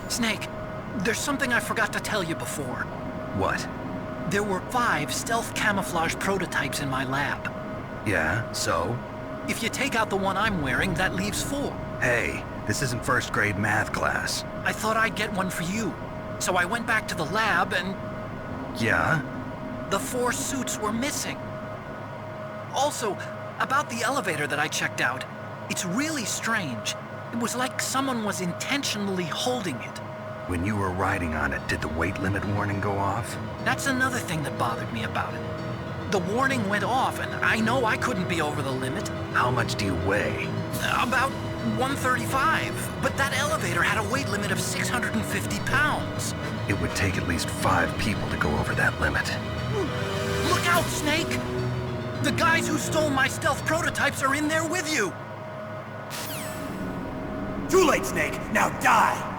Snake, there's something I forgot to tell you before. What? There were 5 stealth camouflage prototypes in my lab. Yeah, so? If you take out the one I'm wearing, that leaves 4. Hey, this isn't first grade math class. I thought I'd get one for you. So I went back to the lab and Yeah? the 4 suits were missing. Also, about the elevator that I checked out, it's really strange. It was like someone was intentionally holding it. When you were riding on it, did the weight limit warning go off? That's another thing that bothered me about it. The warning went off, and I know I couldn't be over the limit. How much do you weigh? About 135, but that elevator had a weight limit of 650 pounds. It would take at least 5 people to go over that limit. Look out, Snake! The guys who stole my stealth prototypes are in there with you! Too late, Snake! Now die!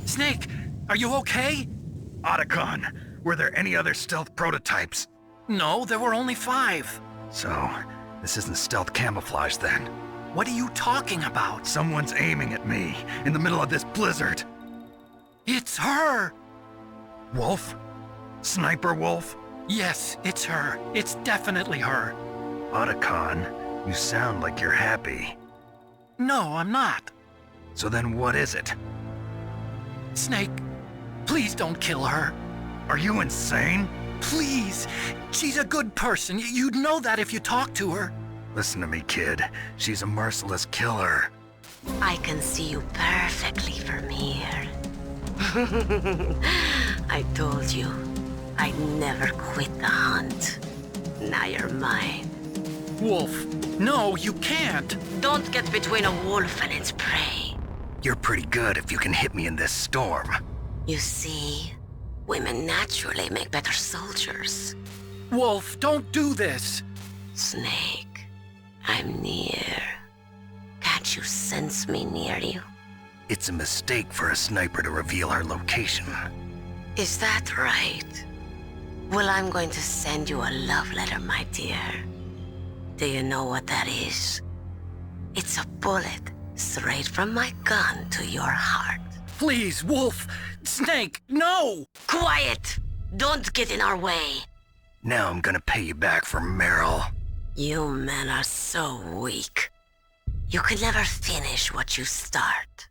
Snake, are you okay? Otacon, were there any other stealth prototypes? No, there were only 5. So, this isn't stealth camouflage then. What are you talking about? Someone's aiming at me in the middle of this blizzard. It's her! Wolf? Sniper Wolf? Yes, it's her. It's definitely her. Otacon, you sound like you're happy. No, I'm not. So then what is it? Snake, please don't kill her. Are you insane? Please. She's a good person. You'd know that if you talked to her. Listen to me, kid. She's a merciless killer. I can see you perfectly from here. I told you, I'd never quit the hunt. Now you're mine. Wolf, no, you can't. Don't get between a wolf and its prey. You're pretty good if you can hit me in this storm. You see, women naturally make better soldiers. Wolf, don't do this. Snake, I'm near. Can't you sense me near you? It's a mistake for a sniper to reveal her location. Is that right? Well, I'm going to send you a love letter, my dear. Do you know what that is? It's a bullet straight from my gun to your heart. Please, Wolf. Snake, no! Quiet! Don't get in our way. Now I'm gonna pay you back for Meryl. You men are so weak. You can never finish what you start.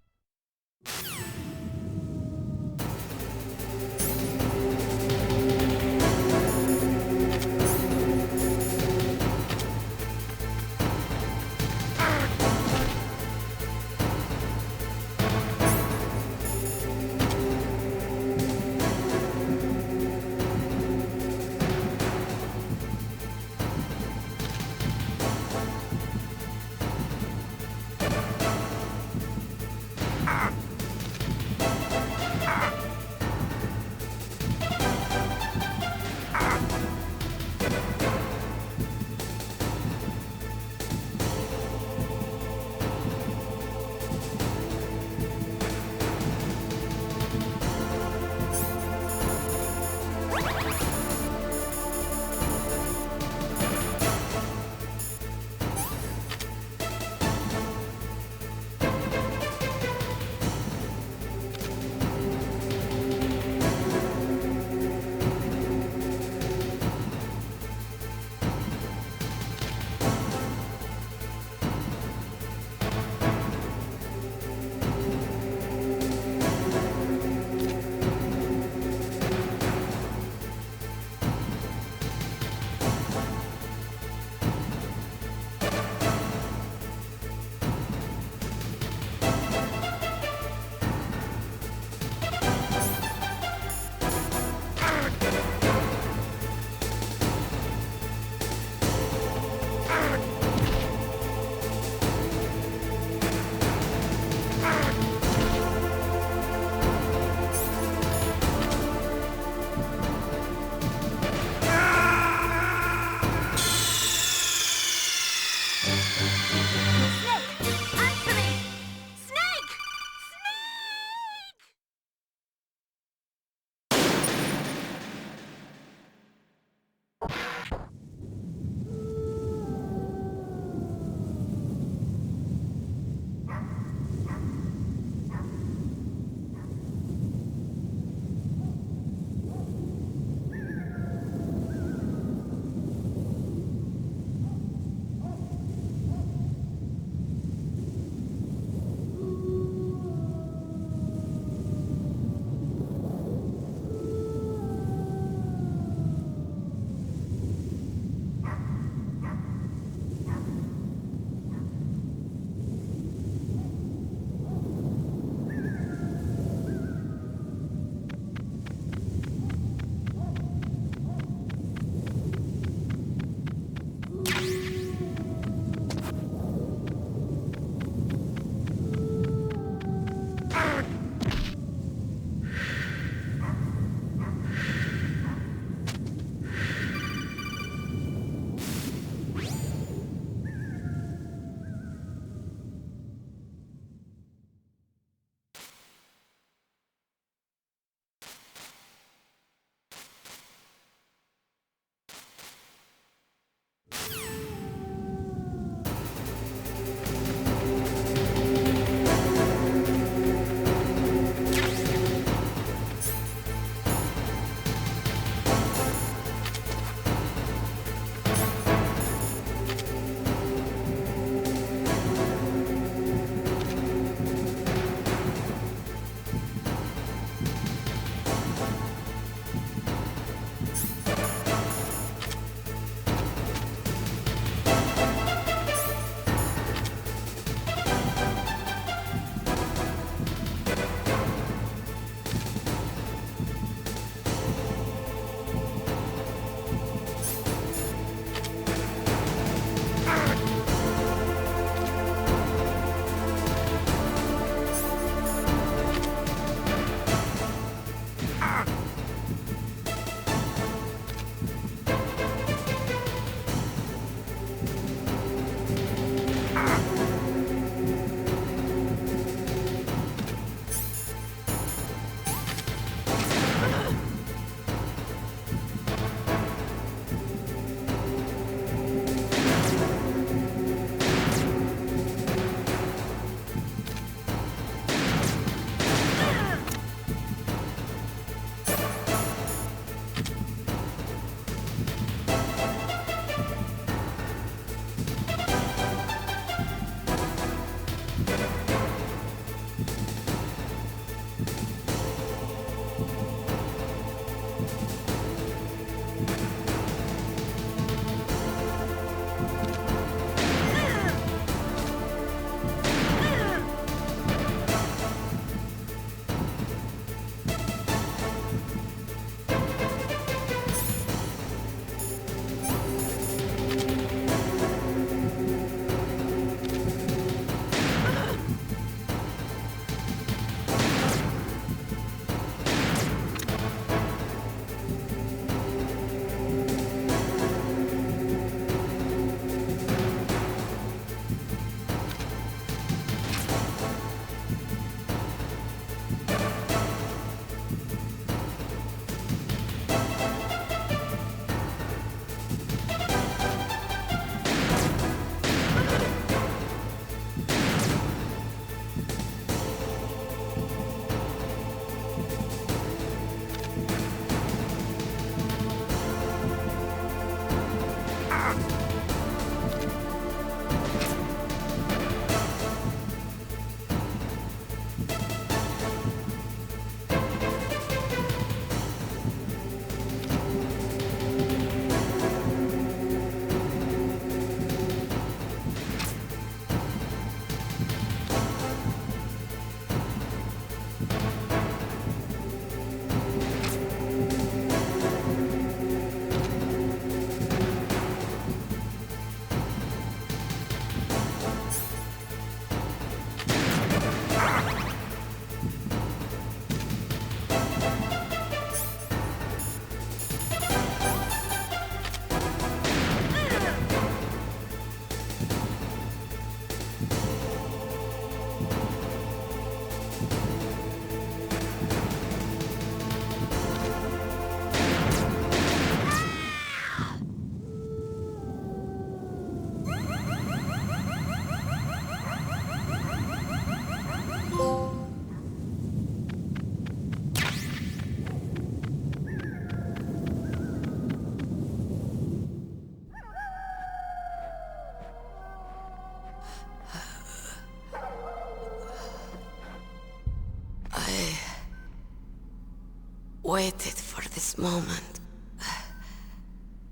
waited for this moment.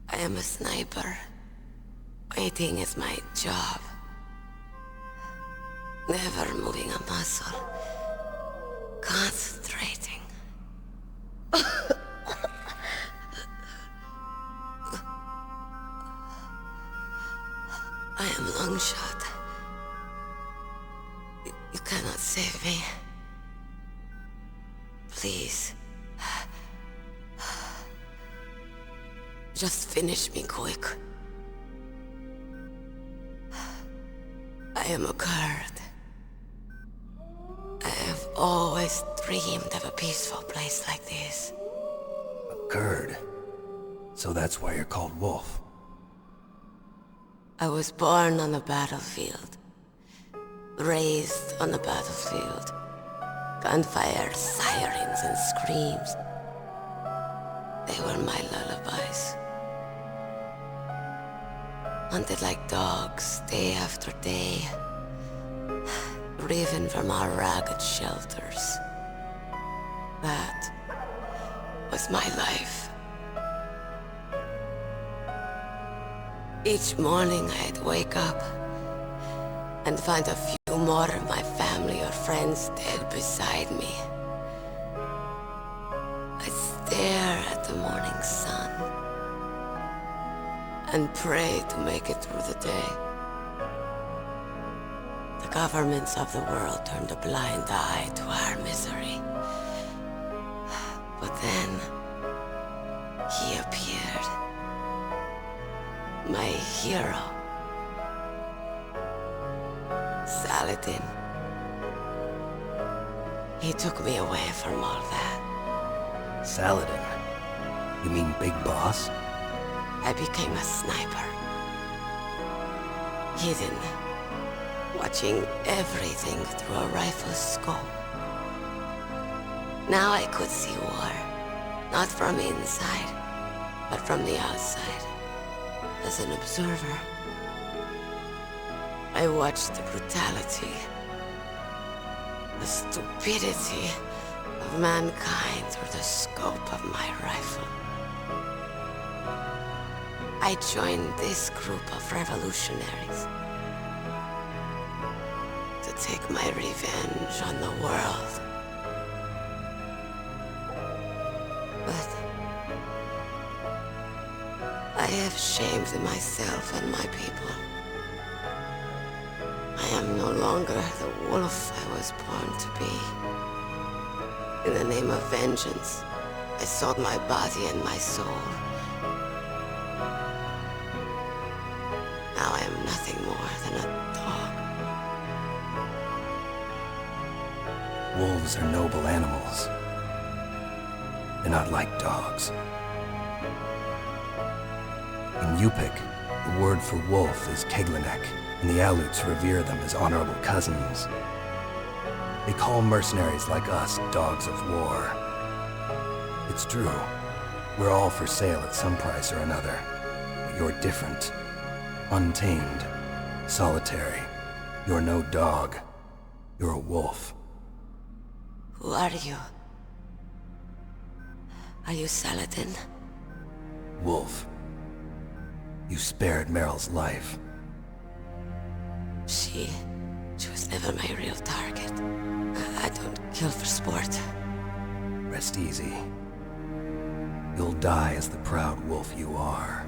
I am a sniper. Waiting is my job. Never moving a muscle. Concentrating. I am Longshot. You cannot save me. Please. Just finish me quick. I am a Kurd. I have always dreamed of a peaceful place like this. A Kurd. So that's why you're called Wolf. I was born on the battlefield. Raised on the battlefield. Gunfire, sirens, and screams. They were my lullabies. Hunted like dogs, day after day. Driven from our ragged shelters. That was my life. Each morning I'd wake up and find a few more of my family or friends dead beside me. I'd stare at the morning sun and pray to make it through the day. The governments of the world turned a blind eye to our misery. But then, he appeared. My hero. Saladin. He took me away from all that. Saladin? You mean Big Boss? I became a sniper. Hidden. Watching everything through a rifle's scope. Now I could see war. Not from inside, but from the outside. As an observer. I watched the brutality, the stupidity of mankind through the scope of my rifle. I joined this group of revolutionaries to take my revenge on the world. But I have shamed myself and my people. I am no longer the wolf I was born to be. In the name of vengeance, I sold my body and my soul. Now I am nothing more than a dog. Wolves are noble animals. They're not like dogs. In Yupik, the word for wolf is Keglenek, and the Aleuts revere them as honorable cousins. They call mercenaries like us dogs of war. It's true. We're all for sale at some price or another. But you're different. Untamed. Solitary. You're no dog. You're a wolf. Who are you? Are you Saladin? Wolf. You spared Meryl's life. She was never my real target. I don't kill for sport. Rest easy. You'll die as the proud wolf you are.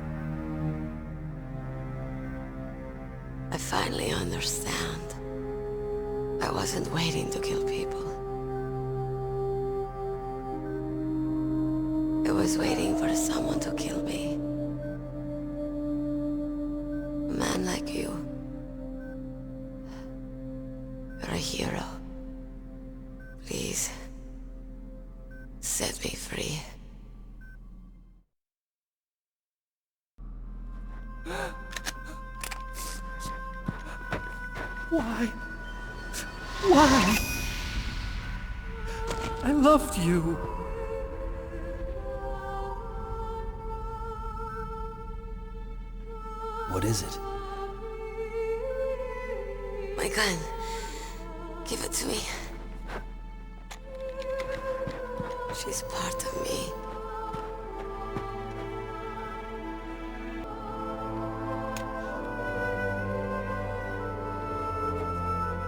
I finally understand. I wasn't waiting to kill people. I was waiting for someone to kill me. A man like you. You're a hero. Please, set me free. Why? Why? I loved you. What is it? My gun. Give it to me. She's part of me.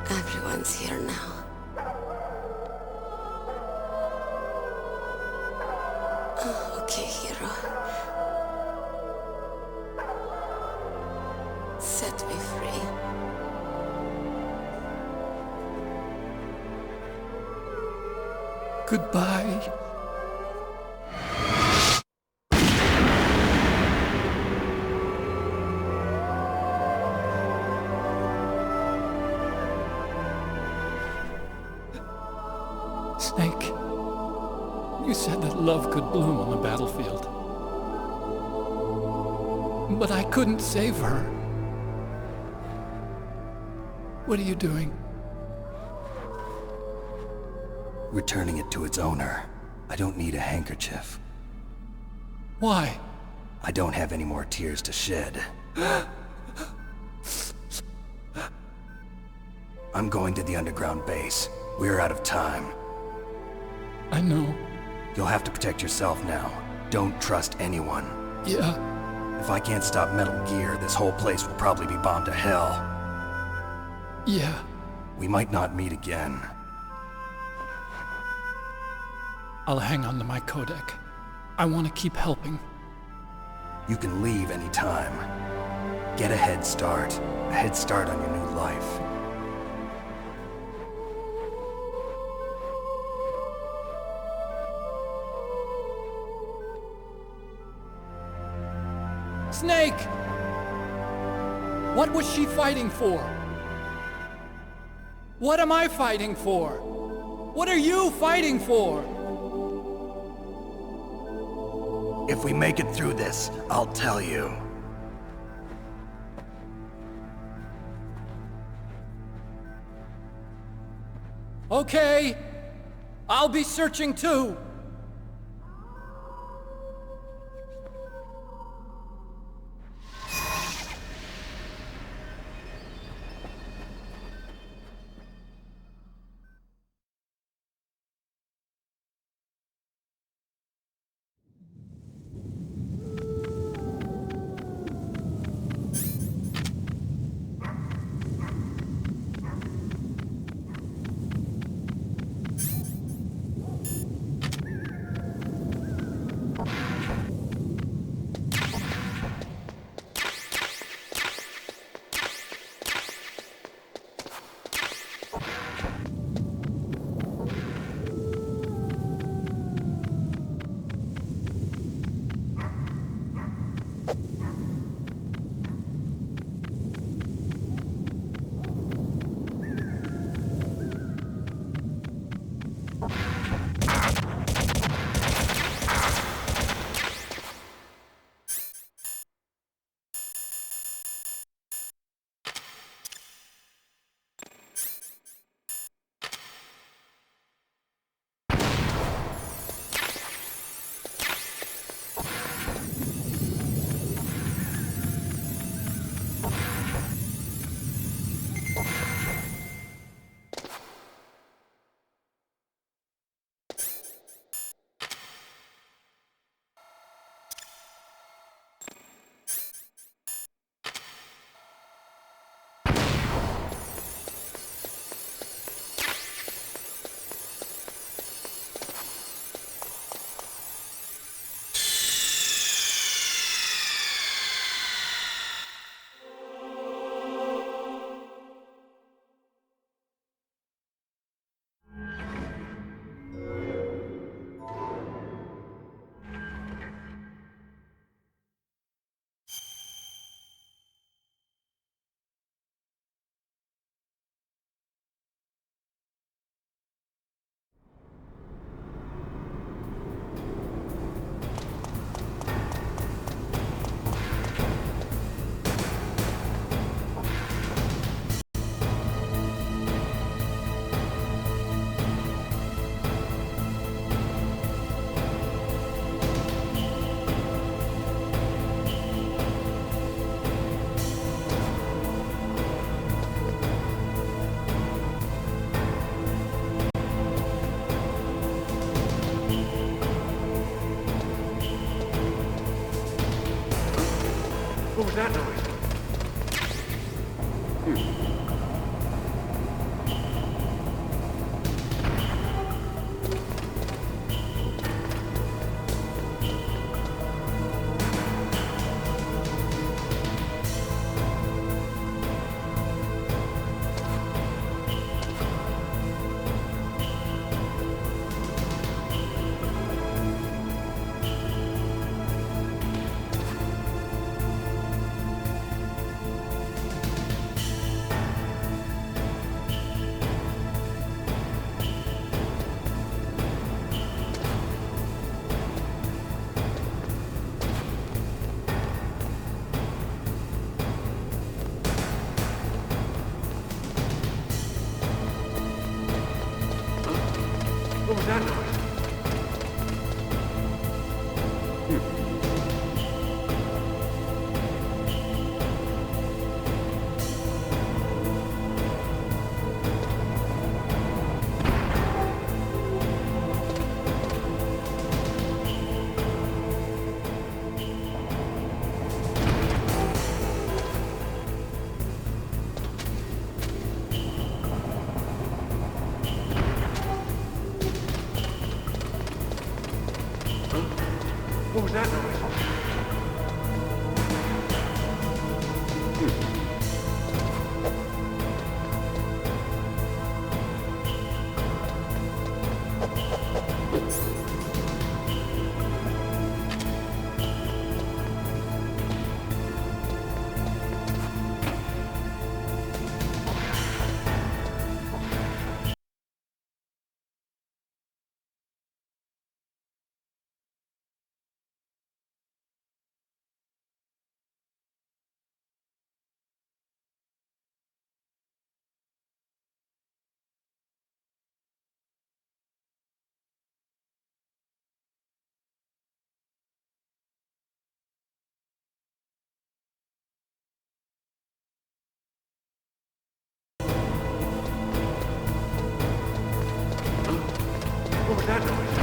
Everyone's here now. Okay, hero. Set me free. Goodbye. Snake, you said that love could bloom on the battlefield. But I couldn't save her. What are you doing? Returning it to its owner. I don't need a handkerchief. Why? I don't have any more tears to shed. I'm going to the underground base. We're out of time. I know. You'll have to protect yourself now. Don't trust anyone. Yeah. If I can't stop Metal Gear, this whole place will probably be bombed to hell. Yeah. We might not meet again. I'll hang on to my codec. I want to keep helping. You can leave anytime. Get a head start. A head start on your new life. Snake! What was she fighting for? What am I fighting for? What are you fighting for? If we make it through this, I'll tell you. Okay. I'll be searching too. was that noise? What was that noise? What was that noise? What was that noise?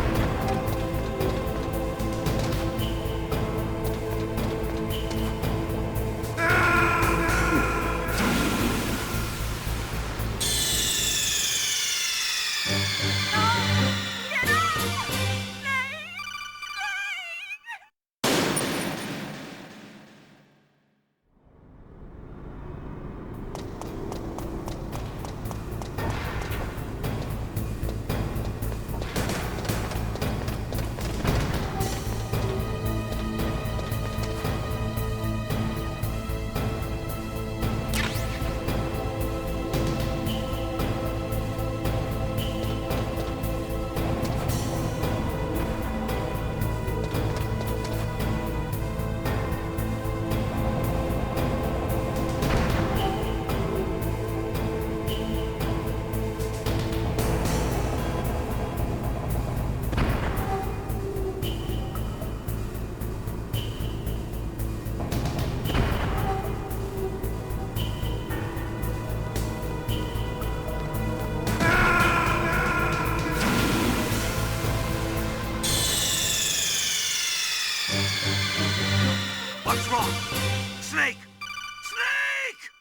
What's wrong? Snake! Snake!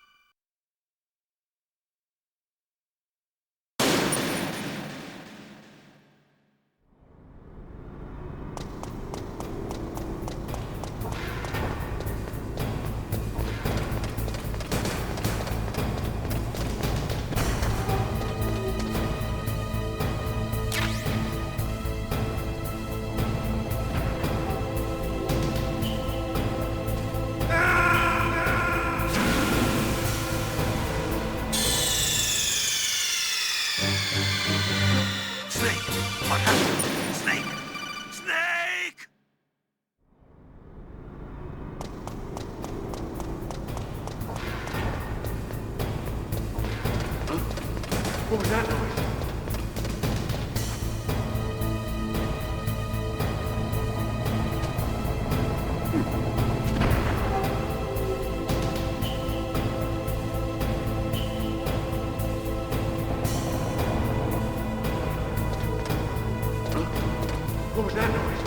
Snake! What happened? Snake! Snake! Huh? What was that noise? What was that noise?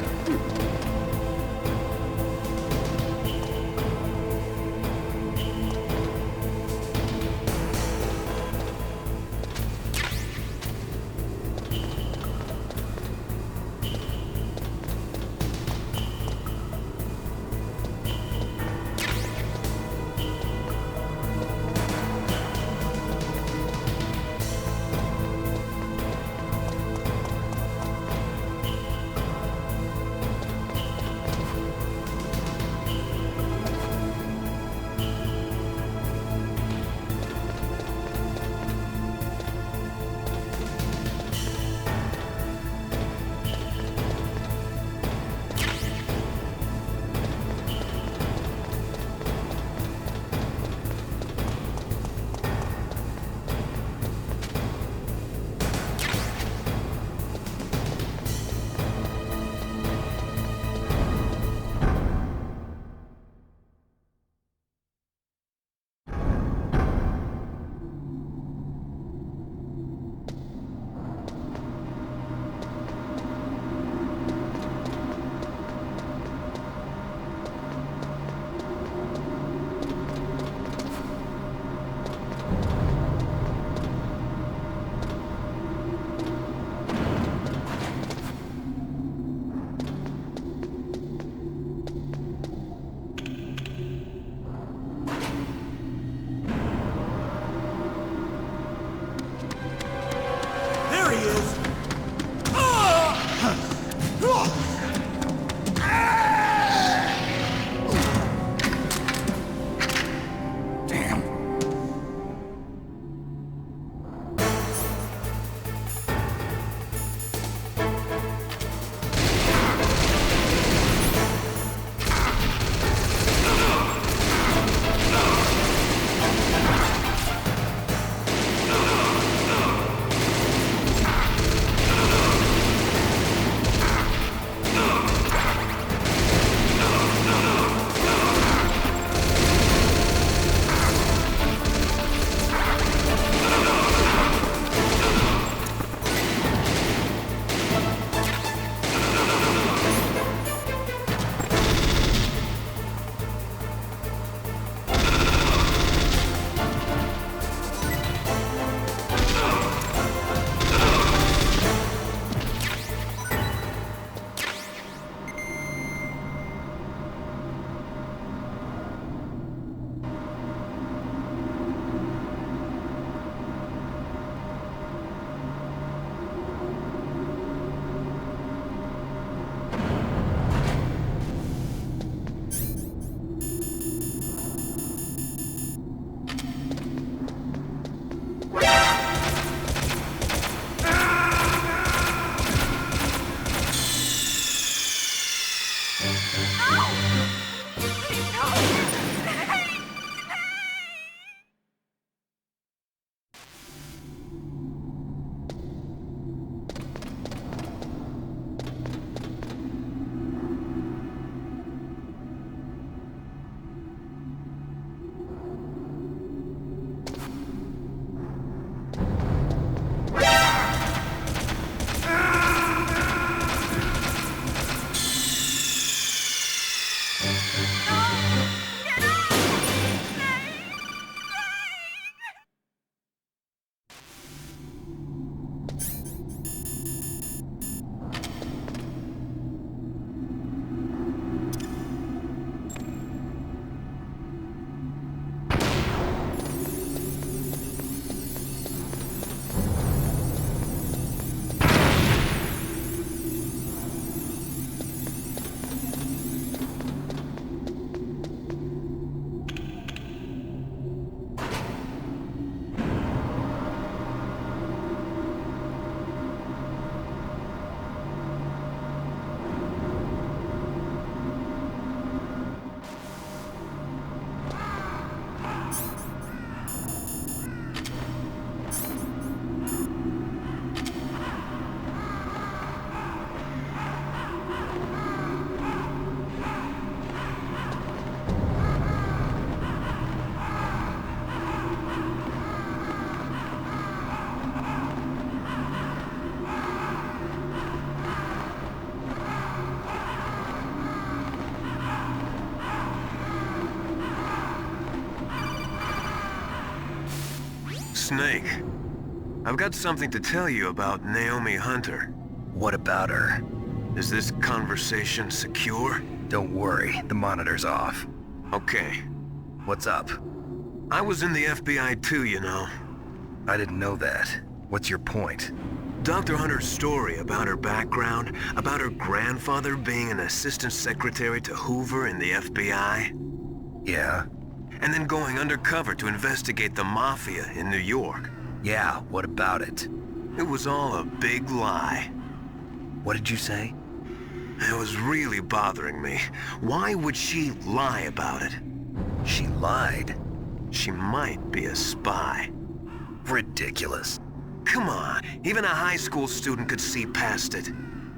Snake, I've got something to tell you about Naomi Hunter. What about her? Is this conversation secure? Don't worry, the monitor's off. Okay. What's up? I was in the FBI too, you know. I didn't know that. What's your point? Dr. Hunter's story about her background, about her grandfather being an assistant secretary to Hoover in the FBI, Yeah? and then going undercover to investigate the Mafia in New York. Yeah, what about it? It was all a big lie. What did you say? It was really bothering me. Why would she lie about it? She lied? She might be a spy. Ridiculous. Come on, even a high school student could see past it.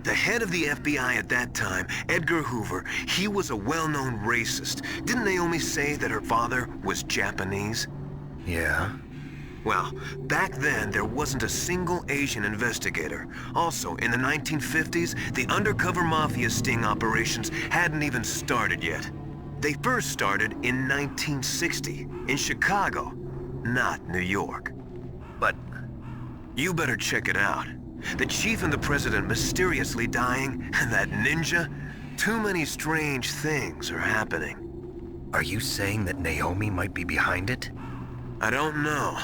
The head of the FBI at that time, Edgar Hoover, he was a well-known racist. Didn't Naomi say that her father was Japanese? Yeah? Well, back then, there wasn't a single Asian investigator. Also, in the 1950s, the undercover mafia sting operations hadn't even started yet. They first started in 1960, in Chicago, not New York. But You better check it out. The chief and the president mysteriously dying, and that ninja? Too many strange things are happening. are you saying that Naomi might be behind it? I don't know.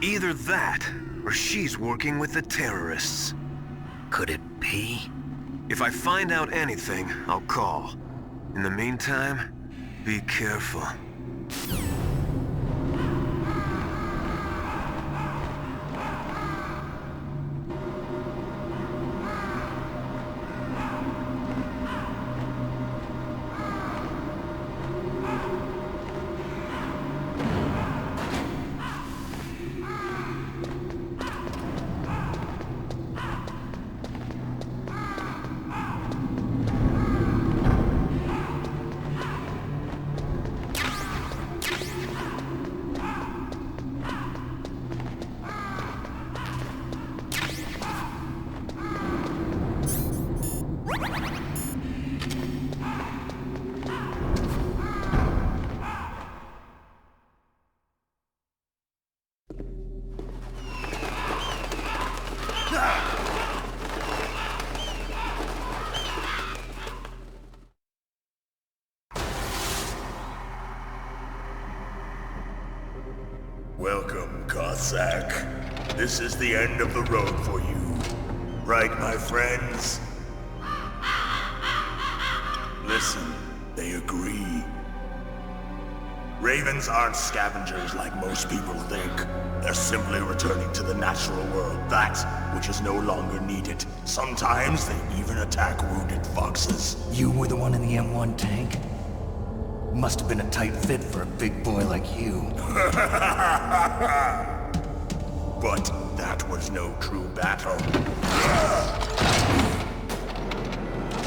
Either that, or she's working with the terrorists. Could it be? If I find out anything, I'll call. In the meantime, be careful. Welcome, Cossack. This is the end of the road for you. Right, my friends? Listen, they agree. Ravens aren't scavengers like most people think. They're simply returning to the natural world, that which is no longer needed. Sometimes they even attack wounded foxes. You were the one in the M1 tank? Must have been a tight fit for a big boy like you. But that was no true battle.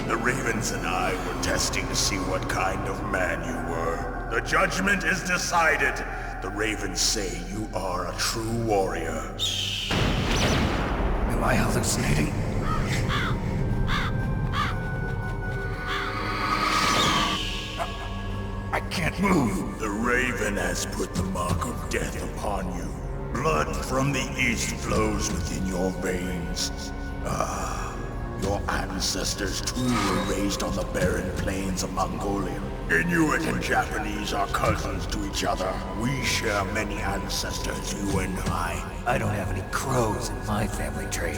The Ravens and I were testing to see what kind of man you were. The judgment is decided. The Ravens say you are a true warrior. Am I hallucinating? I can't move. The Raven has put the mark of death upon you. Blood from the east flows within your veins. Your ancestors too were raised on the barren plains of Mongolia. Inuit and Japanese are cousins to each other. We share many ancestors, you and I. I don't have any crows in my family tree.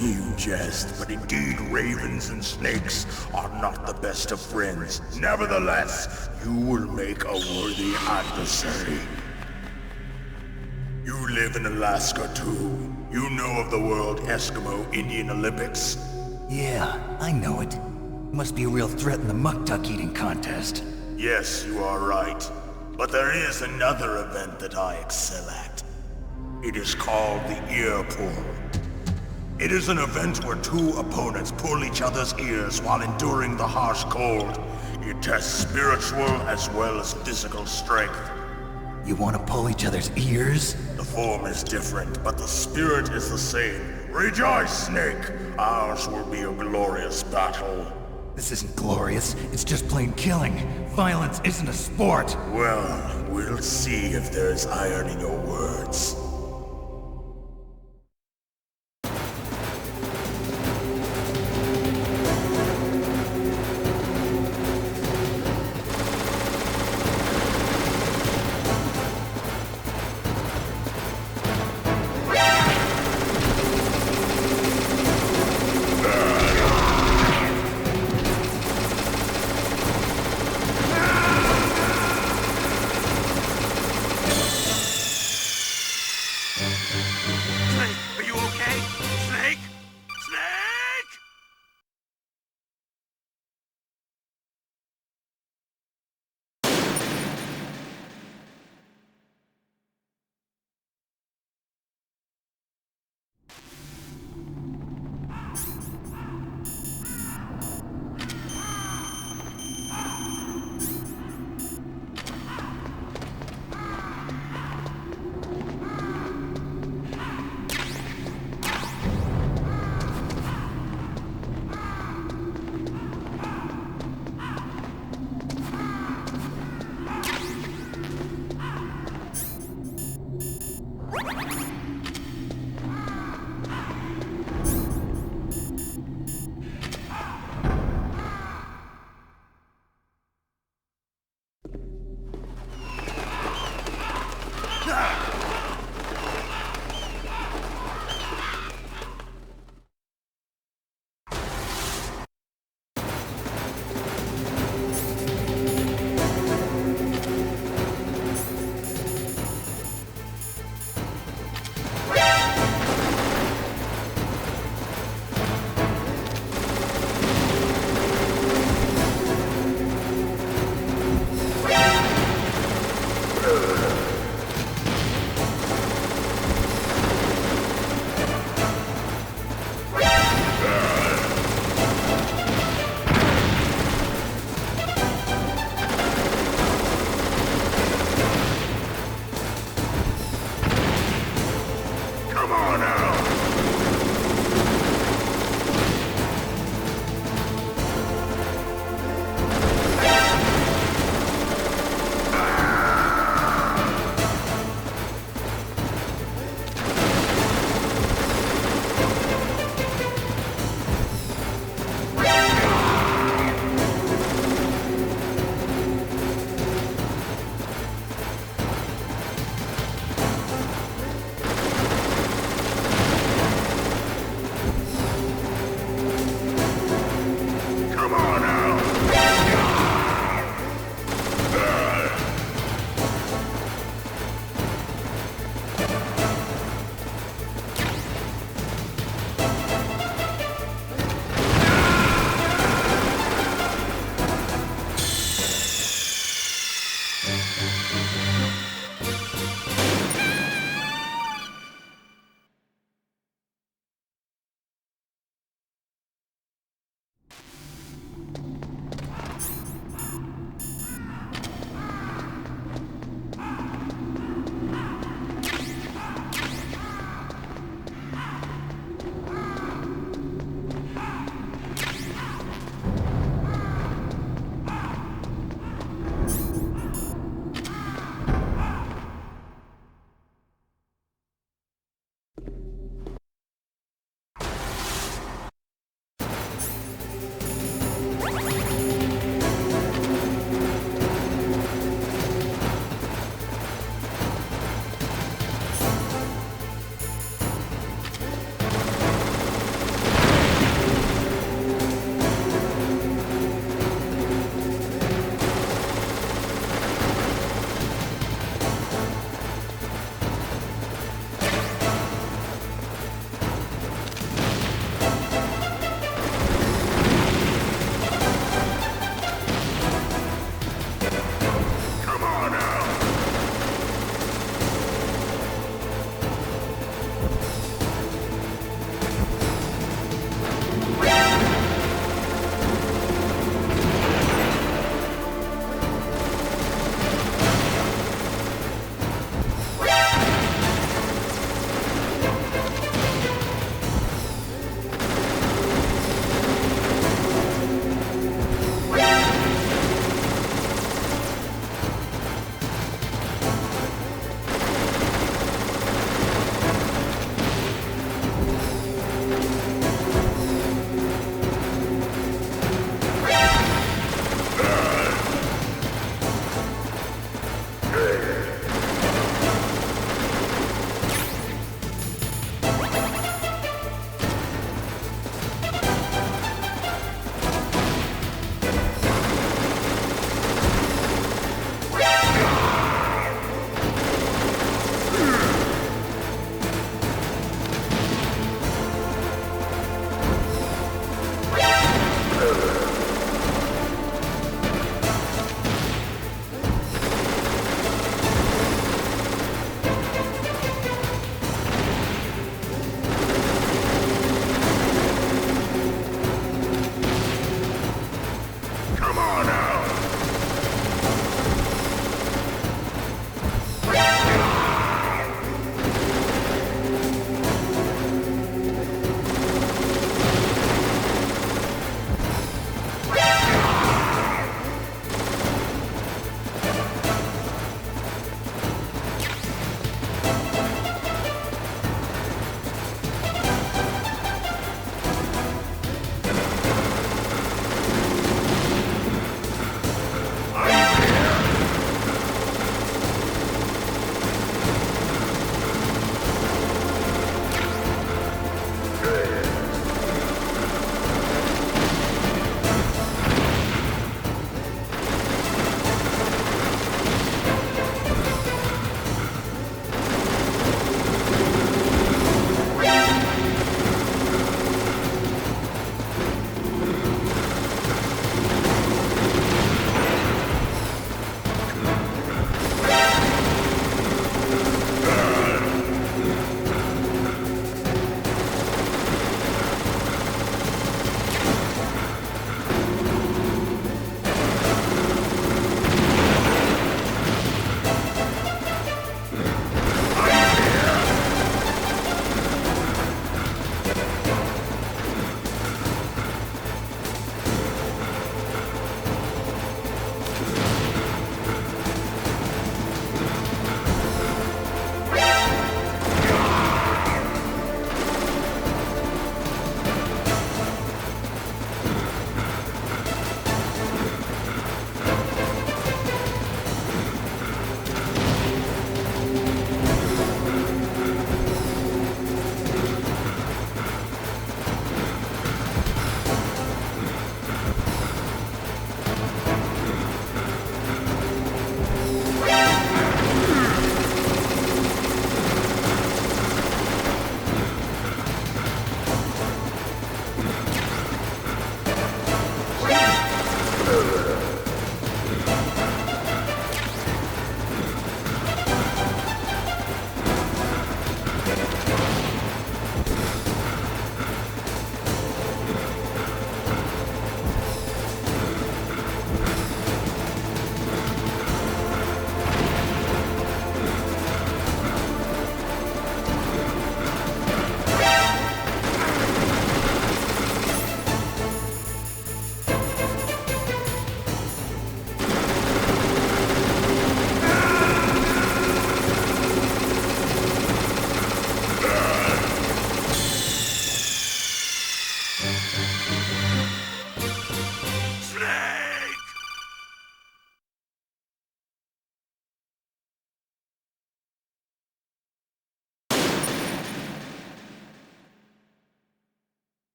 You jest, but indeed ravens and snakes are not the best of friends. Nevertheless, you will make a worthy adversary. You live in Alaska too. You know of the World Eskimo Indian Olympics? Yeah, I know it. Must be a real threat in the muck-duck eating contest. Yes, you are right. But there is another event that I excel at. It is called the ear pull. It is an event where two opponents pull each other's ears while enduring the harsh cold. It tests spiritual as well as physical strength. You want to pull each other's ears? The form is different, but the spirit is the same. Rejoice, Snake! Ours will be a glorious battle. This isn't glorious. It's just plain killing. Violence isn't a sport. Well, we'll see if there's iron in your words.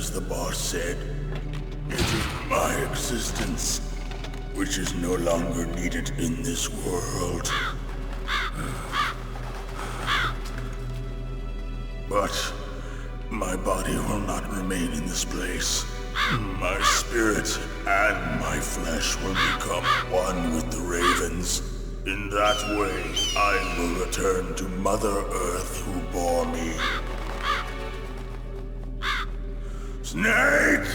as the boss said, it is my existence which is no longer needed in this world. But my body will not remain in this place. My spirit and my flesh will become one with the ravens. In that way, I will return to Mother Earth who bore me. Snake!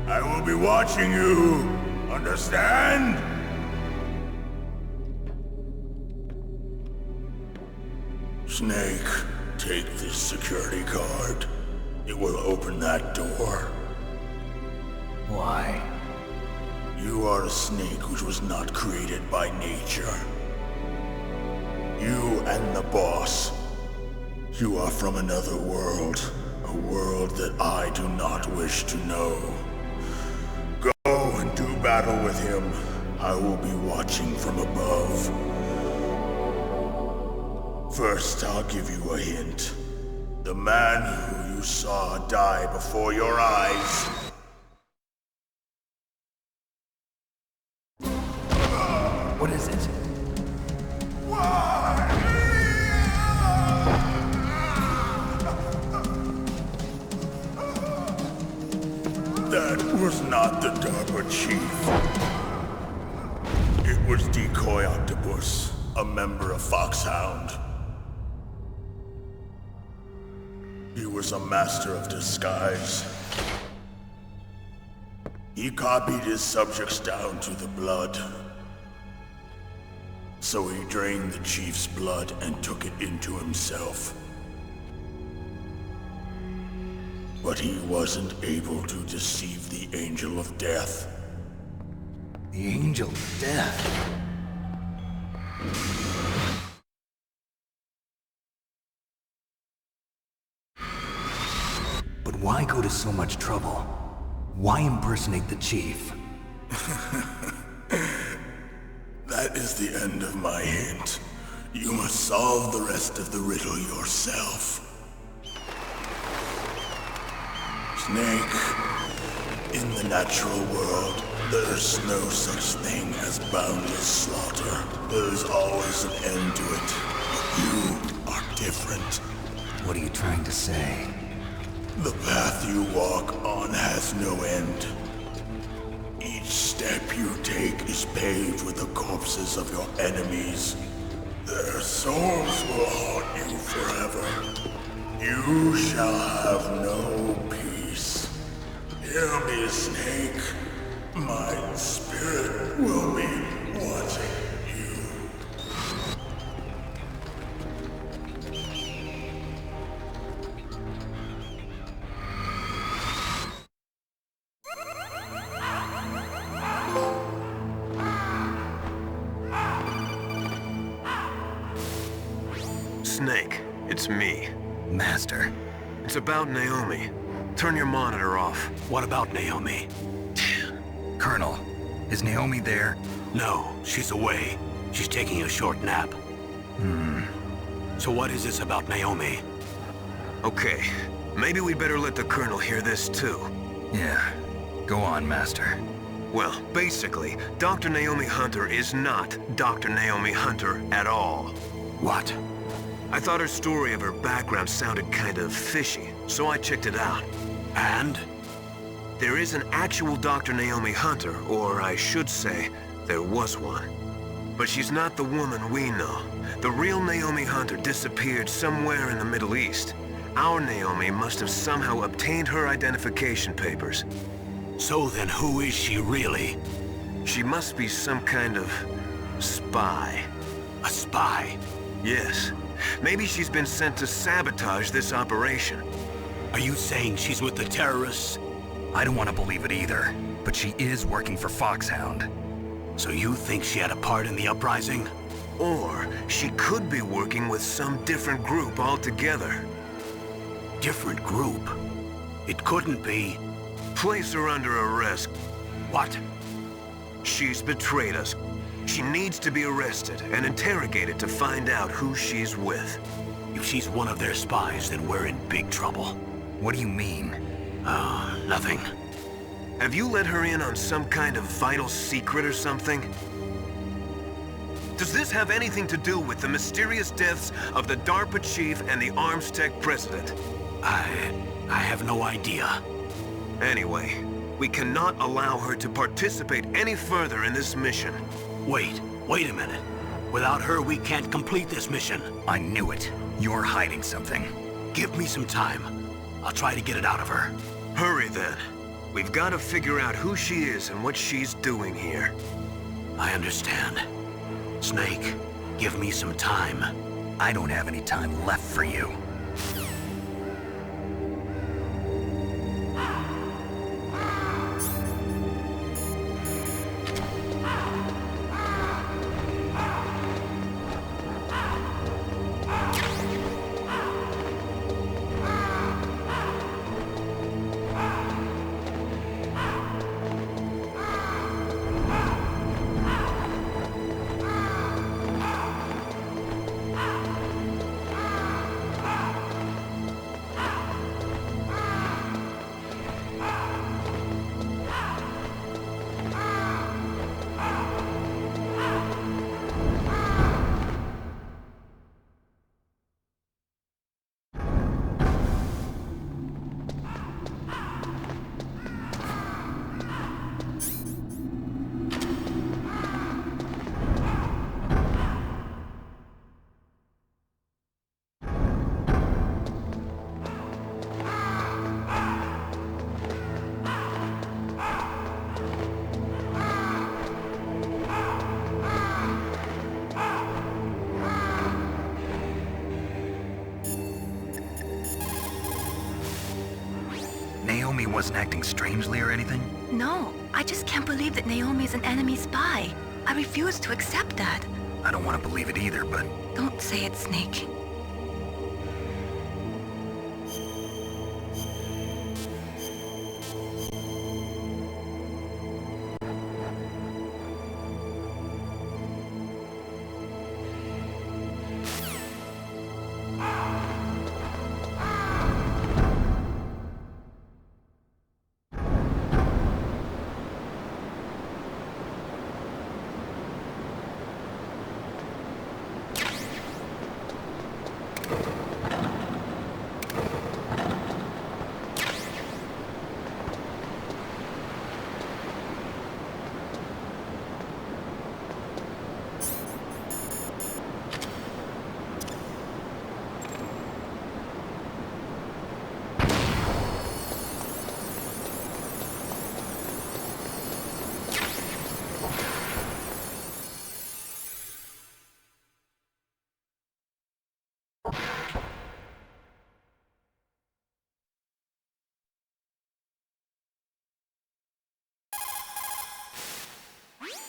I will be watching you. Understand? Snake, take this security card. It will open that door. Why? You are a snake which was not created by nature. You and the boss. You are from another world. A world that I do not wish to know. Go and do battle with him. I will be watching from above. First, I'll give you a hint. The man who you saw die before your eyes. What is it? That was not the DARPA chief. It was Decoy Octopus, a member of Foxhound. He was a master of disguise. He copied his subjects down to the blood. So he drained the chief's blood and took it into himself. But he wasn't able to deceive the Angel of Death. The Angel of Death. But why go to so much trouble? Why impersonate the chief? That is the end of my hint. You must solve the rest of the riddle yourself. Snake, in the natural world, there's no such thing as boundless slaughter. There's always an end to it. But you are different. What are you trying to say? The path you walk on has no end. Each step you take is paved with the corpses of your enemies. Their souls will haunt you forever. You shall have no peace. Hear me, Snake. My spirit will be watching you. Snake, it's me. Master. It's about Naomi. Turn your monitor off. What about Naomi? Colonel, is Naomi there? No, she's away. She's taking a short nap. So what is this about Naomi? Okay, maybe we'd better let the Colonel hear this too. Yeah. Go on, Master. Well, basically, Dr. Naomi Hunter is not Dr. Naomi Hunter at all. What? I thought her story of her background sounded kind of fishy, so I checked it out. And? There is an actual Dr. Naomi Hunter, or I should say, there was one. But she's not the woman we know. The real Naomi Hunter disappeared somewhere in the Middle East. Our Naomi must have somehow obtained her identification papers. So then who is she really? She must be some kind of spy. A spy? Yes. Maybe she's been sent to sabotage this operation. Are you saying she's with the terrorists? I don't want to believe it either, but she is working for Foxhound. So you think she had a part in the uprising? Or she could be working with some different group altogether. Different group? It couldn't be. Place her under arrest. What? She's betrayed us. She needs to be arrested and interrogated to find out who she's with. If she's one of their spies, then we're in big trouble. What do you mean? Nothing. Have you let her in on some kind of vital secret or something? Does this have anything to do with the mysterious deaths of the DARPA chief and the Armstech president? I have no idea. Anyway, we cannot allow her to participate any further in this mission. Wait a minute. Without her, we can't complete this mission. I knew it. You're hiding something. Give me some time. I'll try to get it out of her. Hurry then. We've got to figure out who she is and what she's doing here. I understand. Snake, give me some time. I don't have any time left for you. Naomi wasn't acting strangely or anything? No, I just can't believe that Naomi is an enemy spy. I refuse to accept that. I don't want to believe it either, but... Don't say it, Snake.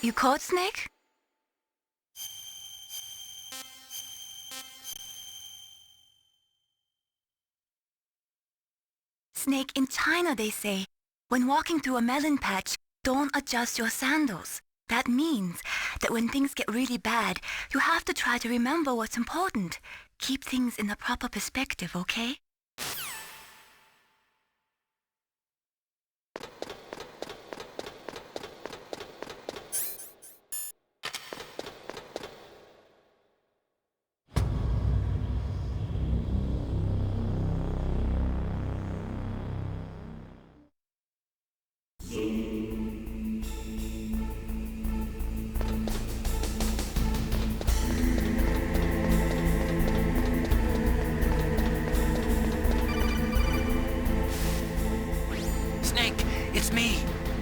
You caught Snake? Snake, in China they say, when walking through a melon patch, don't adjust your sandals. That means that when things get really bad, you have to try to remember what's important. Keep things in the proper perspective, okay?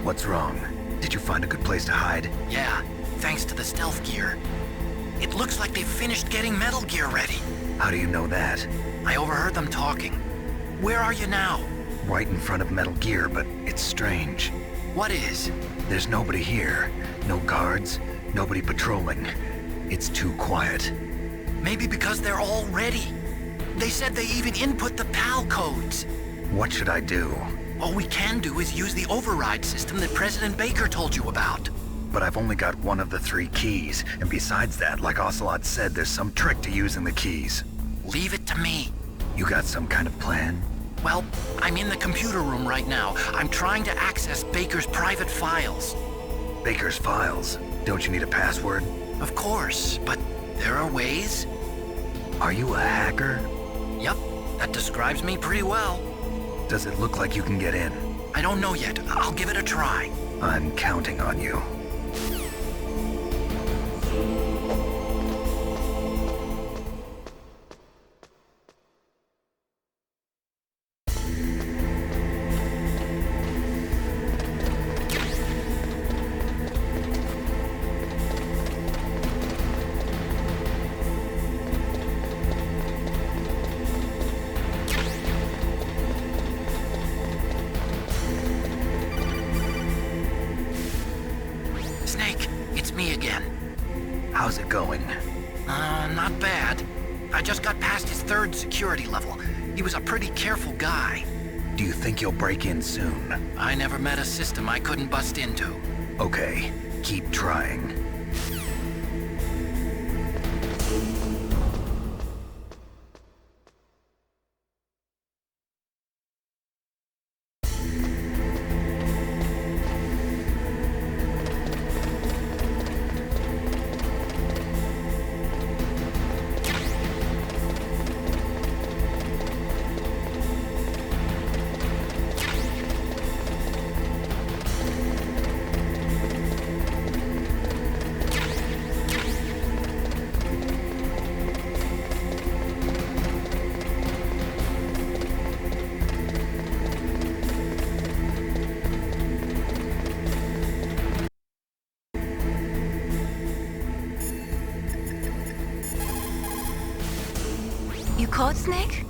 What's wrong? Did you find a good place to hide? Yeah, thanks to the stealth gear. It looks like they've finished getting Metal Gear ready. How do you know that? I overheard them talking. Where are you now? Right in front of Metal Gear, but it's strange. What is? There's nobody here. No guards, nobody patrolling. It's too quiet. Maybe because they're all ready. They said they even input the PAL codes. What should I do? All we can do is use the override system that President Baker told you about. But I've only got one of the 3 keys, and besides that, like Ocelot said, there's some trick to using the keys. Leave it to me. You got some kind of plan? Well, I'm in the computer room right now. I'm trying to access Baker's private files. Baker's files? Don't you need a password? Of course, but there are ways. Are you a hacker? Yep, that describes me pretty well. Does it look like you can get in? I don't know yet. I'll give it a try. I'm counting on you. Snake, it's me again. How's it going? Not bad. I just got past his 3rd security level. He was a pretty careful guy. Do you think you'll break in soon? I never met a system I couldn't bust into. Okay, keep trying. You caught Snake?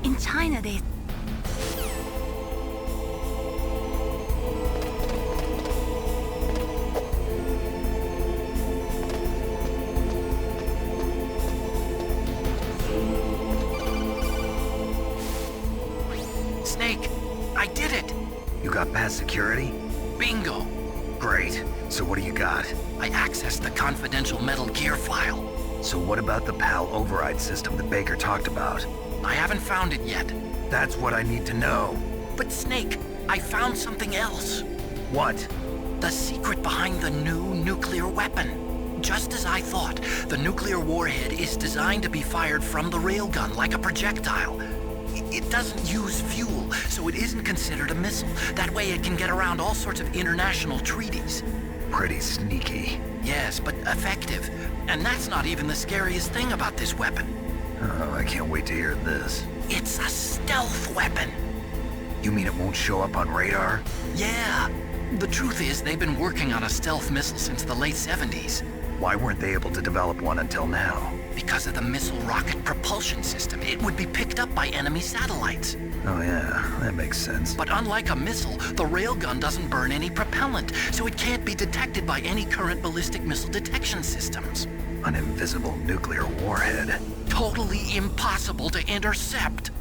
In China, they... Snake, I did it! You got past security? Bingo! Great. So what do you got? I accessed the confidential Metal Gear file. So what about the PAL override system that Baker talked about? I haven't found it yet. That's what I need to know. But Snake, I found something else. What? The secret behind the new nuclear weapon. Just as I thought, the nuclear warhead is designed to be fired from the railgun like a projectile. It doesn't use fuel, so it isn't considered a missile. That way it can get around all sorts of international treaties. Pretty sneaky. Yes, but effective. And that's not even the scariest thing about this weapon. Oh, I can't wait to hear this. It's a stealth weapon. You mean it won't show up on radar? Yeah. The truth is, they've been working on a stealth missile since the late 70s. Why weren't they able to develop one until now? Because of the missile rocket propulsion system, it would be picked up by enemy satellites. Oh yeah, that makes sense. But unlike a missile, the railgun doesn't burn any propellant, so it can't be detected by any current ballistic missile detection systems. An invisible nuclear warhead. Totally impossible to intercept.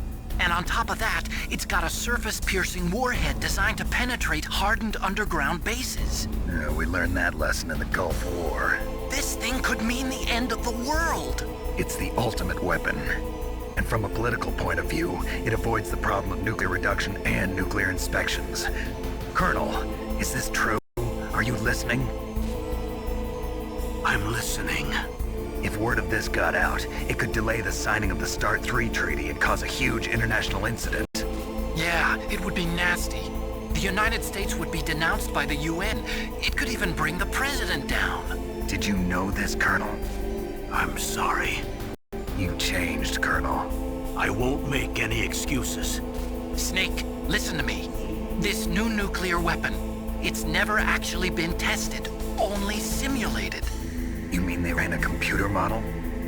And on top of that, it's got a surface-piercing warhead designed to penetrate hardened underground bases. Yeah, we learned that lesson in the Gulf War. This thing could mean the end of the world. It's the ultimate weapon. And from a political point of view, it avoids the problem of nuclear reduction and nuclear inspections. Colonel, is this true? Are you listening? I'm listening. If word of this got out, it could delay the signing of the START III treaty and cause a huge international incident. Yeah, it would be nasty. The United States would be denounced by the UN. It could even bring the president down. Did you know this, Colonel? I'm sorry. You changed, Colonel. I won't make any excuses. Snake, listen to me. This new nuclear weapon, it's never actually been tested, only simulated. You mean they ran a computer model?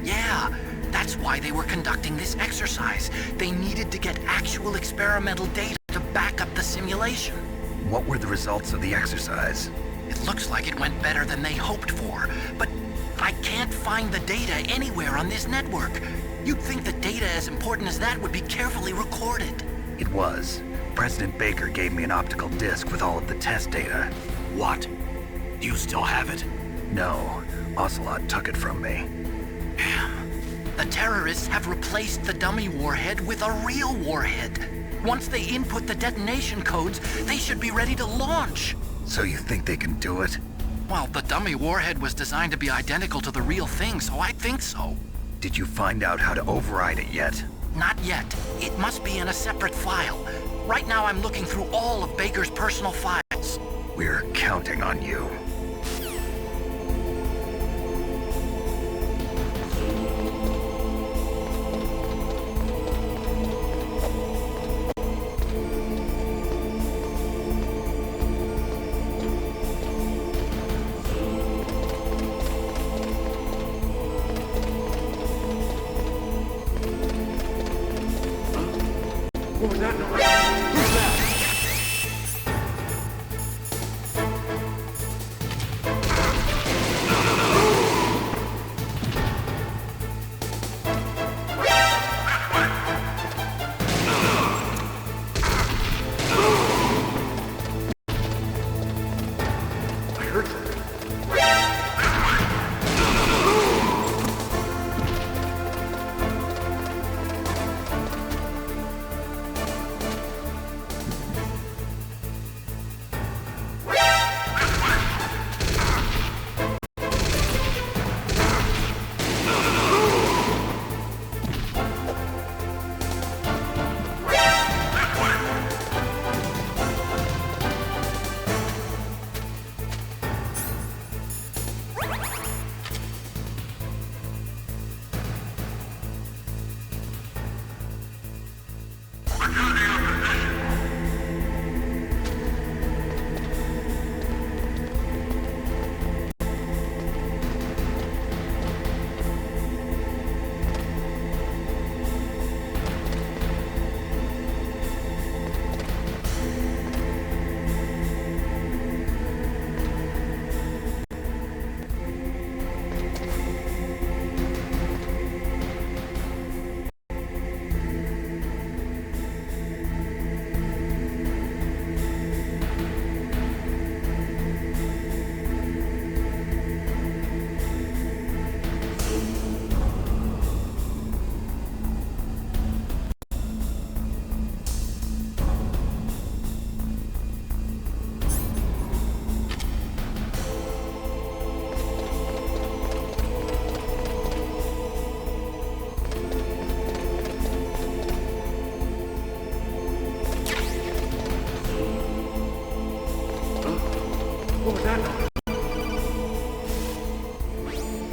Yeah, that's why they were conducting this exercise. They needed to get actual experimental data to back up the simulation. What were the results of the exercise? It looks like it went better than they hoped for, but I can't find the data anywhere on this network. You'd think that data as important as that would be carefully recorded. It was. President Baker gave me an optical disc with all of the test data. What? Do you still have it? No, Ocelot took it from me. The terrorists have replaced the dummy warhead with a real warhead. Once they input the detonation codes, they should be ready to launch. So you think they can do it? Well, the dummy warhead was designed to be identical to the real thing, so I think so. Did you find out how to override it yet? Not yet. It must be in a separate file. Right now I'm looking through all of Baker's personal files. We're counting on you.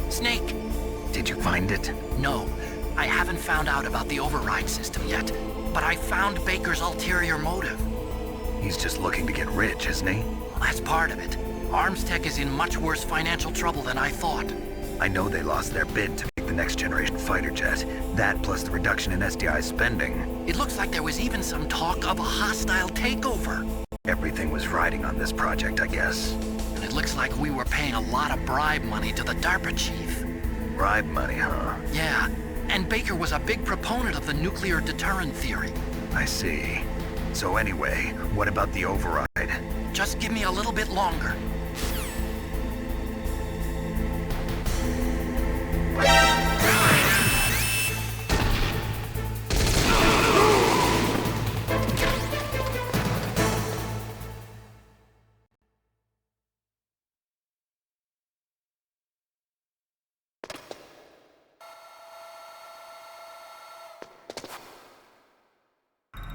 Snake! Did you find it? No, I haven't found out about the override system yet, but I found Baker's ulterior motive. He's just looking to get rich, isn't he? Well, that's part of it. Armstech is in much worse financial trouble than I thought. I know they lost their bid to make the next generation fighter jet. That plus the reduction in SDI spending. It looks like there was even some talk of a hostile takeover. Everything was riding on this project, I guess. And it looks like we were paying a lot of bribe money to the DARPA chief. Bribe money, huh? Yeah, and Baker was a big proponent of the nuclear deterrent theory. I see. So anyway, what about the override? Just give me a little bit longer.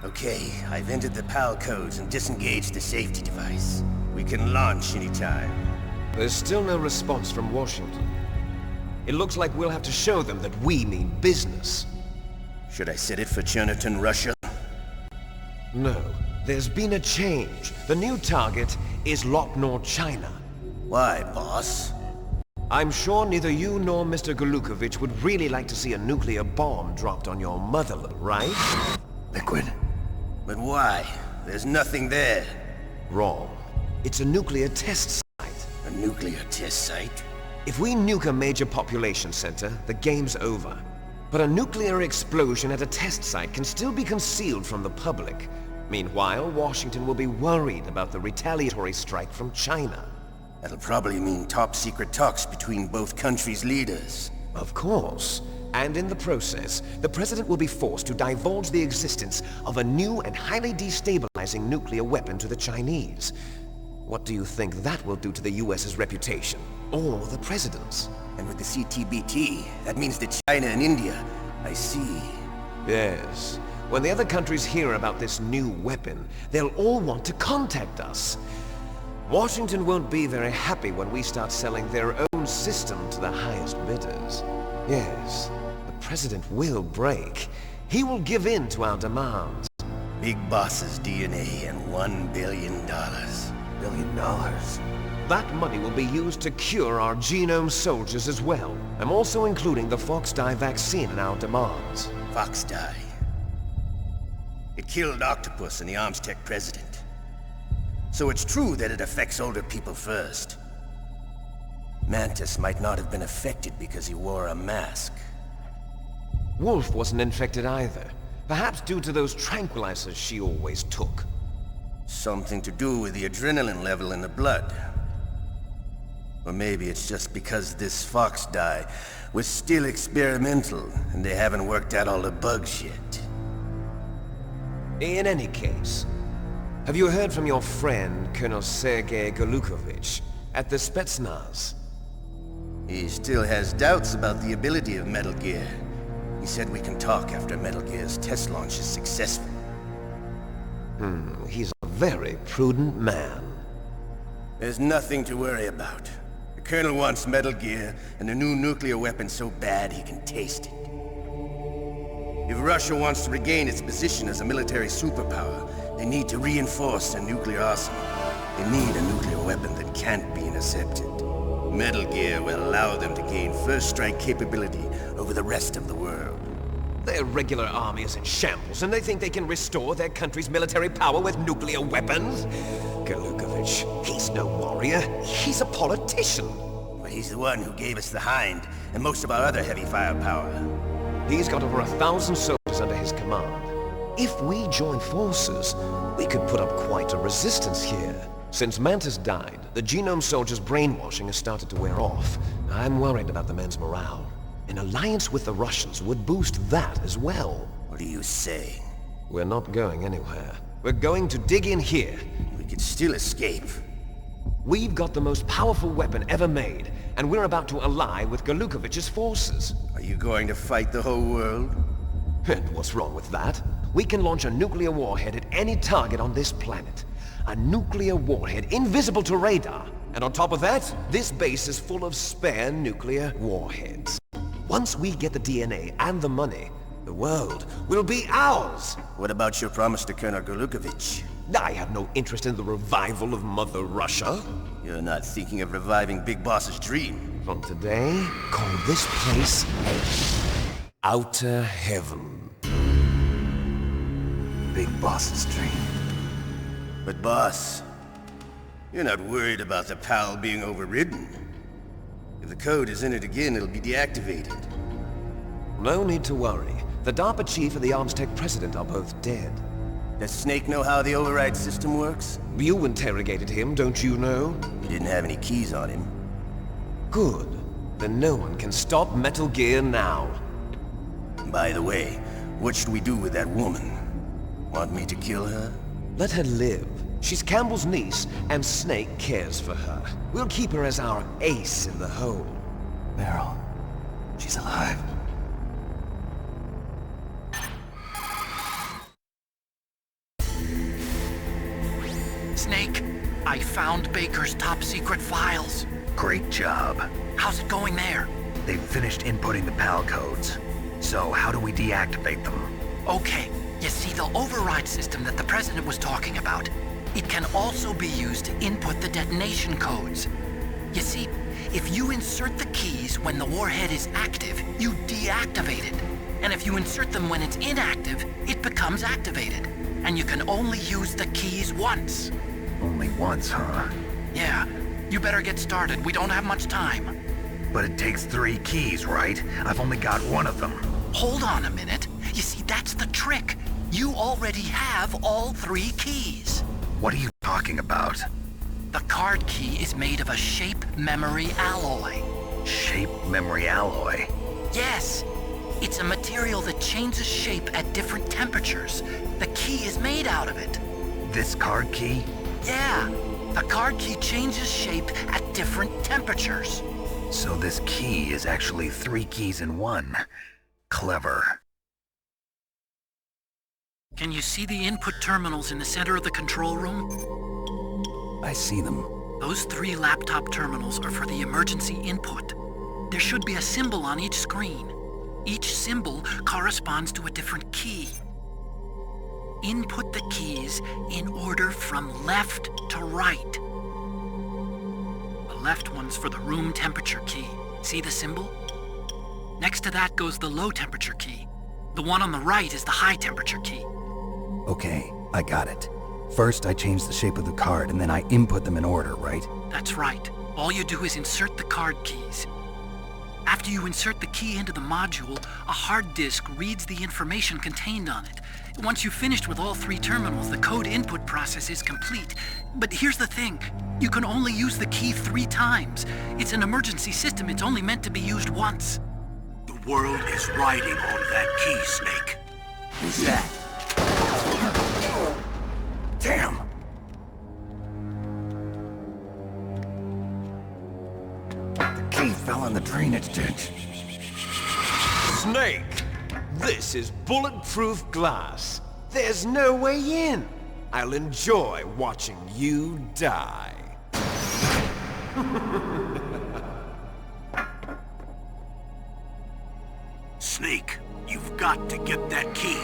Okay, I've entered the PAL codes and disengaged the safety device. We can launch anytime. There's still no response from Washington. It looks like we'll have to show them that we mean business. Should I set it for Cherniton, Russia? No. There's been a change. The new target is Lopnor, China. Why, boss? I'm sure neither you nor Mr. Golukovich would really like to see a nuclear bomb dropped on your motherland, right? Liquid. But why? There's nothing there. Wrong. It's a nuclear test site. A nuclear test site? If we nuke a major population center, the game's over. But a nuclear explosion at a test site can still be concealed from the public. Meanwhile, Washington will be worried about the retaliatory strike from China. That'll probably mean top-secret talks between both countries' leaders. Of course. And in the process, the President will be forced to divulge the existence of a new and highly destabilizing nuclear weapon to the Chinese. What do you think that will do to the US's reputation? Or the President's? And with the CTBT, that means that China and India... I see. Yes. When the other countries hear about this new weapon, they'll all want to contact us. Washington won't be very happy when we start selling their own system to the highest bidders. Yes, the President will break. He will give in to our demands. Big Boss's DNA and $1 billion. $1 billion? That money will be used to cure our genome soldiers as well. I'm also including the Foxdie vaccine in our demands. Foxdie. It killed Octopus and the Armstech president. So it's true that it affects older people first. Mantis might not have been affected because he wore a mask. Wolf wasn't infected either. Perhaps due to those tranquilizers she always took. Something to do with the adrenaline level in the blood. Or maybe it's just because this Foxdie was still experimental and they haven't worked out all the bugs yet. In any case, have you heard from your friend, Colonel Sergei Golukovich, at the Spetsnaz? He still has doubts about the ability of Metal Gear. He said we can talk after Metal Gear's test launch is successful. He's a very prudent man. There's nothing to worry about. The Colonel wants Metal Gear and a new nuclear weapon so bad he can taste it. If Russia wants to regain its position as a military superpower, they need to reinforce their nuclear arsenal. They need a nuclear weapon that can't be intercepted. Metal Gear will allow them to gain first strike capability over the rest of the world. Their regular army is in shambles, and they think they can restore their country's military power with nuclear weapons? Golukovich, he's no warrior. He's a politician. But he's the one who gave us the Hind and most of our other heavy firepower. He's got over 1,000 soldiers under his command. If we join forces, we could put up quite a resistance here. Since Mantis died, the genome soldiers' brainwashing has started to wear off. I'm worried about the men's morale. An alliance with the Russians would boost that as well. What are you saying? We're not going anywhere. We're going to dig in here. We could still escape. We've got the most powerful weapon ever made, and we're about to ally with Golukovich's forces. Are you going to fight the whole world? And what's wrong with that? We can launch a nuclear warhead at any target on this planet. A nuclear warhead invisible to radar. And on top of that, this base is full of spare nuclear warheads. Once we get the DNA and the money, the world will be ours! What about your promise to Colonel Golukovich? I have no interest in the revival of Mother Russia. You're not thinking of reviving Big Boss's dream. From today, call this place Outer Heaven. Big Boss's dream. But boss, you're not worried about the PAL being overridden. If the code is in it again, it'll be deactivated. No need to worry. The DARPA chief and the Armstech president are both dead. Does Snake know how the override system works? You interrogated him, don't you know? He didn't have any keys on him. Good. Then no one can stop Metal Gear now. By the way, what should we do with that woman? Want me to kill her? Let her live. She's Campbell's niece, and Snake cares for her. We'll keep her as our ace in the hole. Meryl, she's alive. Snake, I found Baker's top-secret files. Great job. How's it going there? They've finished inputting the PAL codes. So how do we deactivate them? Okay, you see the override system that the President was talking about? It can also be used to input the detonation codes. You see, if you insert the keys when the warhead is active, you deactivate it. And if you insert them when it's inactive, it becomes activated. And you can only use the keys once. Only once, huh? Yeah, you better get started. We don't have much time. But it takes 3 keys, right? I've only got 1 of them. Hold on a minute. You see, that's the trick. You already have all 3 keys. What are you talking about? The card key is made of a shape memory alloy. Shape memory alloy? Yes. It's a material that changes shape at different temperatures. The key is made out of it. This card key? Yeah. The card key changes shape at different temperatures. So this key is actually 3 keys in one. Clever. Can you see the input terminals in the center of the control room? I see them. Those 3 laptop terminals are for the emergency input. There should be a symbol on each screen. Each symbol corresponds to a different key. Input the keys in order from left to right. The left one's for the room temperature key. See the symbol? Next to that goes the low temperature key. The one on the right is the high temperature key. Okay, I got it. First, I change the shape of the card, and then I input them in order, right? That's right. All you do is insert the card keys. After you insert the key into the module, a hard disk reads the information contained on it. Once you've finished with all 3 terminals, the code input process is complete. But here's the thing. You can only use the key 3 times. It's an emergency system. It's only meant to be used once. The world is riding on that key, Snake. Who's that? Damn! The key fell in the drainage ditch. Snake! This is bulletproof glass. There's no way in. I'll enjoy watching you die. Snake, you've got to get that key.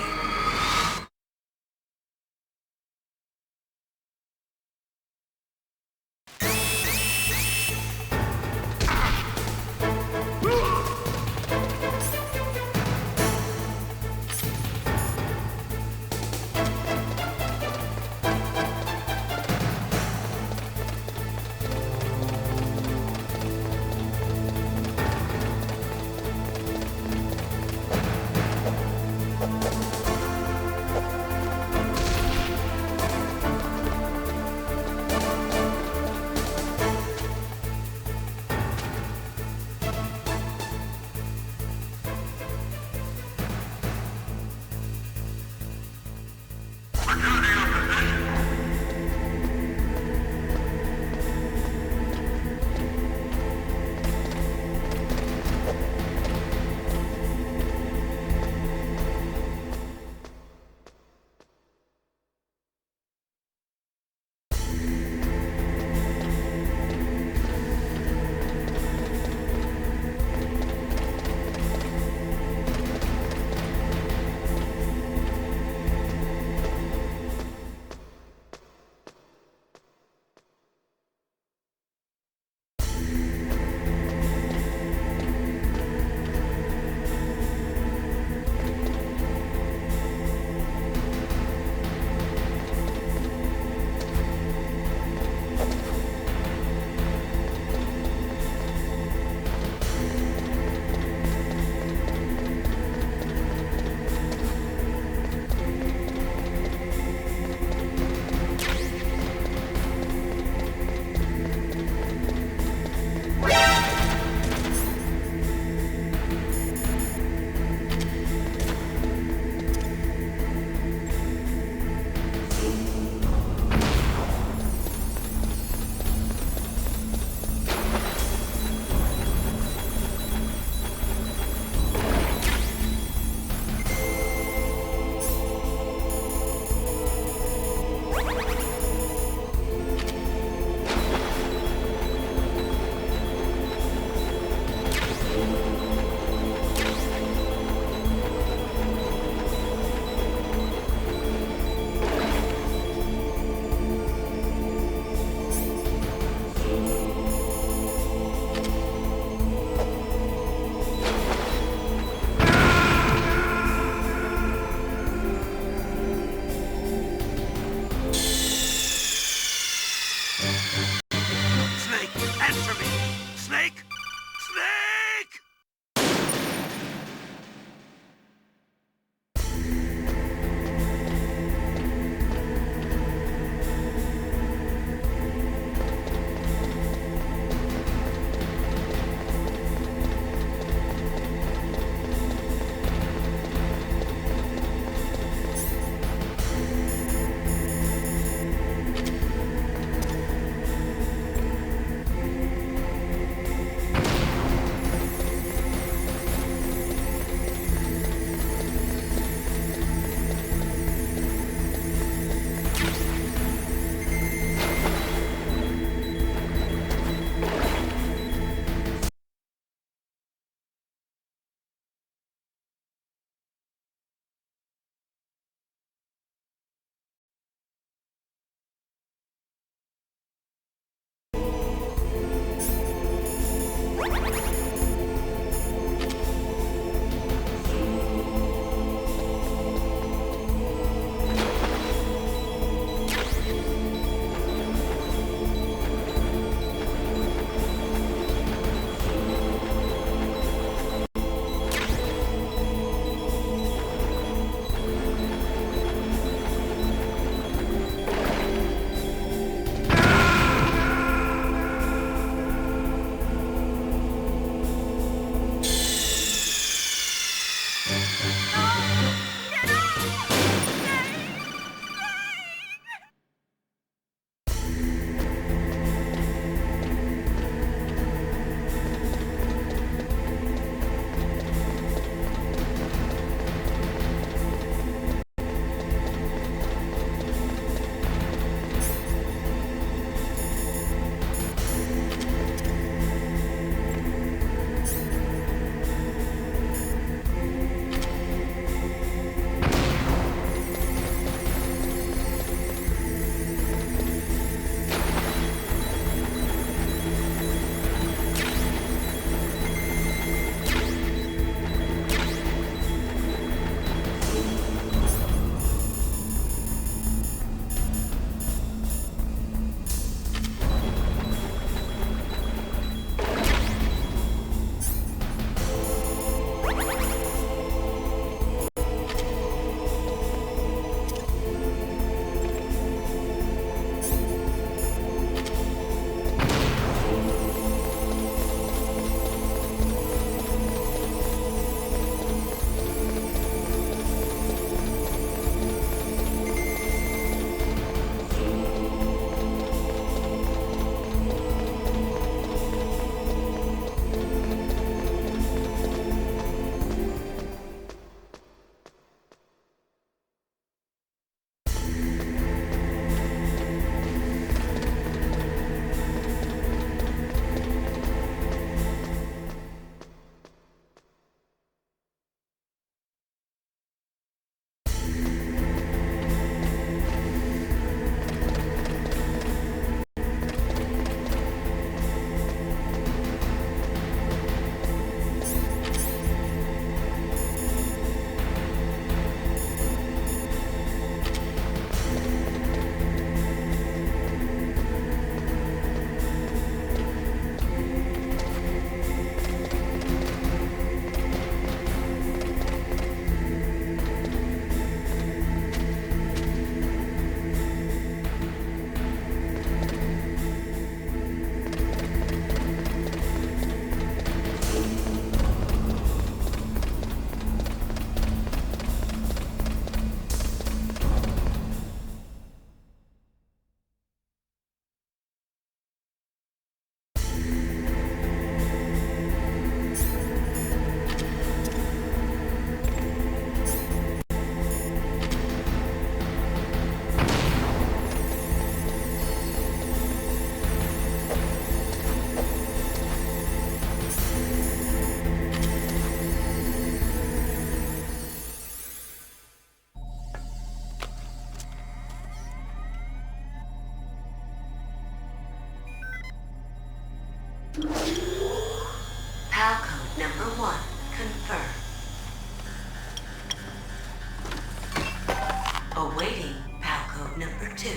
Awaiting PAL code number 2.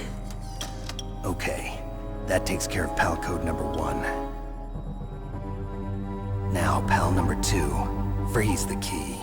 Okay, that takes care of PAL code number 1. Now, PAL number 2, freeze the key.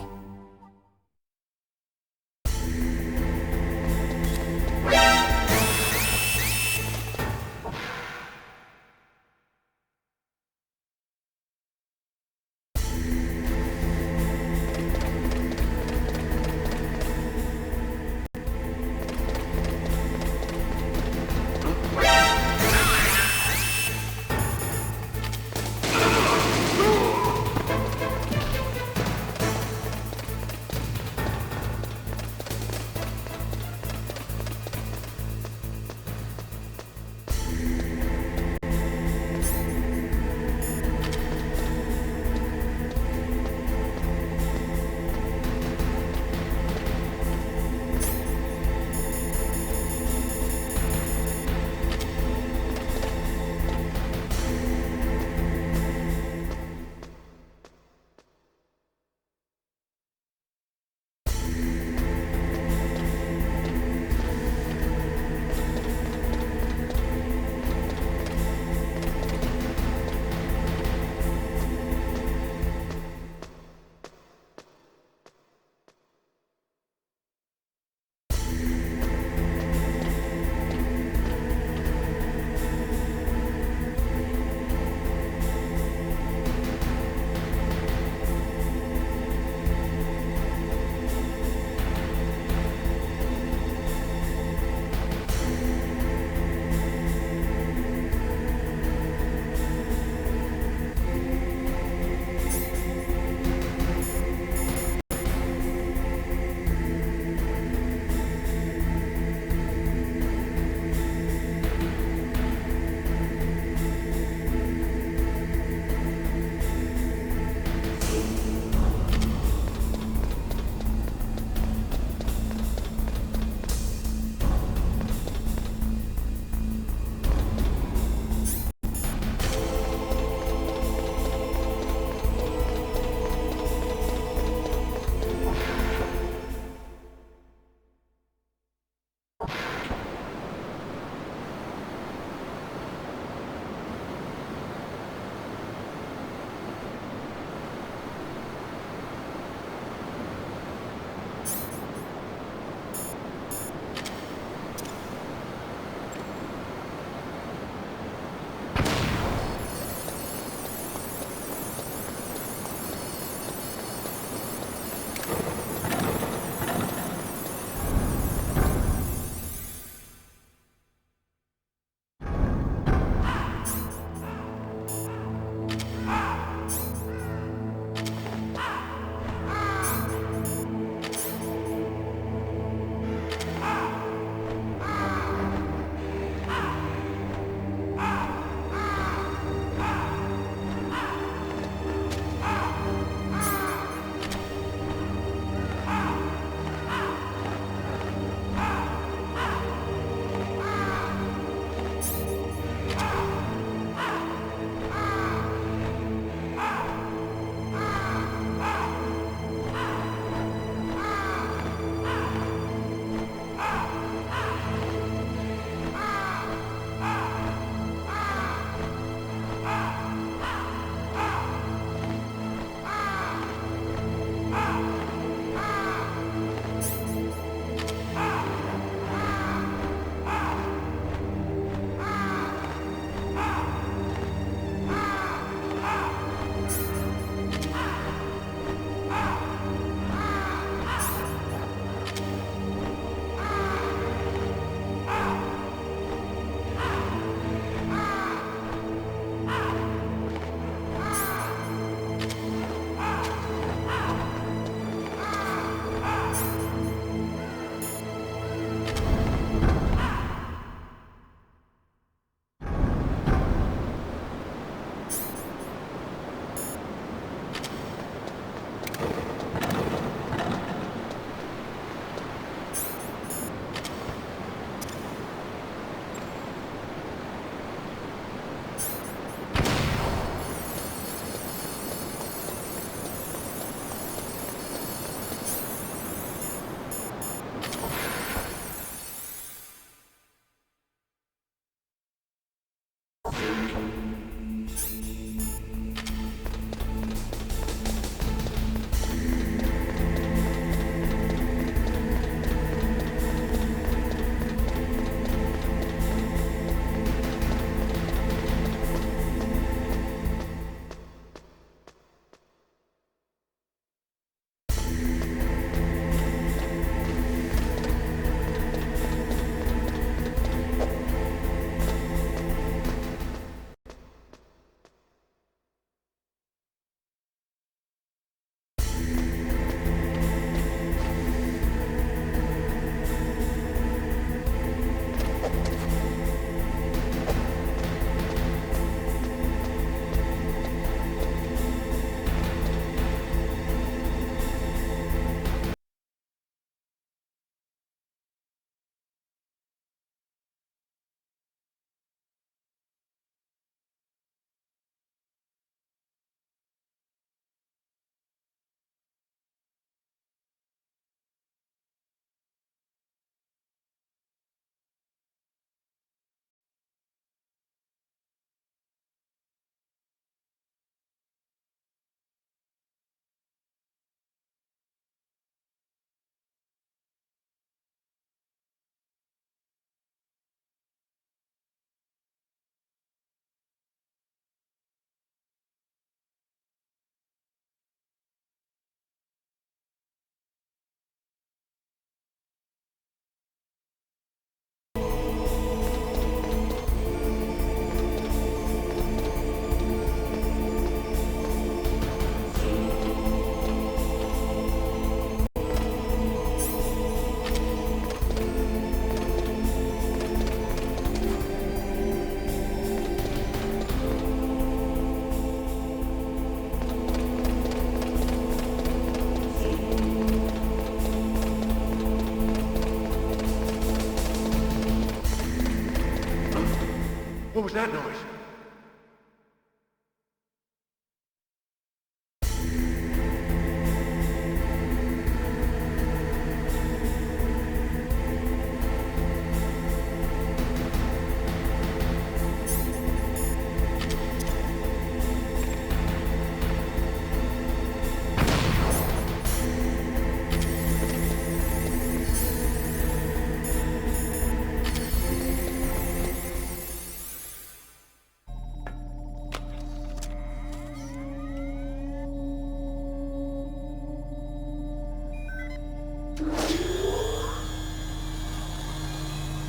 was that noise?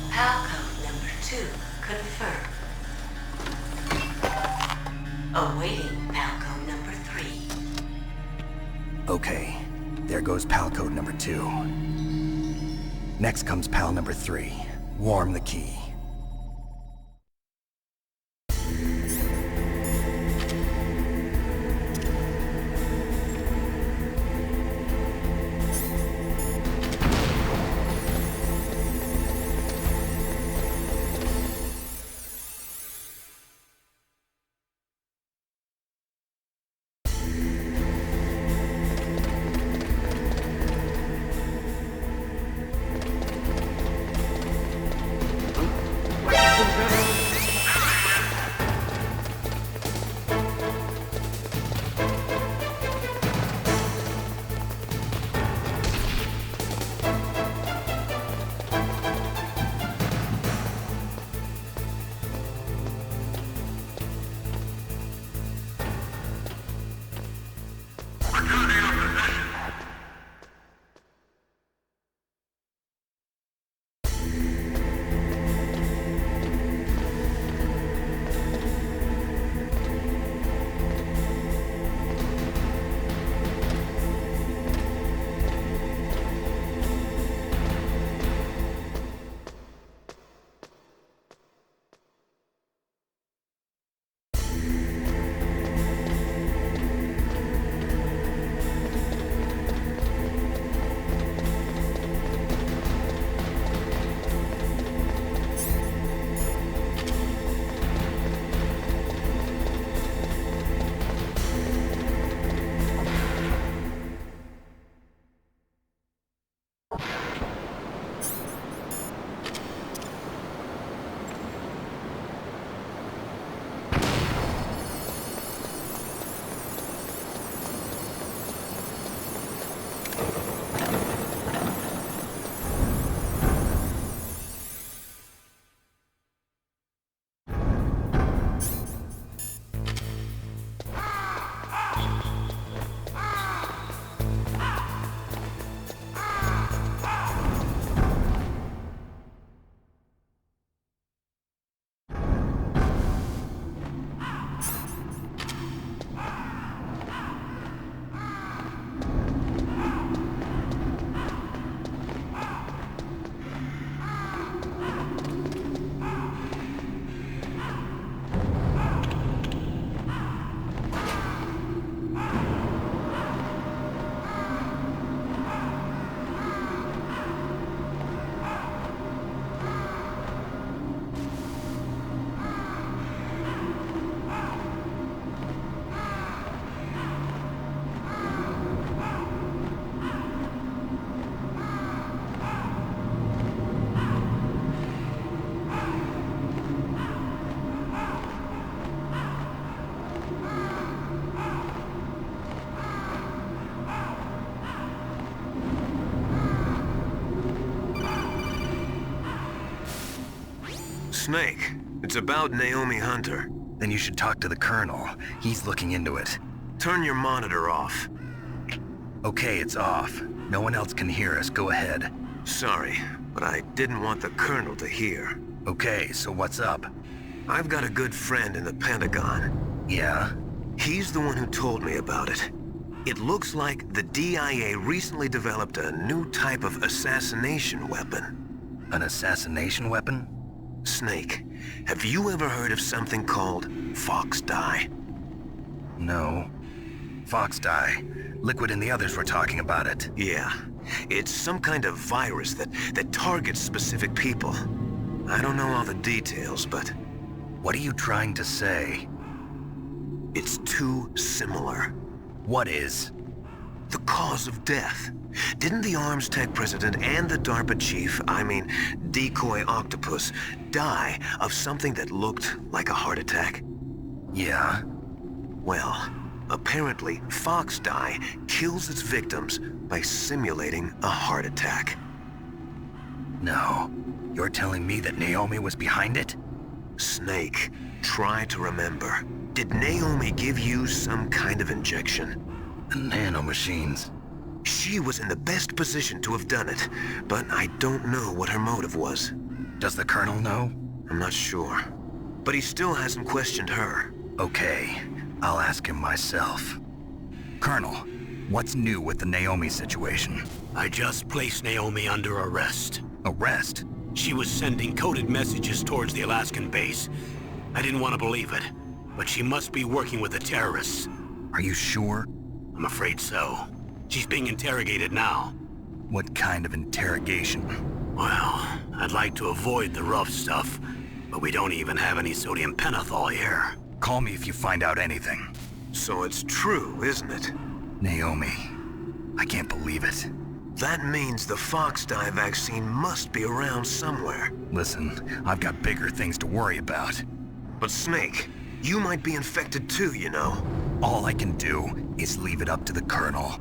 Palcode number 2 confirmed. Awaiting Palcode number 3. Okay, there goes pal code number 2. Next comes pal number 3. Warm the key. Snake, it's about Naomi Hunter. Then you should talk to the Colonel. He's looking into it. Turn your monitor off. Okay, it's off. No one else can hear us. Go ahead. Sorry, but I didn't want the Colonel to hear. Okay, so what's up? I've got a good friend in the Pentagon. Yeah? He's the one who told me about it. It looks like the DIA recently developed a new type of assassination weapon. An assassination weapon? Snake, have you ever heard of something called Fox Dye? No. Fox Dye. Liquid and the others were talking about it. Yeah. It's some kind of virus that targets specific people. I don't know all the details, but What are you trying to say? It's too similar. What is? The cause of death. Didn't the Arms Tech president and the DARPA chief, Decoy Octopus, die of something that looked like a heart attack? Yeah. Well, apparently Foxdie kills its victims by simulating a heart attack. No. You're telling me that Naomi was behind it? Snake, try to remember. Did Naomi give you some kind of injection? The nanomachines. She was in the best position to have done it, but I don't know what her motive was. Does the Colonel know? I'm not sure. But he still hasn't questioned her. Okay, I'll ask him myself. Colonel, what's new with the Naomi situation? I just placed Naomi under arrest. Arrest? She was sending coded messages towards the Alaskan base. I didn't want to believe it, but she must be working with the terrorists. Are you sure? I'm afraid so. She's being interrogated now. What kind of interrogation? Well, I'd like to avoid the rough stuff, but we don't even have any sodium pentothal here. Call me if you find out anything. So it's true, isn't it? Naomi, I can't believe it. That means the Foxdie vaccine must be around somewhere. Listen, I've got bigger things to worry about. But Snake, you might be infected too, you know. All I can do is leave it up to the Colonel.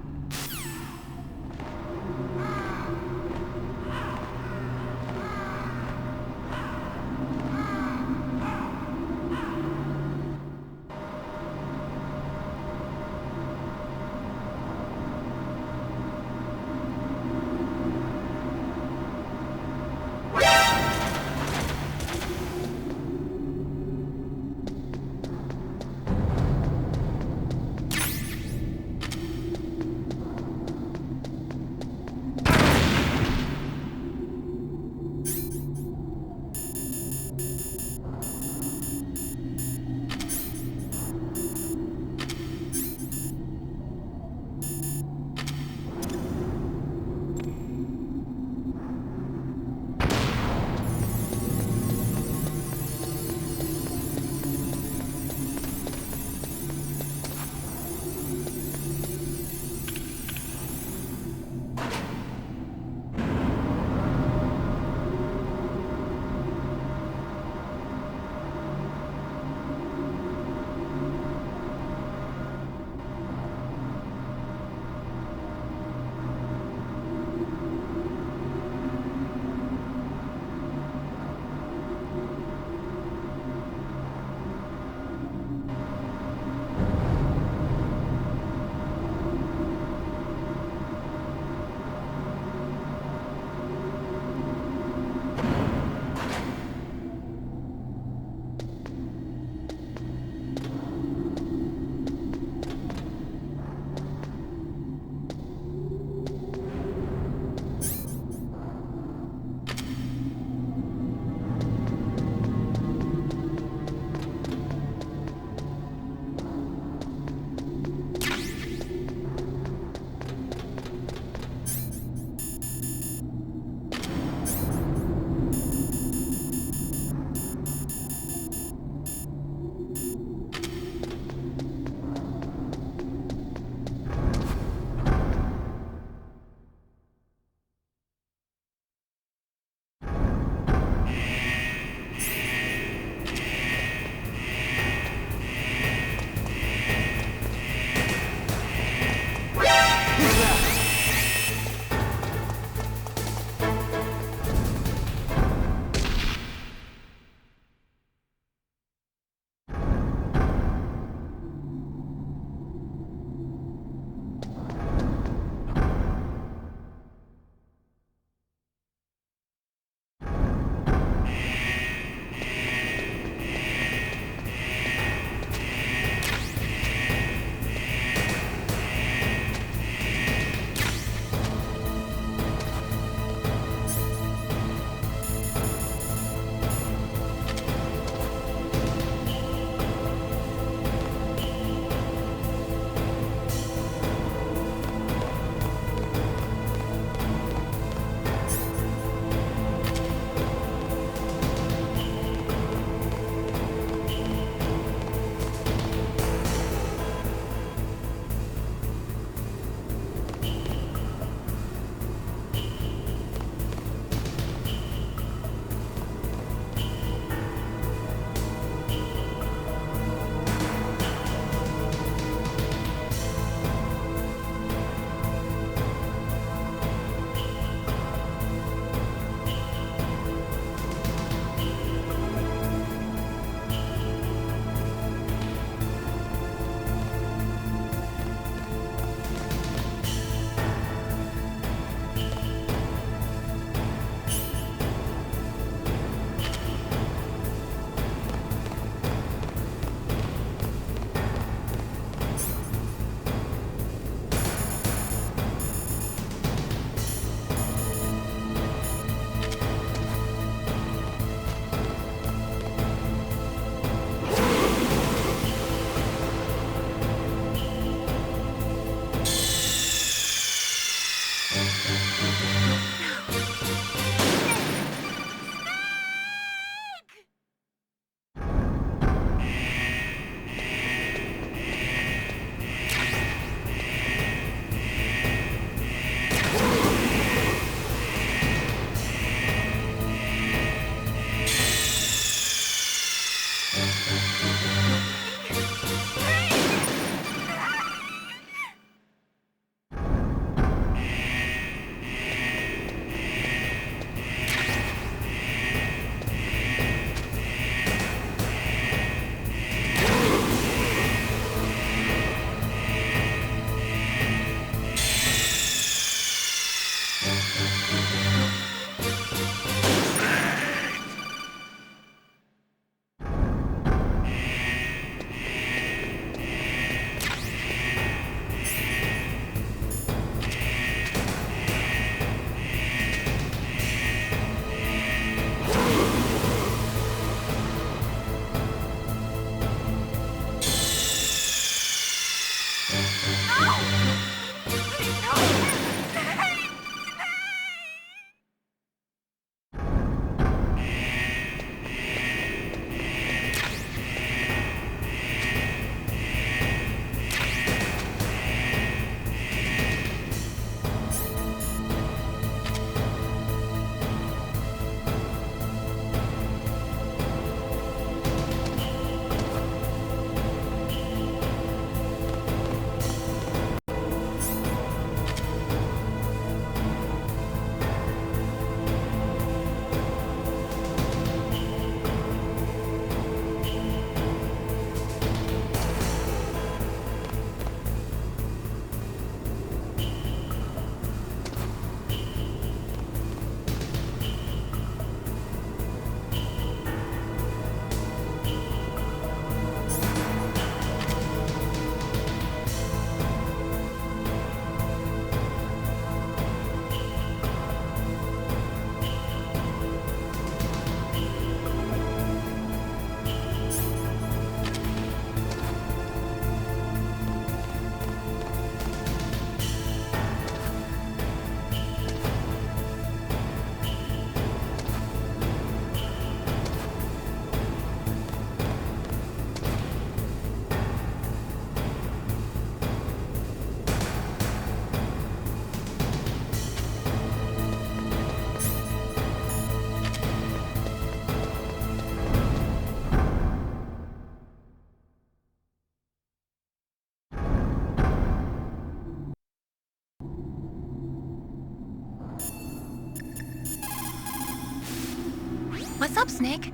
What's up, Snake?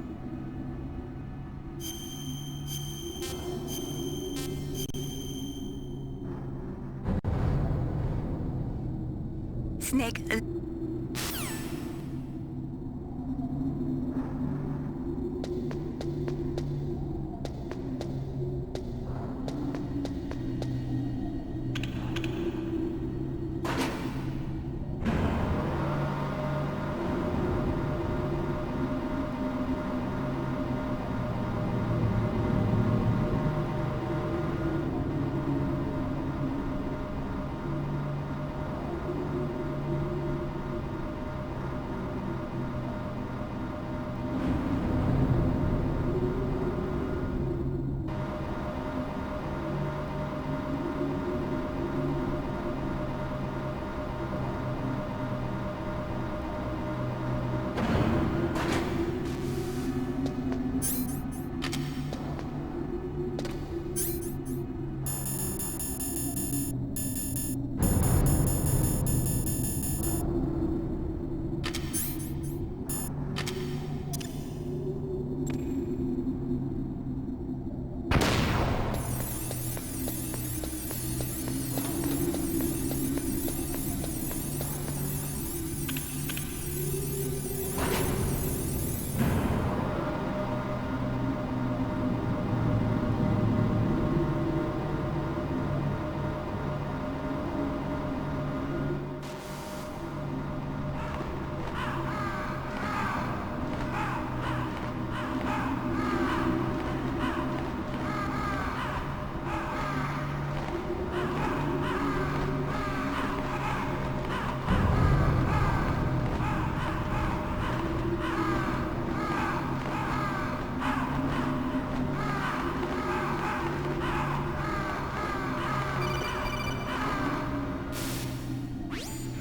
Snake,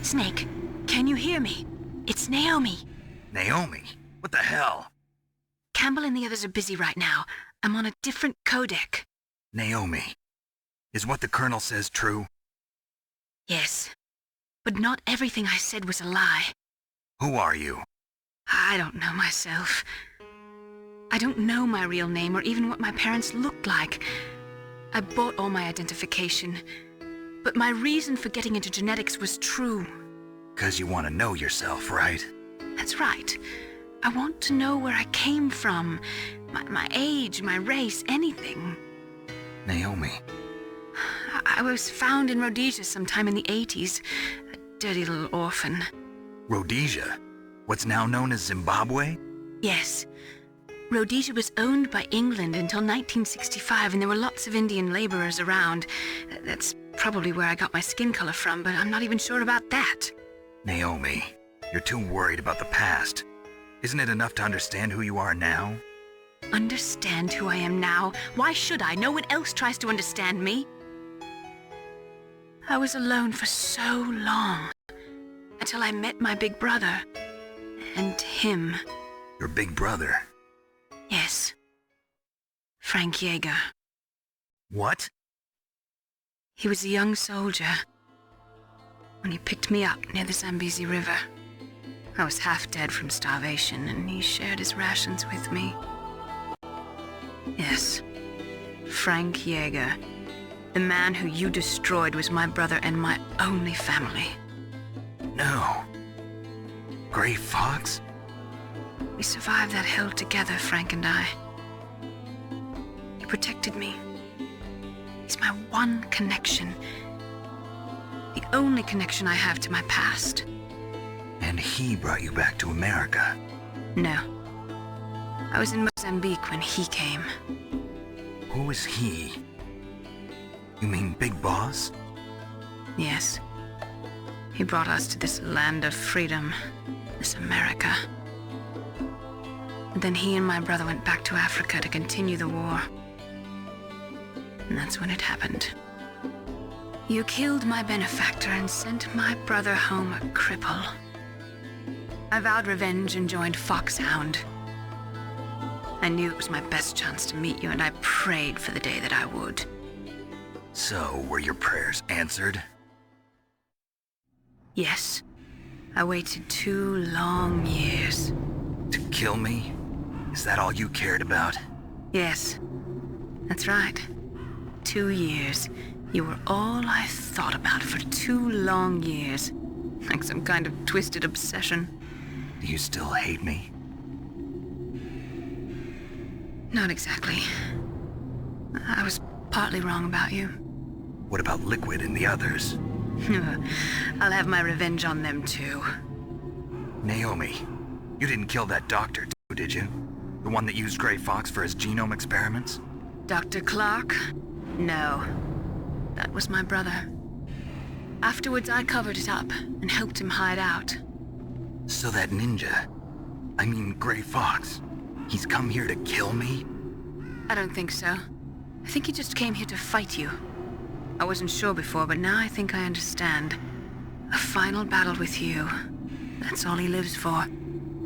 Snake, can you hear me? It's Naomi. Naomi? What the hell? Campbell and the others are busy right now. I'm on a different codec. Naomi, is what the Colonel says true? Yes, but not everything I said was a lie. Who are you? I don't know myself. I don't know my real name or even what my parents looked like. I bought all my identification, but my reason for getting into genetics was true. 'Cause you want to know yourself, right? That's right. I want to know where I came from, my age, my race, anything. Naomi. I was found in Rhodesia sometime in the 80s, a dirty little orphan. Rhodesia? What's now known as Zimbabwe? Yes. Rhodesia was owned by England until 1965, and there were lots of Indian laborers around. That's probably where I got my skin color from, but I'm not even sure about that. Naomi, you're too worried about the past. Isn't it enough to understand who you are now? Understand who I am now? Why should I? No one else tries to understand me. I was alone for so long, until I met my big brother, and him. Your big brother? Yes. Frank Yeager. What? He was a young soldier when he picked me up near the Zambezi River. I was half dead from starvation, and he shared his rations with me. Yes, Frank Yeager. The man who you destroyed was my brother and my only family. No. Gray Fox? We survived that hell together, Frank and I. He protected me. He's my one connection. The only connection I have to my past. And he brought you back to America? No. I was in Mozambique when he came. Who is he? You mean Big Boss? Yes. He brought us to this land of freedom, this America. And then he and my brother went back to Africa to continue the war. And that's when it happened. You killed my benefactor and sent my brother home a cripple. I vowed revenge and joined Foxhound. I knew it was my best chance to meet you, and I prayed for the day that I would. So, were your prayers answered? Yes. I waited 2 long years. To kill me? Is that all you cared about? Yes, that's right. 2 years. You were all I thought about for 2 long years. Like some kind of twisted obsession. Do you still hate me? Not exactly. I was partly wrong about you. What about Liquid and the others? I'll have my revenge on them too. Naomi, you didn't kill that doctor too, did you? The one that used Grey Fox for his genome experiments? Dr. Clark? No. That was my brother. Afterwards, I covered it up and helped him hide out. So that ninja, I mean Grey Fox, he's come here to kill me? I don't think so. I think he just came here to fight you. I wasn't sure before, but now I think I understand. A final battle with you. That's all he lives for.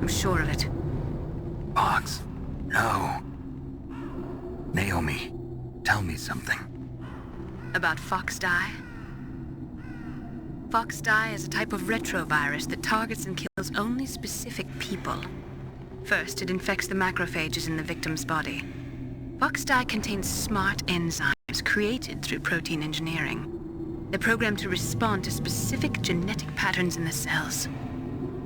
I'm sure of it. Fox? No. Naomi, tell me something. About Fox Die? Fox Die is a type of retrovirus that targets and kills only specific people. First, it infects the macrophages in the victim's body. Fox Die contains smart enzymes created through protein engineering. They're programmed to respond to specific genetic patterns in the cells.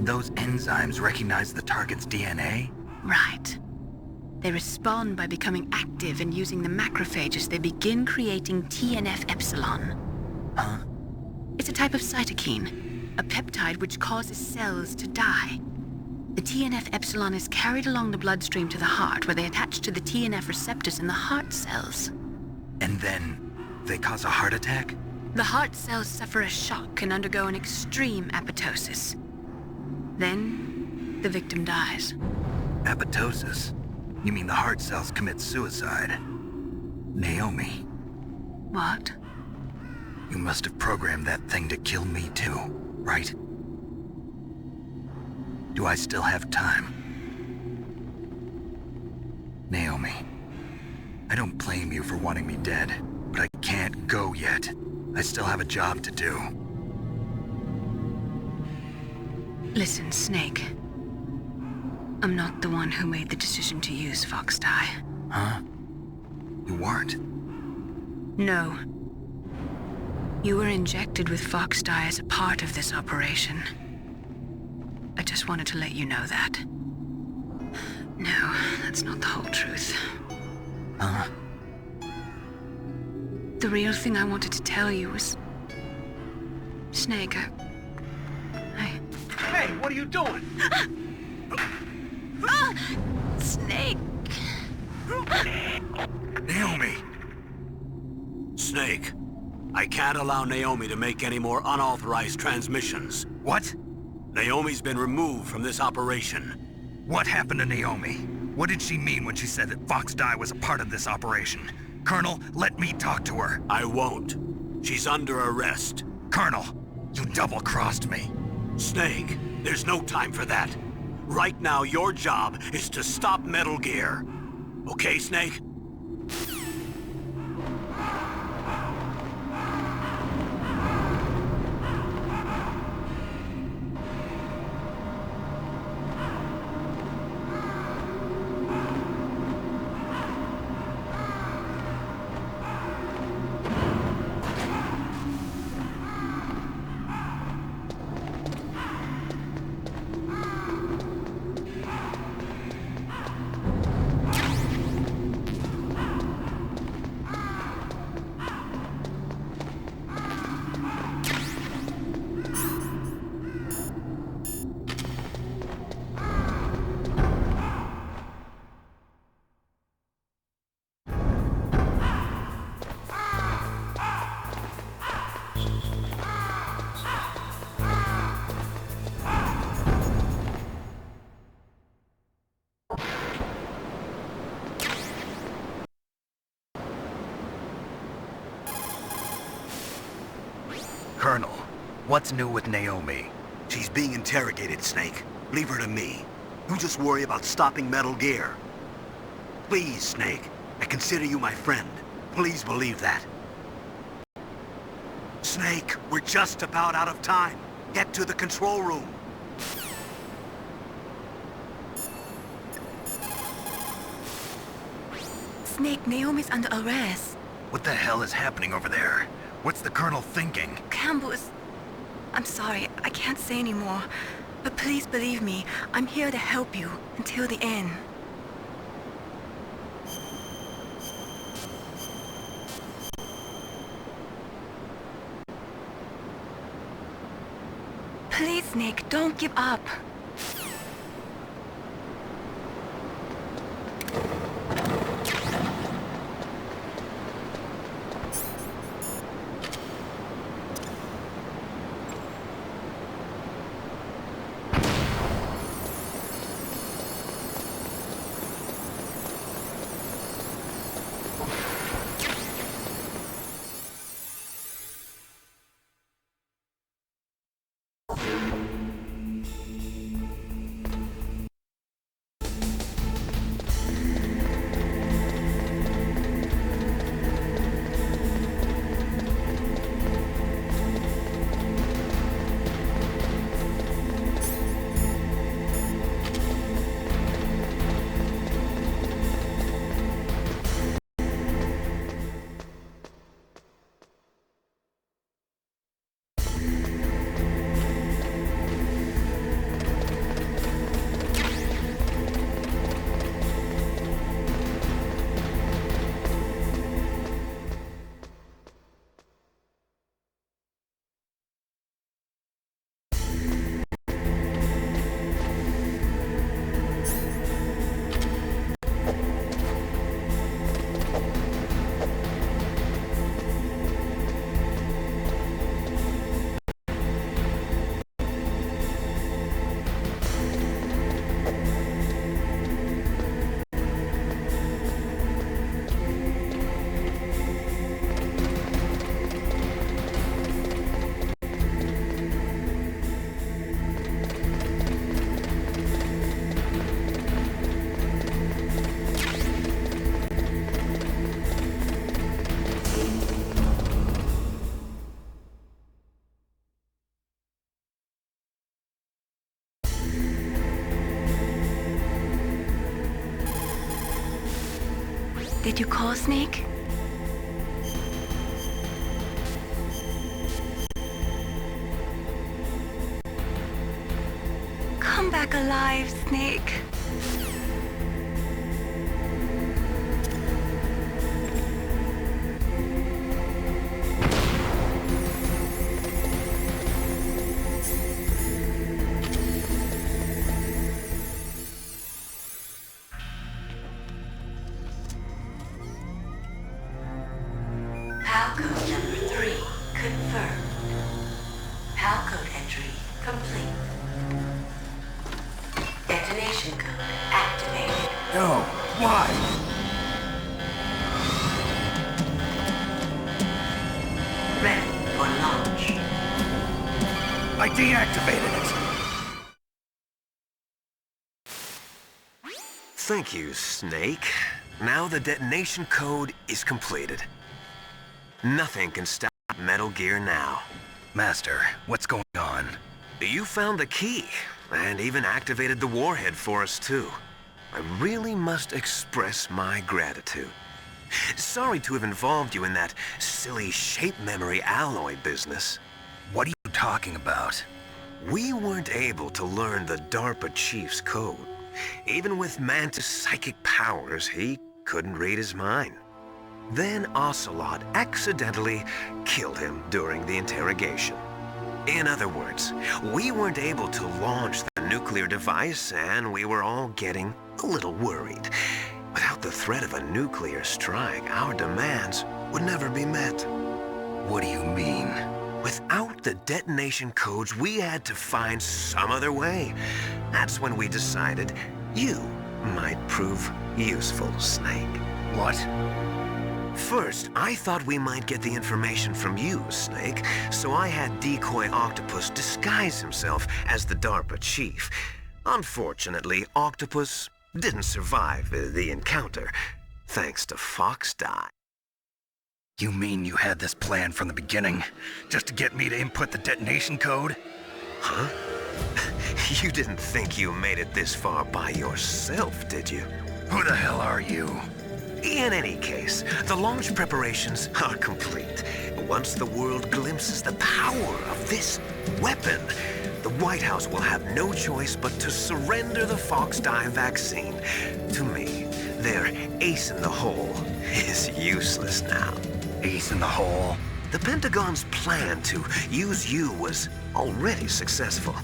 Those enzymes recognize the target's DNA? Right. They respond by becoming active and using the macrophages. They begin creating TNF-epsilon. Huh? It's a type of cytokine, a peptide which causes cells to die. The TNF-epsilon is carried along the bloodstream to the heart, where they attach to the TNF receptors in the heart cells. And then they cause a heart attack? The heart cells suffer a shock and undergo an extreme apoptosis. Then, the victim dies. Apoptosis? You mean the heart cells commit suicide? Naomi. What? You must have programmed that thing to kill me too, right? Do I still have time? Naomi, I don't blame you for wanting me dead, but I can't go yet. I still have a job to do. Listen, Snake. I'm not the one who made the decision to use Fox Die. Huh? You weren't? No. You were injected with Fox Die as a part of this operation. I just wanted to let you know that. No, that's not the whole truth. Huh? The real thing I wanted to tell you was... Snake, Hey, what are you doing? Snake! Naomi! Snake, I can't allow Naomi to make any more unauthorized transmissions. What? Naomi's been removed from this operation. What happened to Naomi? What did she mean when she said that Fox Die was a part of this operation? Colonel, let me talk to her. I won't. She's under arrest. Colonel, you double-crossed me. Snake, there's no time for that. Right now, your job is to stop Metal Gear. Okay, Snake? Colonel, what's new with Naomi? She's being interrogated, Snake. Leave her to me. You just worry about stopping Metal Gear. Please, Snake. I consider you my friend. Please believe that. Snake, we're just about out of time. Get to the control room. Snake, Naomi's under arrest. What the hell is happening over there? What's the Colonel thinking? Campbell is... I'm sorry, I can't say anymore. But please believe me, I'm here to help you until the end. Please, Snake, don't give up. Did you call, Snake? Come back alive, Snake. Palcode number 3 confirmed. Palcode entry complete. Detonation code activated. No, why? Ready for launch. I deactivated it. Thank you, Snake. Now the detonation code is completed. Nothing can stop Metal Gear now. Master, what's going on? You found the key, and even activated the warhead for us, too. I really must express my gratitude. Sorry to have involved you in that silly shape memory alloy business. What are you talking about? We weren't able to learn the DARPA chief's code. Even with Mantis' psychic powers, he couldn't read his mind. Then Ocelot accidentally killed him during the interrogation. In other words, we weren't able to launch the nuclear device, and we were all getting a little worried. Without the threat of a nuclear strike, our demands would never be met. What do you mean? Without the detonation codes, we had to find some other way. That's when we decided you might prove useful, Snake. What? First, I thought we might get the information from you, Snake, so I had Decoy Octopus disguise himself as the DARPA chief. Unfortunately, Octopus didn't survive the encounter, thanks to Fox Die. You mean you had this plan from the beginning, just to get me to input the detonation code? Huh? You didn't think you made it this far by yourself, did you? Who the hell are you? In any case, the launch preparations are complete. Once the world glimpses the power of this weapon, the White House will have no choice but to surrender the Fox-Die vaccine to me. Their ace in the hole is useless now. Ace in the hole? The Pentagon's plan to use you was already successful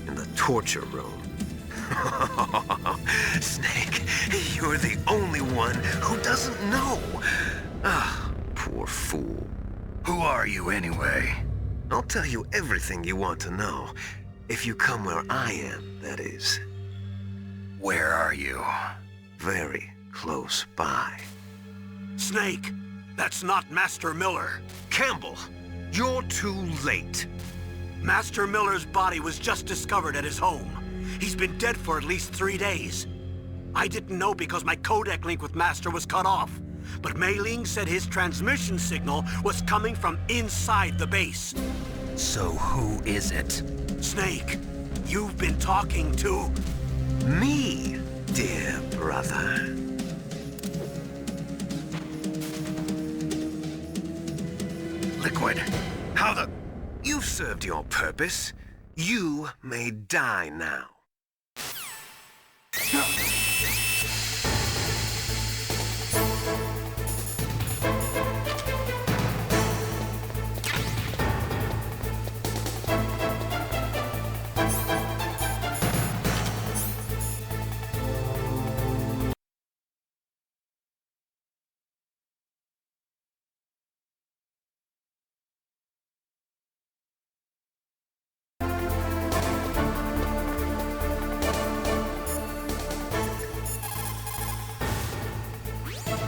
in the torture room. Snake, you're the only one who doesn't know. Ah, poor fool. Who are you anyway? I'll tell you everything you want to know. If you come where I am, that is. Where are you? Very close by. Snake, that's not Master Miller. Campbell, you're too late. Master Miller's body was just discovered at his home. He's been dead for at least 3 days. I didn't know because my codec link with Master was cut off. But Mei Ling said his transmission signal was coming from inside the base. So who is it? Snake, you've been talking to... Me, dear brother. Liquid, how the... You've served your purpose. You may die now.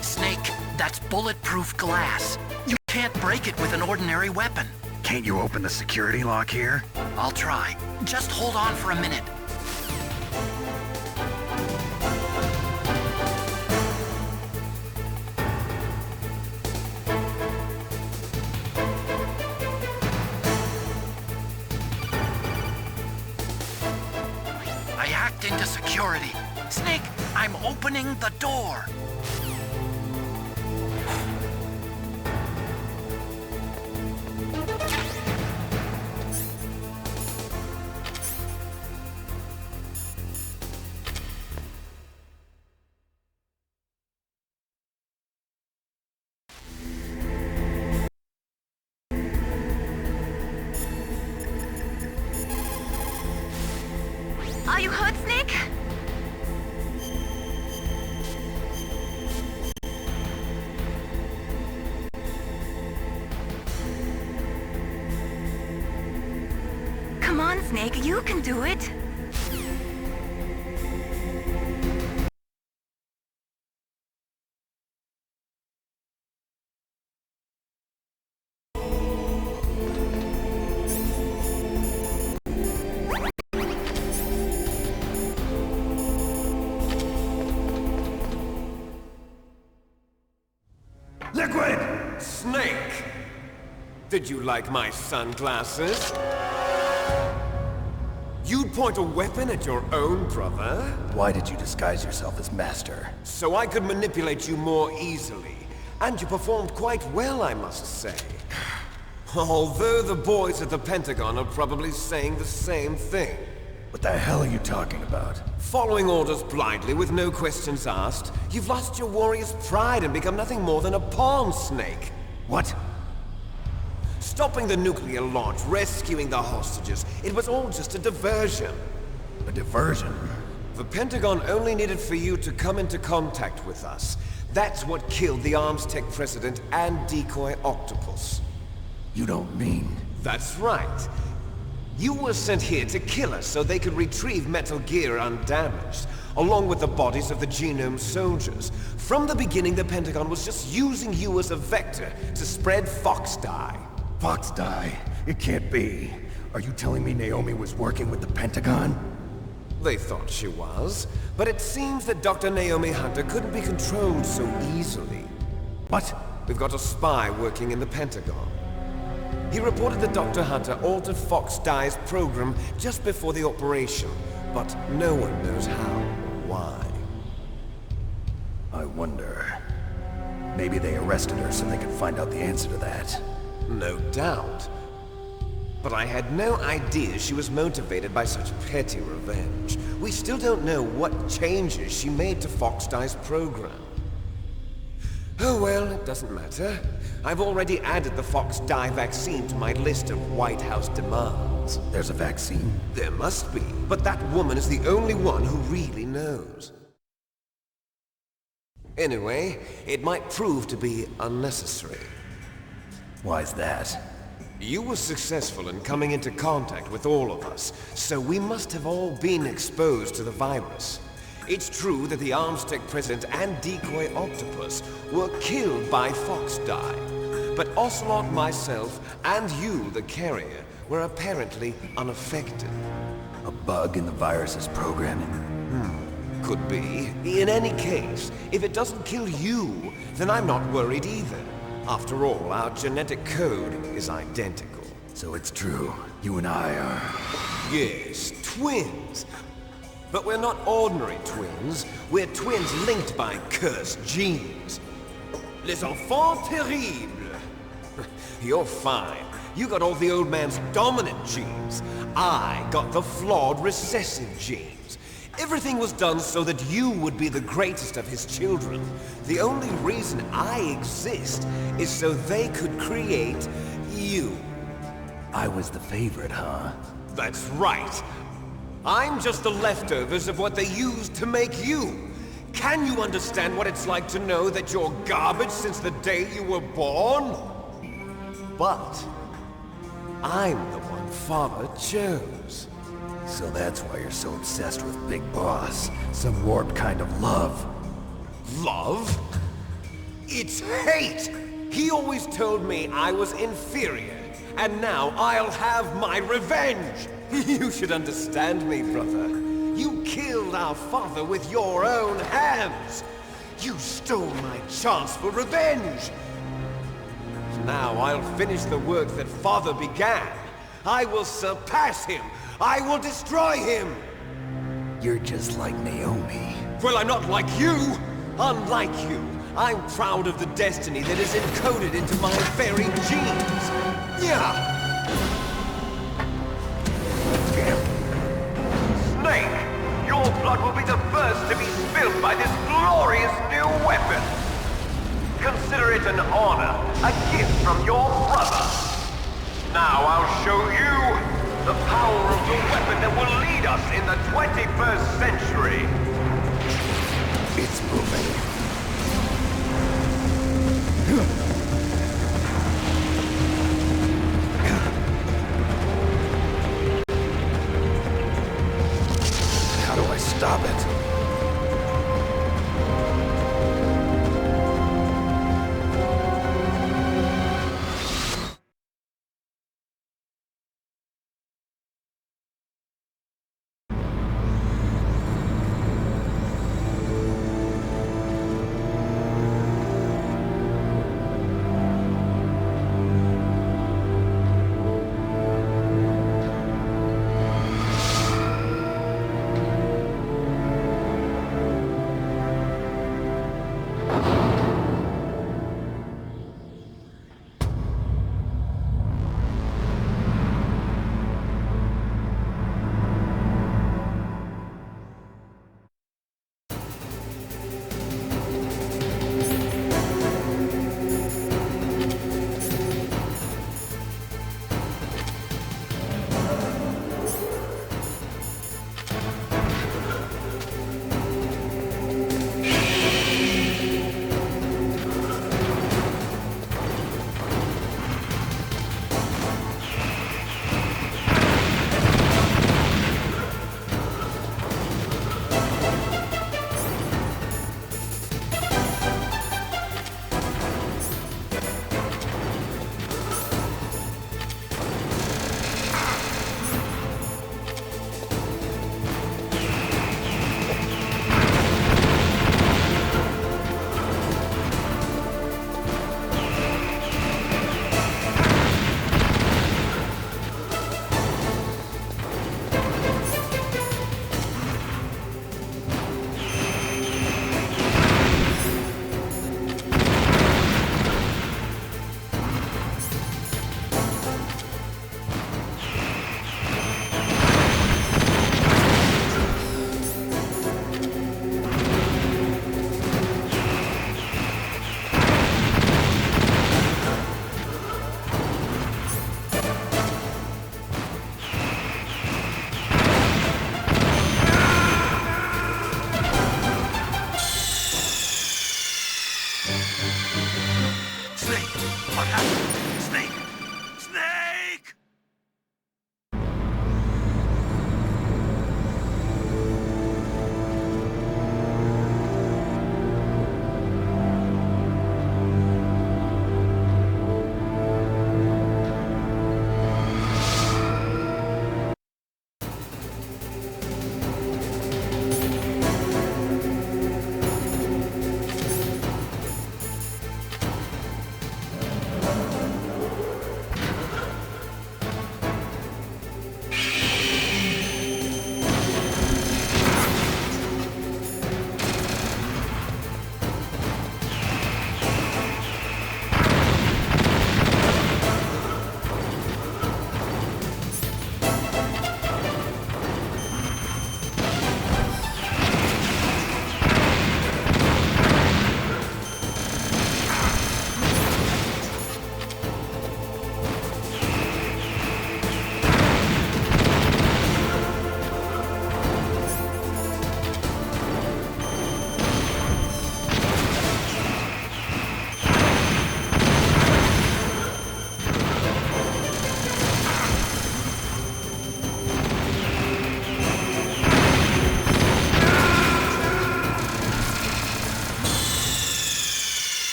Snake, that's bulletproof glass. You can't break it with an ordinary weapon. Can't you open the security lock here? I'll try. Just hold on for a minute. I hacked into security. Snake, I'm opening the door. Are you hurt, Snake? Come on, Snake, you can do it. Liquid! Snake! Did you like my sunglasses? You'd point a weapon at your own brother? Why did you disguise yourself as Master? So I could manipulate you more easily. And you performed quite well, I must say. Although the boys at the Pentagon are probably saying the same thing. What the hell are you talking about? Following orders blindly with no questions asked, you've lost your warrior's pride and become nothing more than a pawn, Snake. What? Stopping the nuclear launch, rescuing the hostages, it was all just a diversion. A diversion? The Pentagon only needed for you to come into contact with us. That's what killed the Arms Tech president and decoy Octopus. You don't mean... That's right. You were sent here to kill us so they could retrieve Metal Gear undamaged, along with the bodies of the Genome soldiers. From the beginning, the Pentagon was just using you as a vector to spread Fox-Die. Fox-Die? It can't be. Are you telling me Naomi was working with the Pentagon? They thought she was, but it seems that Dr. Naomi Hunter couldn't be controlled so easily. What? We've got a spy working in the Pentagon. He reported that Dr. Hunter altered Fox-Die's program just before the operation, but no one knows how or why. I wonder... Maybe they arrested her so they could find out the answer to that. No doubt. But I had no idea she was motivated by such petty revenge. We still don't know what changes she made to Fox-Die's program. Oh well, it doesn't matter. I've already added the Fox-Die vaccine to my list of White House demands. There's a vaccine? There must be, but that woman is the only one who really knows. Anyway, it might prove to be unnecessary. Why's that? You were successful in coming into contact with all of us, so we must have all been exposed to the virus. It's true that the Armstech President and Decoy Octopus were killed by Fox-Die, but Ocelot, myself, and you, the carrier, were apparently unaffected. A bug in the virus's programming? Could be. In any case, if it doesn't kill you, then I'm not worried either. After all, our genetic code is identical. So it's true. You and I are... Yes, twins. But we're not ordinary twins. We're twins linked by cursed genes. Les enfants terribles. You're fine. You got all the old man's dominant genes. I got the flawed recessive genes. Everything was done so that you would be the greatest of his children. The only reason I exist is so they could create you. I was the favorite, huh? That's right. I'm just the leftovers of what they used to make you. Can you understand what it's like to know that you're garbage since the day you were born? But I'm the one Father chose. So that's why you're so obsessed with Big Boss. Some warped kind of love. Love? It's hate! He always told me I was inferior, and now I'll have my revenge! You should understand me, brother. You killed our father with your own hands! You stole my chance for revenge! Now I'll finish the work that Father began. I will surpass him! I will destroy him! You're just like Naomi. Well, I'm not like you! Unlike you, I'm proud of the destiny that is encoded into my very genes! Yeah! Snake, your blood will be the first to be spilled by this glorious new weapon! Consider it an honor, a gift from your brother! Now I'll show you the power of the weapon that will lead us in the 21st century! It's moving. How do I stop it?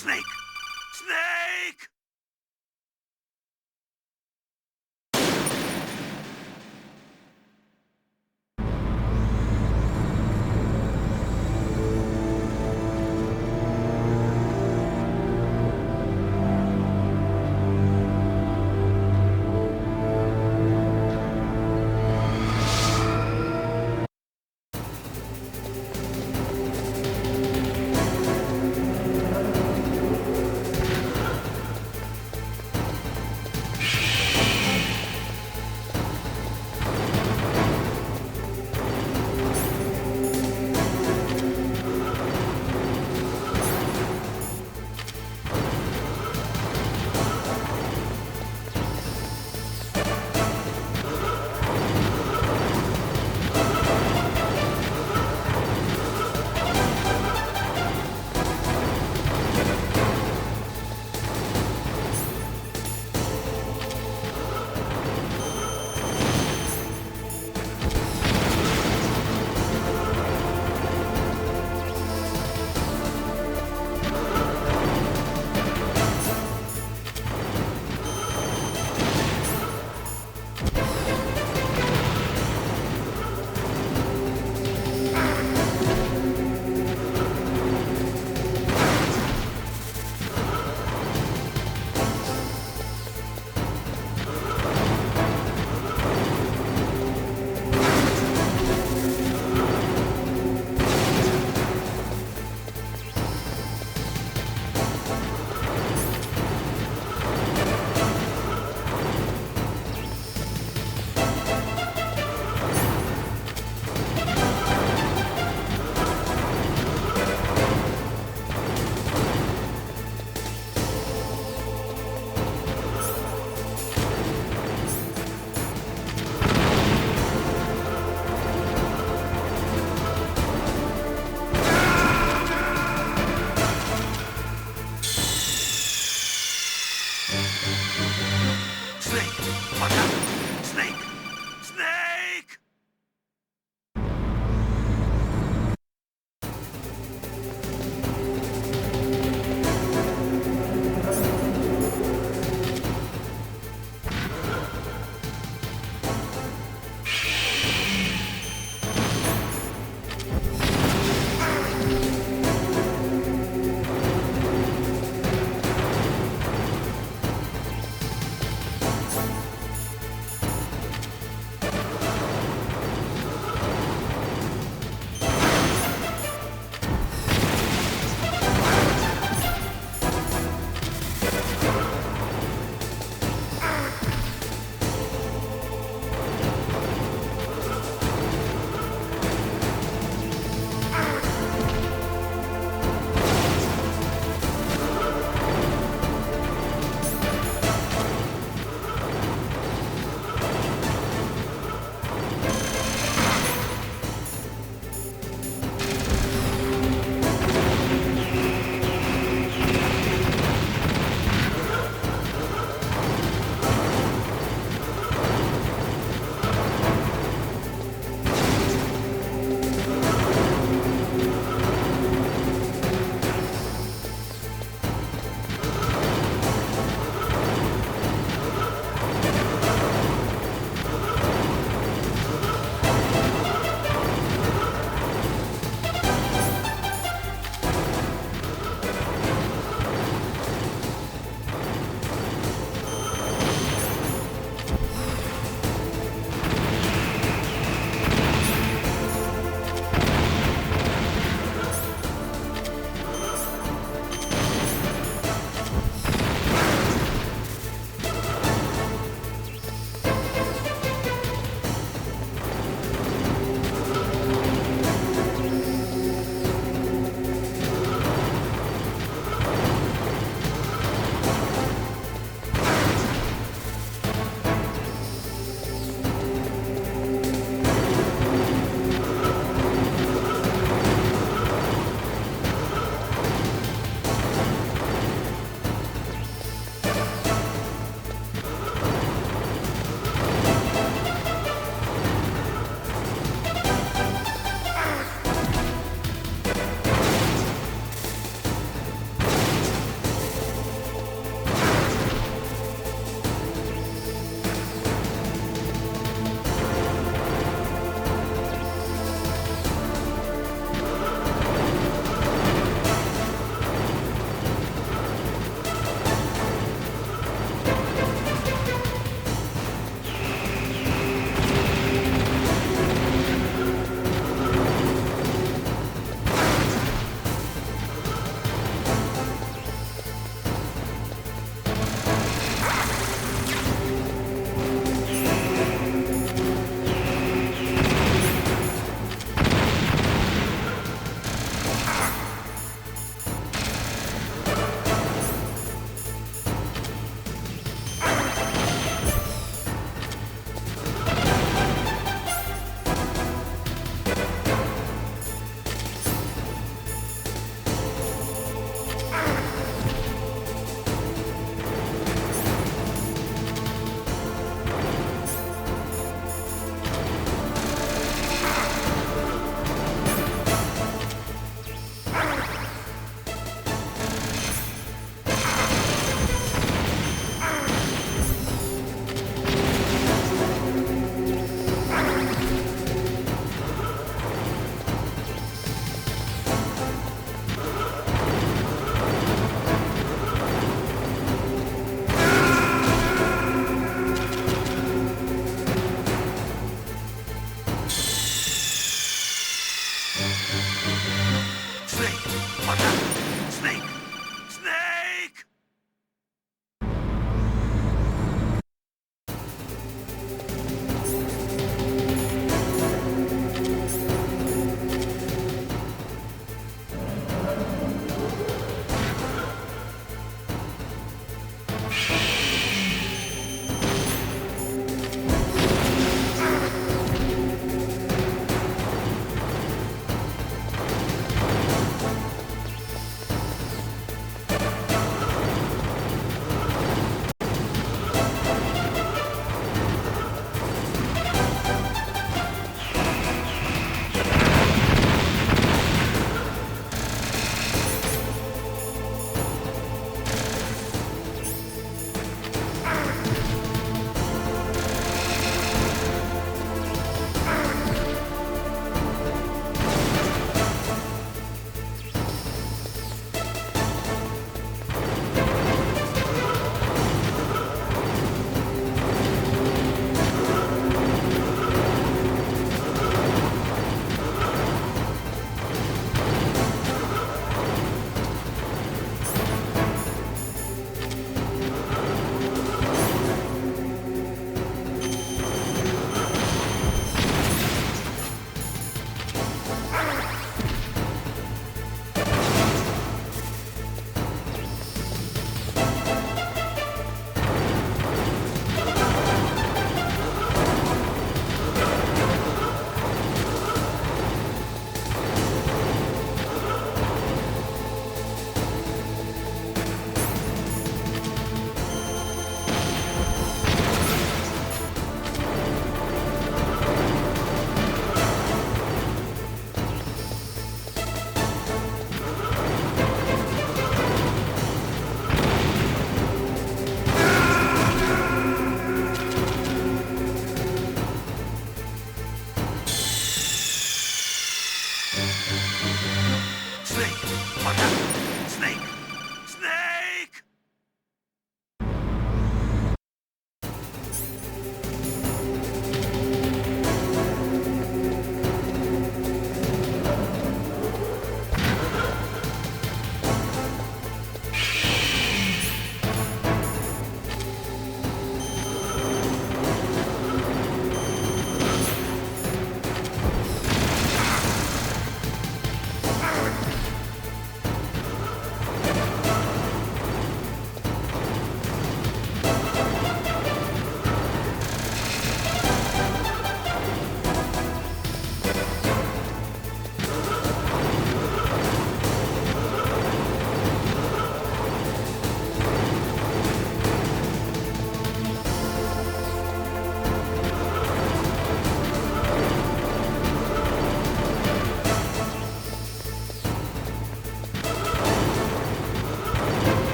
Snake! Snake!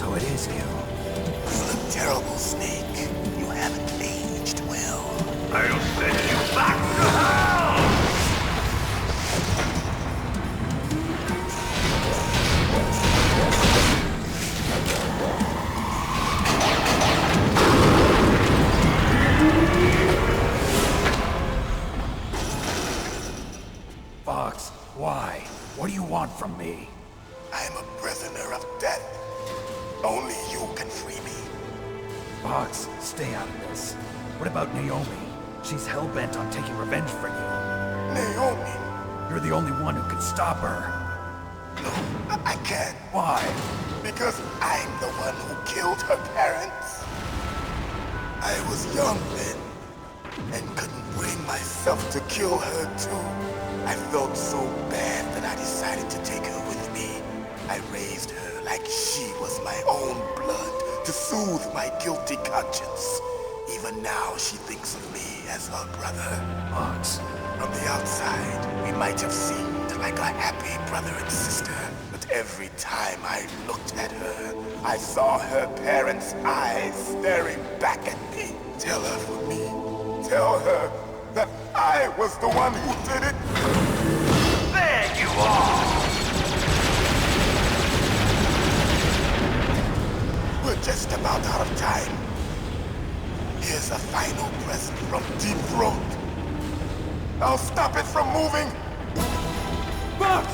So it is you. You look terrible, Snake. You haven't aged well. I'll send you back to hell! Fox, why? What do you want from me? I'm a prisoner of death. Only you can free me. Fox, stay out of this. What about Naomi? She's hell-bent on taking revenge for you. Naomi? You're the only one who can stop her. No, I can't. Why? Because I'm the one who killed her parents. I was young then, and couldn't bring myself to kill her too. I felt so bad that I decided to take her with me. I raised her like she was my own blood to soothe my guilty conscience. Even now, she thinks of me as her brother. Fox. From the outside, we might have seemed like a happy brother and sister, but every time I looked at her, I saw her parents' eyes staring back at me. Tell her for me. Tell her that I was the one who did it. There you are! We're just about out of time. Here's a final present from Deep Throat. I'll stop it from moving. Fox!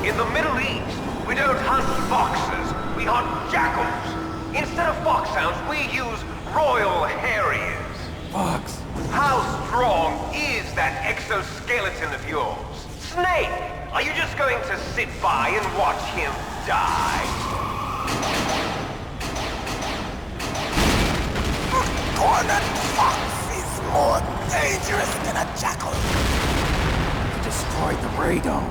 In the Middle East, we don't hunt foxes, we hunt jackals. Instead of foxhounds, we use Royal Harriers. Fox! How strong is that exoskeleton of yours? Snake, are you just going to sit by and watch him die? Cornered fox is more dangerous than a jackal. Destroyed the radome.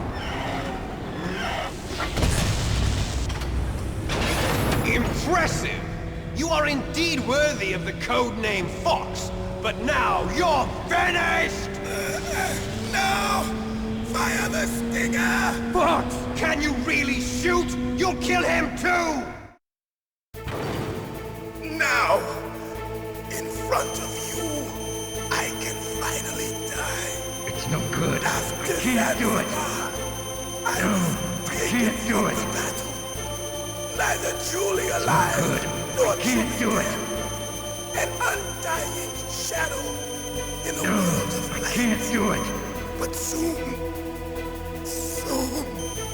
Impressive! You are indeed worthy of the codename Fox, but now you're finished! No! Fire the stinger! Fox! Can you really shoot? You'll kill him too! Now, in front of you, I can finally die. It's no good. After I can't do it. I can't do it. Battle. Neither truly alive, nor can't do it. An undying shadow in a world of light. I can't do it. But soon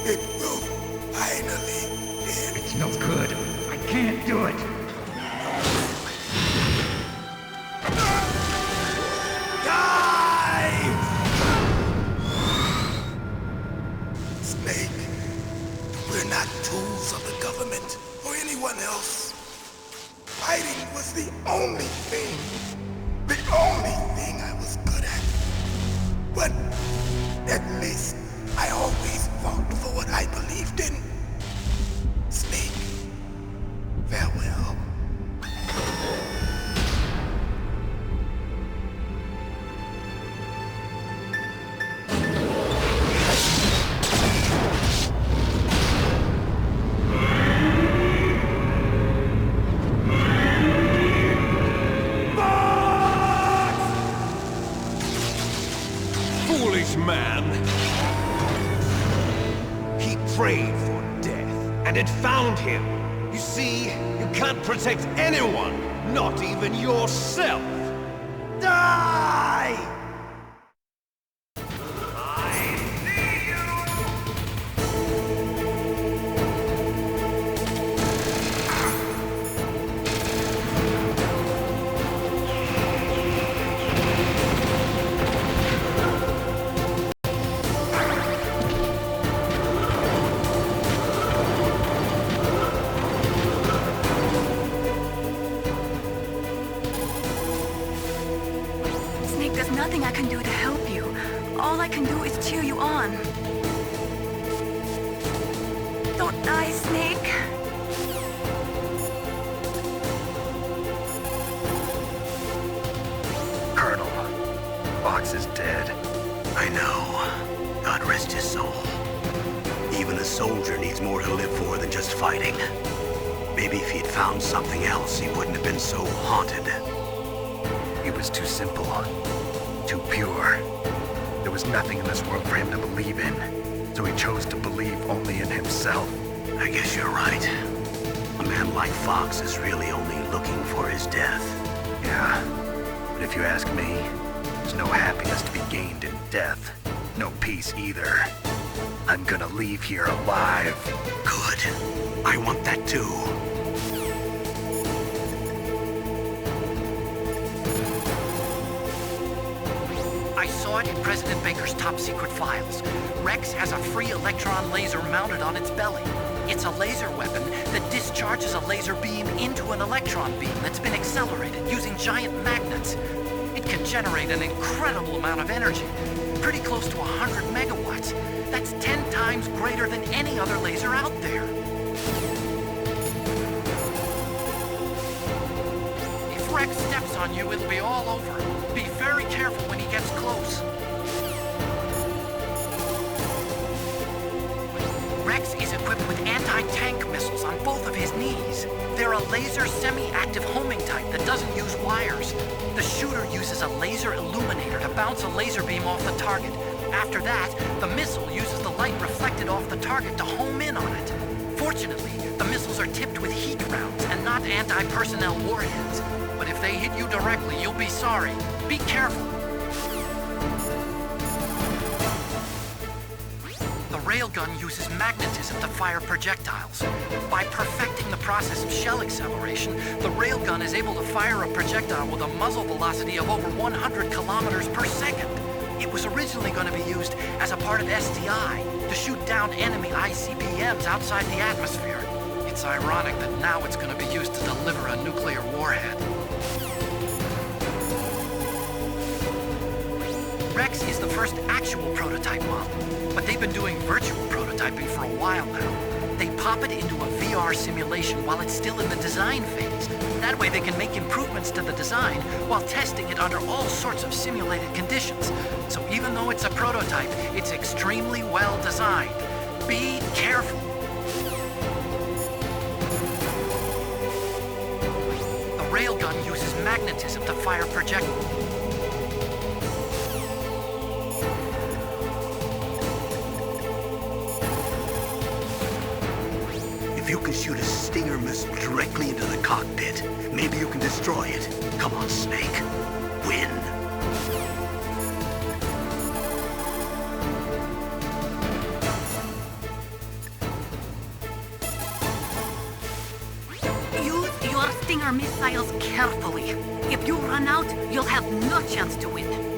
it will finally end. It's no good. I can't do it. Snake, we're not tools of the government or anyone else. Fighting was the only thing I was good at. But at least I always fought for what I believed in. Snake, farewell. Man. He prayed for death, and it found him. You see, you can't protect anyone, not even yourself. Die! I can do is cheer you on. Don't die, Snake. Colonel, Fox is dead. I know. God rest his soul. Even a soldier needs more to live for than just fighting. Maybe if he'd found something else, he wouldn't have been so haunted. He was too simple, too pure. There was nothing in this world for him to believe in, so he chose to believe only in himself. I guess you're right. A man like Fox is really only looking for his death. Yeah, but if you ask me, there's no happiness to be gained in death. No peace either. I'm gonna leave here alive. Good. I want that too. I saw it in President Baker's top-secret files. Rex has a free electron laser mounted on its belly. It's a laser weapon that discharges a laser beam into an electron beam that's been accelerated using giant magnets. It can generate an incredible amount of energy, pretty close to 100 megawatts. That's 10 times greater than any other laser out there. If Rex steps on you, it'll be all over. Be very careful when he gets close. Rex is equipped with anti-tank missiles on both of his knees. They're a laser semi-active homing type that doesn't use wires. The shooter uses a laser illuminator to bounce a laser beam off the target. After that, the missile uses the light reflected off the target to home in on it. Fortunately, the missiles are tipped with heat rounds and not anti-personnel warheads. But if they hit you directly, you'll be sorry. Be careful. The railgun uses magnetism to fire projectiles. By perfecting the process of shell acceleration, the railgun is able to fire a projectile with a muzzle velocity of over 100 kilometers per second. It was originally going to be used as a part of SDI to shoot down enemy ICBMs outside the atmosphere. It's ironic that now it's going to be used to deliver a nuclear warhead. Rex is the first actual prototype model, but they've been doing virtual prototyping for a while now. They pop it into a VR simulation while it's still in the design phase. That way they can make improvements to the design while testing it under all sorts of simulated conditions. So even though it's a prototype, it's extremely well designed. Be careful. The railgun uses magnetism to fire projectiles. If you can shoot a Stinger missile directly into the cockpit, maybe you can destroy it. Come on, Snake. Win. Use your Stinger missiles carefully. If you run out, you'll have no chance to win.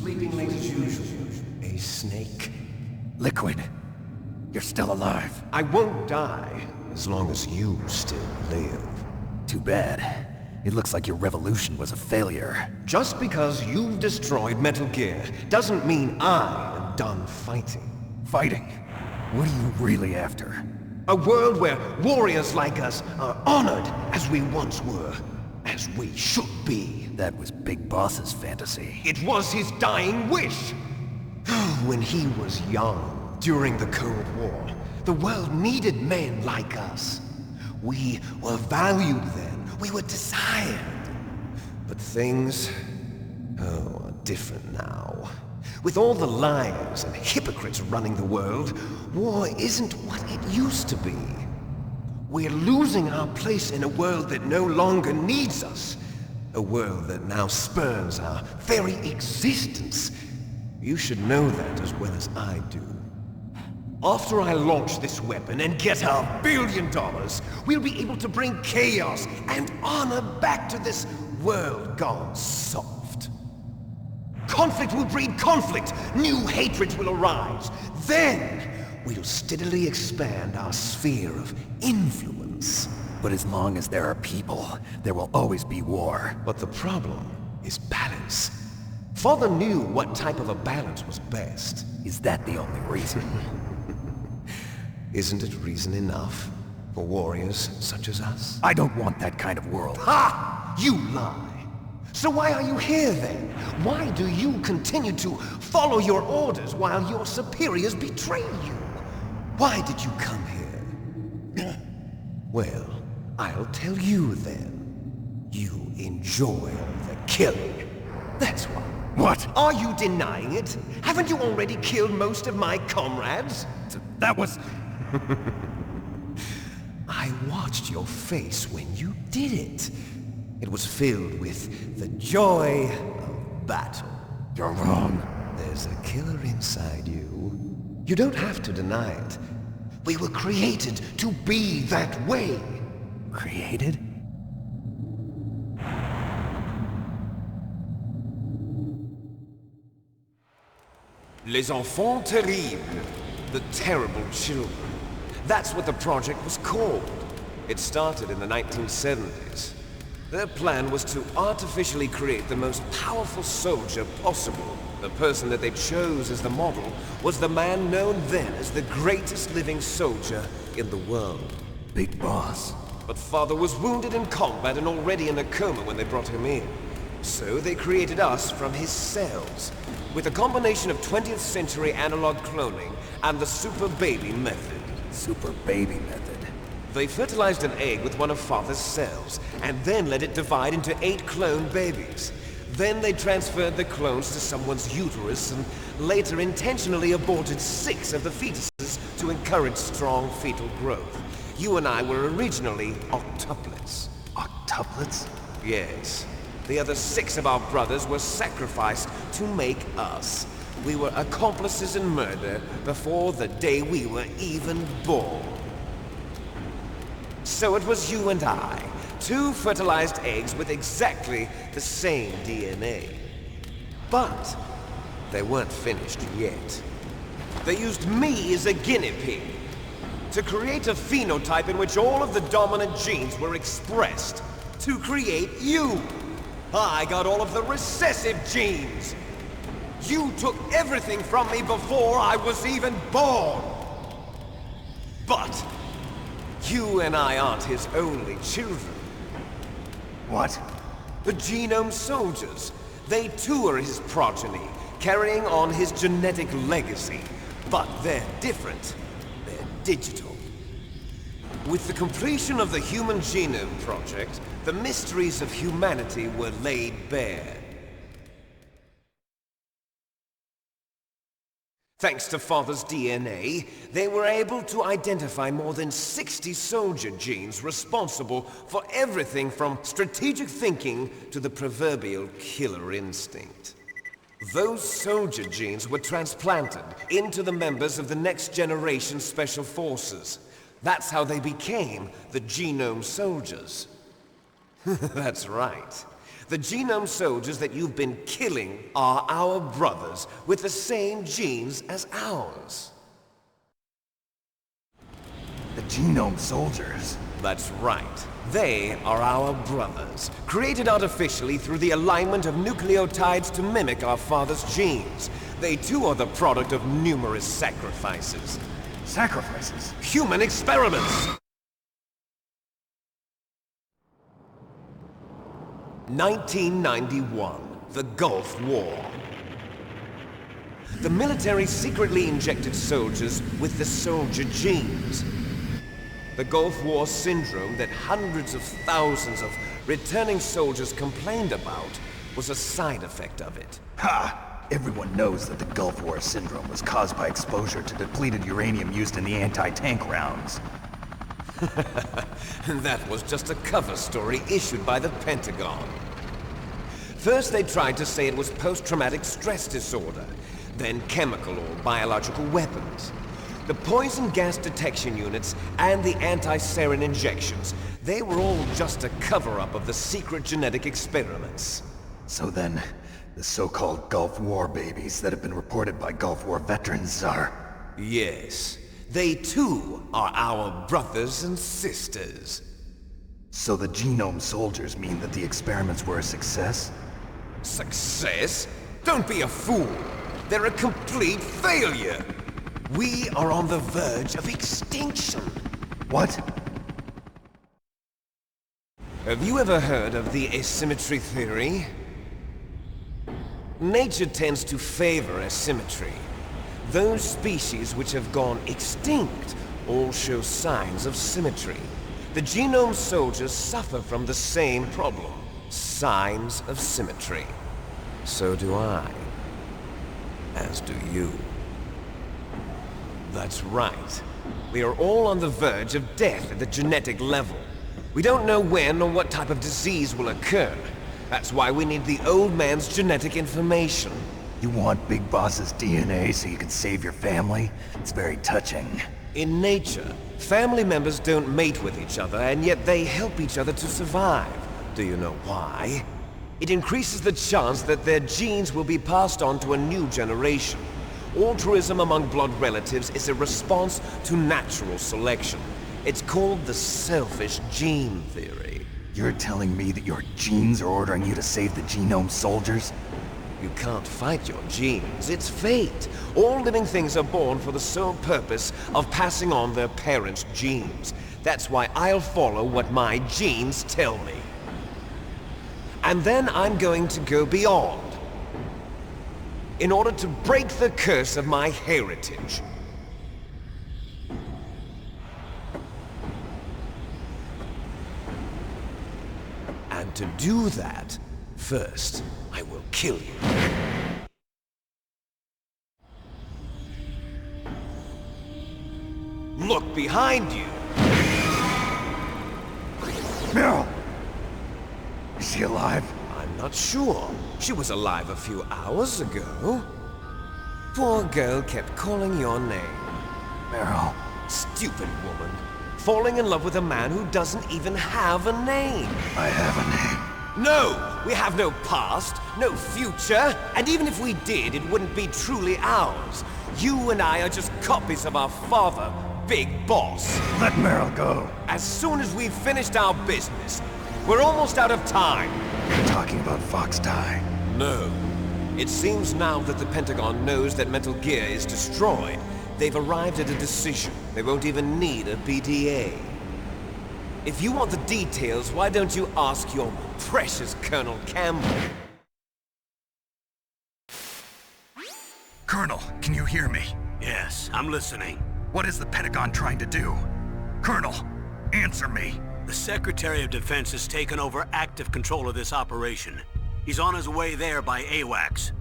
sleeping late as usual. A snake. Liquid, you're still alive. I won't die as long as you still live. Too bad. It looks like your revolution was a failure. Just because you've destroyed Metal Gear doesn't mean I am done fighting. Fighting? What are you really after? A world where warriors like us are honored as we once were. As we should be. That was Big Boss's fantasy. It was his dying wish. When he was young, during the Cold War, the world needed men like us. We were valued then. We were desired. But things, are different now. With all the liars and hypocrites running the world, war isn't what it used to be. We're losing our place in a world that no longer needs us. A world that now spurns our very existence. You should know that as well as I do. After I launch this weapon and get our $1 billion, we'll be able to bring chaos and honor back to this world gone soft. Conflict will breed conflict. New hatreds will arise. Then, we'll steadily expand our sphere of influence. But as long as there are people, there will always be war. But the problem is balance. Father knew what type of a balance was best. Is that the only reason? Isn't it reason enough for warriors such as us? I don't want that kind of world. Ha! You lie! So why are you here then? Why do you continue to follow your orders while your superiors betray you? Why did you come here? Well, I'll tell you then. You enjoy the killing. That's why. What? Are you denying it? Haven't you already killed most of my comrades? That was... I watched your face when you did it. It was filled with the joy of battle. You're wrong. There's a killer inside you. You don't have to deny it. We were created to be that way. Created? Les enfants terribles. The terrible children. That's what the project was called. It started in the 1970s. Their plan was to artificially create the most powerful soldier possible. The person that they chose as the model was the man known then as the greatest living soldier in the world. Big Boss. But Father was wounded in combat and already in a coma when they brought him in. So they created us from his cells, with a combination of 20th century analog cloning and the Super Baby method. Super Baby method? They fertilized an egg with one of Father's cells, and then let it divide into 8 clone babies. Then they transferred the clones to someone's uterus, and later intentionally aborted 6 of the fetuses to encourage strong fetal growth. You and I were originally octuplets. Octuplets? Yes. The other 6 of our brothers were sacrificed to make us. We were accomplices in murder before the day we were even born. So it was you and I, 2 fertilized eggs with exactly the same DNA. But they weren't finished yet. They used me as a guinea pig to create a phenotype in which all of the dominant genes were expressed. To create you. I got all of the recessive genes. You took everything from me before I was even born. But you and I aren't his only children. What? The Genome Soldiers. They too are his progeny, carrying on his genetic legacy. But they're different. They're digital. With the completion of the Human Genome Project, the mysteries of humanity were laid bare. Thanks to Father's DNA, they were able to identify more than 60 soldier genes responsible for everything from strategic thinking to the proverbial killer instinct. Those soldier genes were transplanted into the members of the next generation Special Forces. That's how they became the Genome Soldiers. That's right. The genome soldiers that you've been killing are our brothers, with the same genes as ours. The genome soldiers? That's right. They are our brothers, created artificially through the alignment of nucleotides to mimic our father's genes. They too are the product of numerous sacrifices. Sacrifices? Human experiments! 1991, the Gulf War. The military secretly injected soldiers with the soldier genes. The Gulf War syndrome that hundreds of thousands of returning soldiers complained about was a side effect of it. Ha! Everyone knows that the Gulf War syndrome was caused by exposure to depleted uranium used in the anti-tank rounds. That was just a cover story issued by the Pentagon. First they tried to say it was post-traumatic stress disorder, then chemical or biological weapons. The poison gas detection units and the anti-sarin injections, they were all just a cover-up of the secret genetic experiments. So then, the so-called Gulf War babies that have been reported by Gulf War veterans are... Yes. They too are our brothers and sisters. So the genome soldiers mean that the experiments were a success? Success? Don't be a fool! They're a complete failure! We are on the verge of extinction. What? Have you ever heard of the asymmetry theory? Nature tends to favor asymmetry. Those species which have gone extinct all show signs of symmetry. The genome soldiers suffer from the same problem. Signs of symmetry. So do I. As do you. That's right. We are all on the verge of death at the genetic level. We don't know when or what type of disease will occur. That's why we need the old man's genetic information. You want Big Boss's DNA so you can save your family? It's very touching. In nature, family members don't mate with each other, and yet they help each other to survive. Do you know why? It increases the chance that their genes will be passed on to a new generation. Altruism among blood relatives is a response to natural selection. It's called the selfish gene theory. You're telling me that your genes are ordering you to save the genome soldiers? You can't fight your genes. It's fate. All living things are born for the sole purpose of passing on their parents' genes. That's why I'll follow what my genes tell me. And then I'm going to go beyond. In order to break the curse of my heritage. And to do that, first, I will kill you. Look behind you! Meryl! Is she alive? I'm not sure. She was alive a few hours ago. Poor girl kept calling your name. Meryl. Stupid woman. Falling in love with a man who doesn't even have a name. I have a name. No! We have no past, no future, and even if we did, it wouldn't be truly ours. You and I are just copies of our father, Big Boss. Let Meryl go. As soon as we've finished our business, we're almost out of time. You're talking about Fox Die. No. It seems now that the Pentagon knows that Metal Gear is destroyed. They've arrived at a decision. They won't even need a BDA. If you want the details, why don't you ask your precious Colonel Campbell? Colonel, can you hear me? Yes, I'm listening. What is the Pentagon trying to do? Colonel, answer me. The Secretary of Defense has taken over active control of this operation. He's on his way there by AWACS.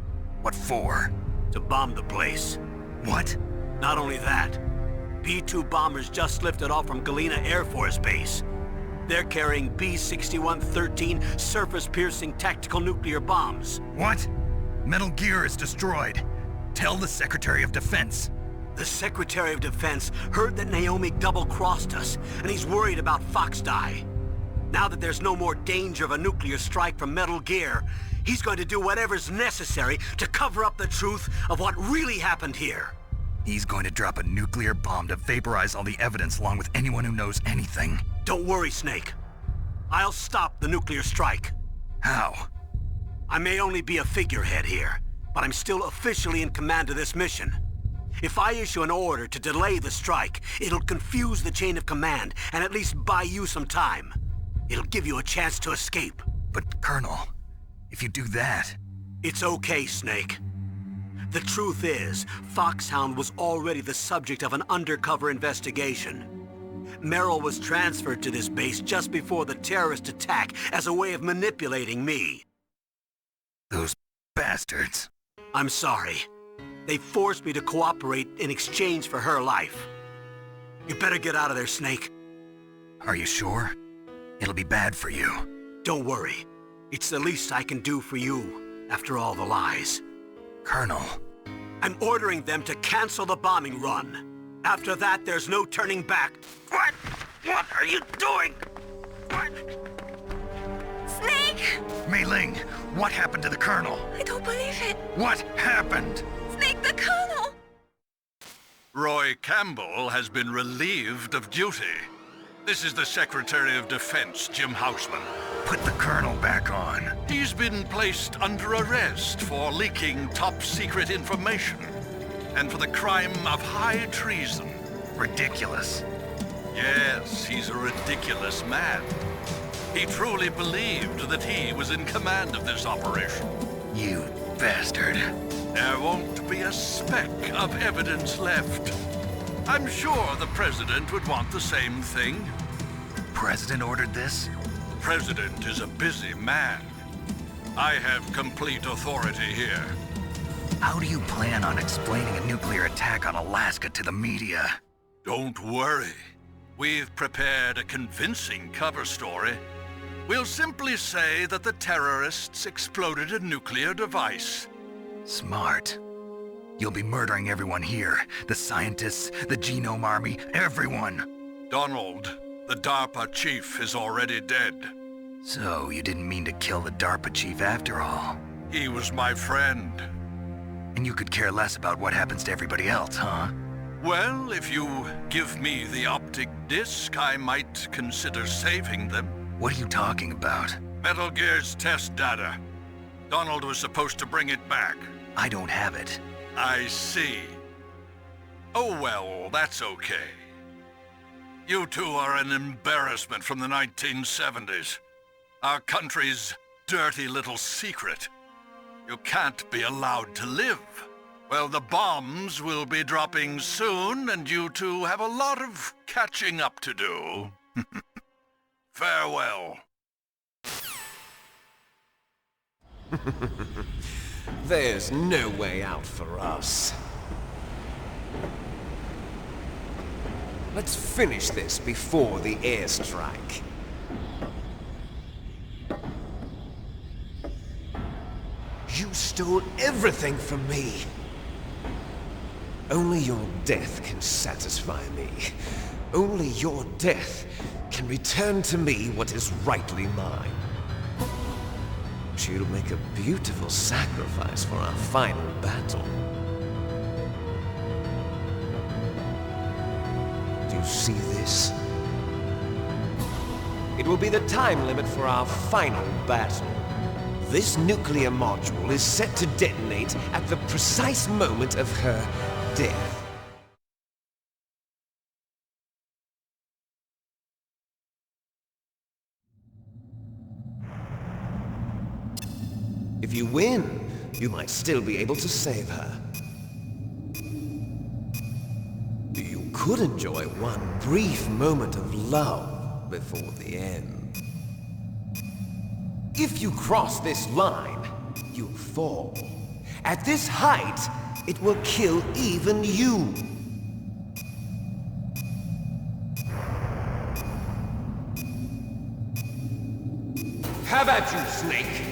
What for? To bomb the place. What? Not only that, B-2 bombers just lifted off from Galena Air Force Base. They're carrying B-6113 surface-piercing tactical nuclear bombs. What? Metal Gear is destroyed. Tell the Secretary of Defense. The Secretary of Defense heard that Naomi double-crossed us, and he's worried about Fox Die. Now that there's no more danger of a nuclear strike from Metal Gear, he's going to do whatever's necessary to cover up the truth of what really happened here. He's going to drop a nuclear bomb to vaporize all the evidence along with anyone who knows anything. Don't worry, Snake. I'll stop the nuclear strike. How? I may only be a figurehead here, but I'm still officially in command of this mission. If I issue an order to delay the strike, it'll confuse the chain of command and at least buy you some time. It'll give you a chance to escape. But, Colonel, if you do that... It's okay, Snake. The truth is, Foxhound was already the subject of an undercover investigation. Merrill was transferred to this base just before the terrorist attack as a way of manipulating me. Those bastards. I'm sorry. They forced me to cooperate in exchange for her life. You better get out of there, Snake. Are you sure? It'll be bad for you. Don't worry. It's the least I can do for you, after all the lies. Colonel. I'm ordering them to cancel the bombing run. After that, there's no turning back. What? What are you doing? What? Snake! Mei Ling, what happened to the Colonel? I don't believe it. What happened? Snake, the Colonel! Roy Campbell has been relieved of duty. This is the Secretary of Defense, Jim Houseman. Put the Colonel back on. He's been placed under arrest for leaking top-secret information and for the crime of high treason. Ridiculous. Yes, he's a ridiculous man. He truly believed that he was in command of this operation. You bastard. There won't be a speck of evidence left. I'm sure the President would want the same thing. President ordered this? The President is a busy man. I have complete authority here. How do you plan on explaining a nuclear attack on Alaska to the media? Don't worry. We've prepared a convincing cover story. We'll simply say that the terrorists exploded a nuclear device. Smart. You'll be murdering everyone here. The scientists, the Genome Army, everyone. Donald, the DARPA chief, is already dead. So, you didn't mean to kill the DARPA chief after all? He was my friend. And you could care less about what happens to everybody else, huh? Well, if you give me the optic disc, I might consider saving them. What are you talking about? Metal Gear's test data. Donald was supposed to bring it back. I don't have it. I see. Oh well, that's okay. You two are an embarrassment from the 1970s. Our country's dirty little secret. You can't be allowed to live. Well, the bombs will be dropping soon, and you two have a lot of catching up to do. Farewell. There's no way out for us. Let's finish this before the airstrike. You stole everything from me. Only your death can satisfy me. Only your death can return to me what is rightly mine. She'll make a beautiful sacrifice for our final battle. Do you see this? It will be the time limit for our final battle. This nuclear module is set to detonate at the precise moment of her death. If you win, you might still be able to save her. You could enjoy one brief moment of love before the end. If you cross this line, you fall. At this height, it will kill even you. Have at you, Snake!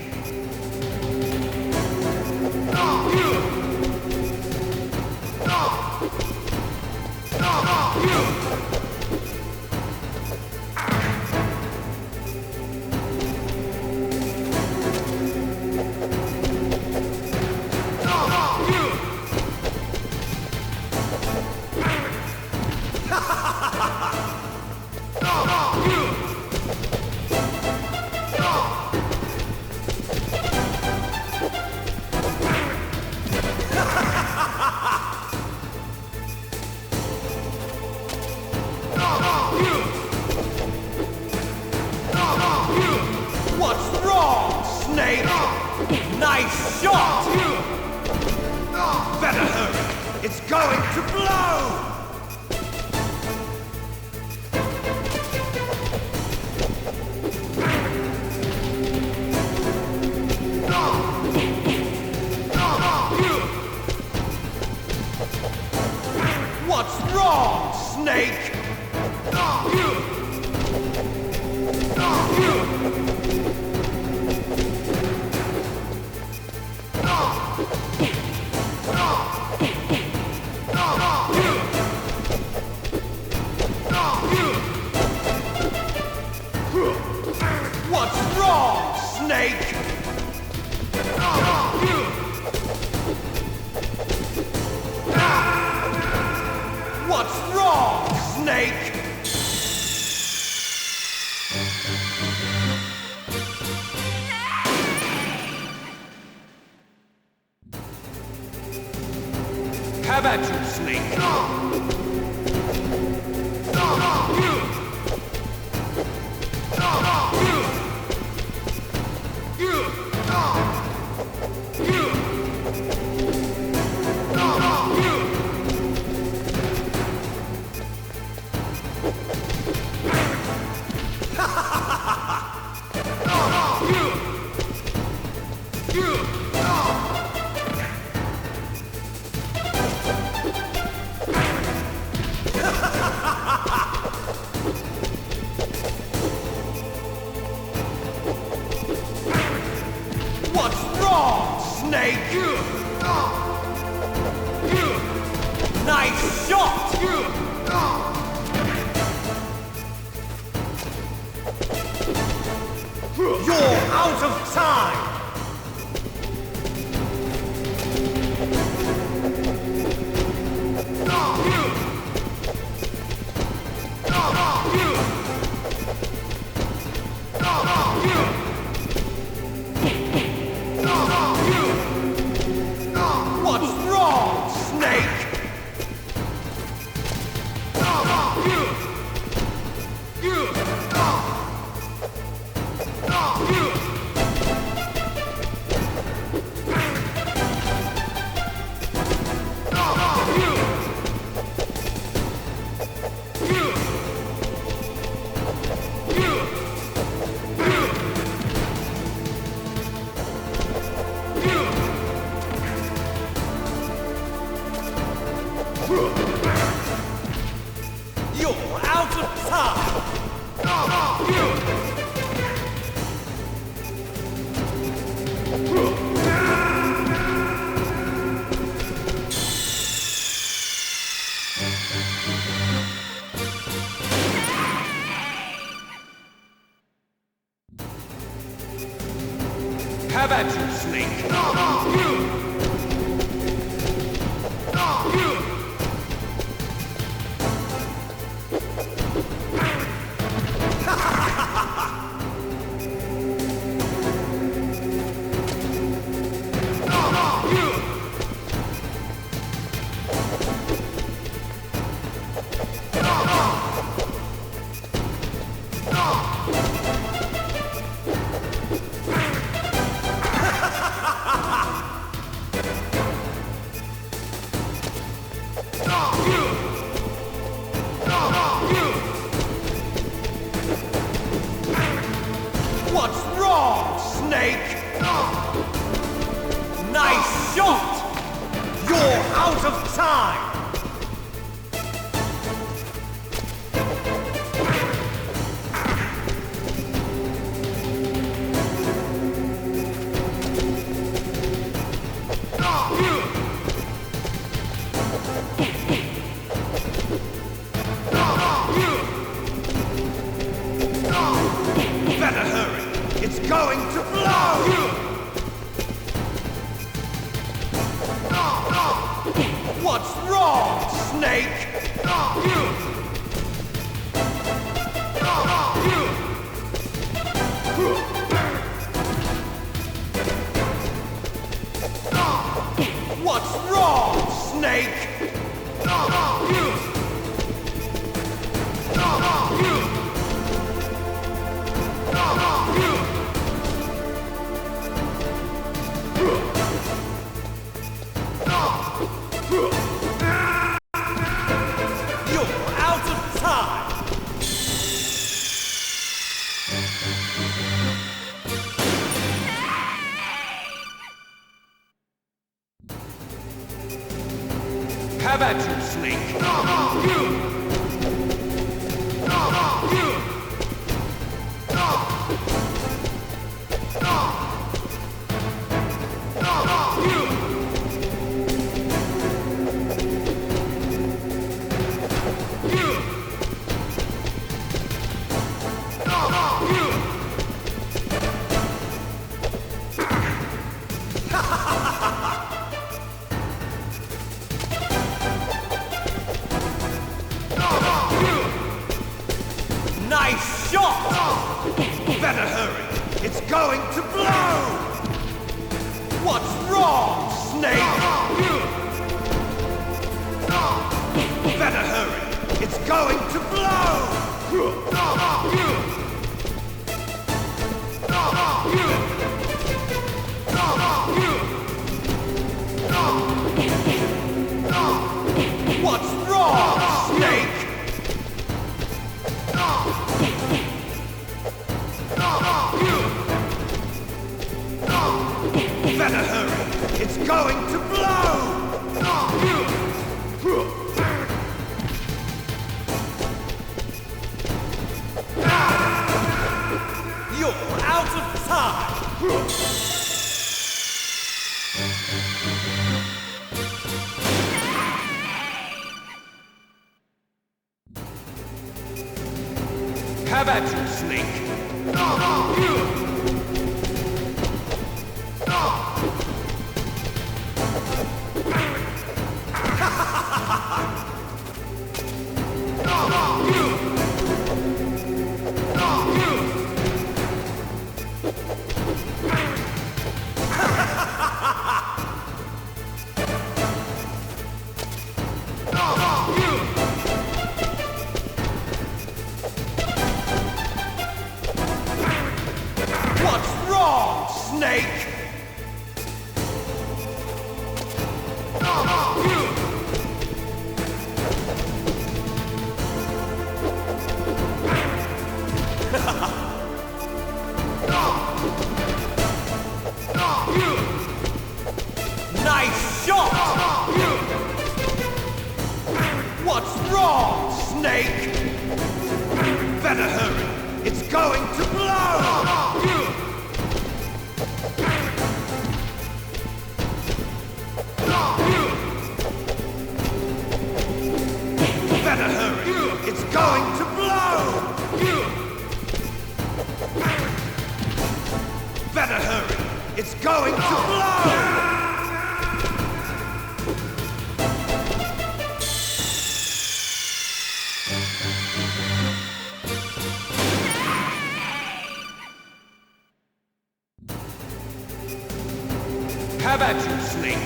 Nice shot! Better hurry! It's going to blow! What's wrong, Snake? What's wrong, Snake? What's wrong, Snake? Have at you, Snake. What's wrong, Snake? Nice shot! You're out of time! What's wrong, Snake? You're out of time! Have at you, Snake! What's wrong, Snake? Nice shot! You're out of time! Better hurry! It's going to blow! What's wrong, Snake? What's wrong, Snake? at you, Snake! Nice shot! Better hurry! It's going to blow! What's wrong, Snake? Better hurry! It's going to blow! What's wrong, Snake? Better hurry! It's going to blow! You're out of time! Have at you, Snake! What's wrong, Snake? Nice shot! What's wrong, Snake? Better hurry! It's going to blow! Better hurry! It's going to blow! Better hurry! It's going to blow! Have at you, Snake!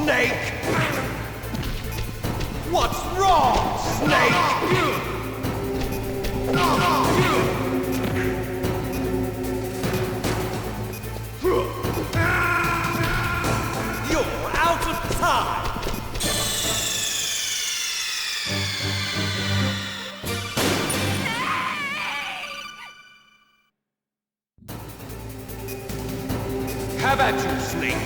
Snake? What's wrong, Snake? You're out of time! How about you, Snake?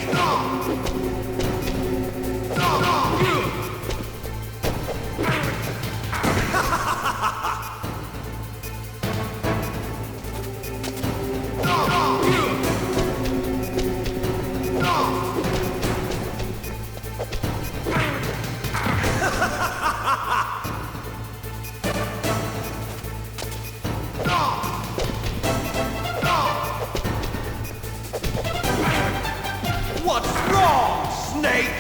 What's wrong, Snake?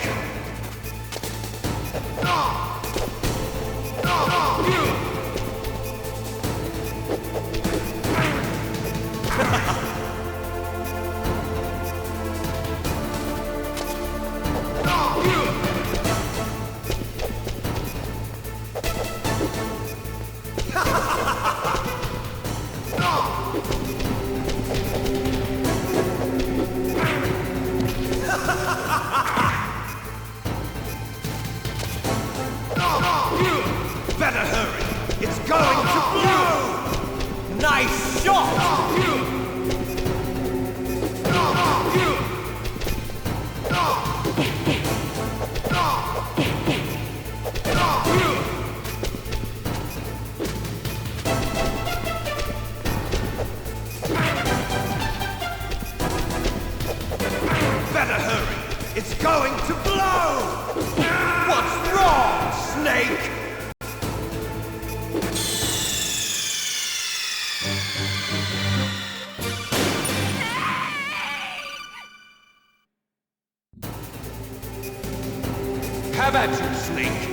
Better hurry! It's going to blow! Nice shot! Better hurry! It's going to blow! What's wrong, Snake? How about you, Snake?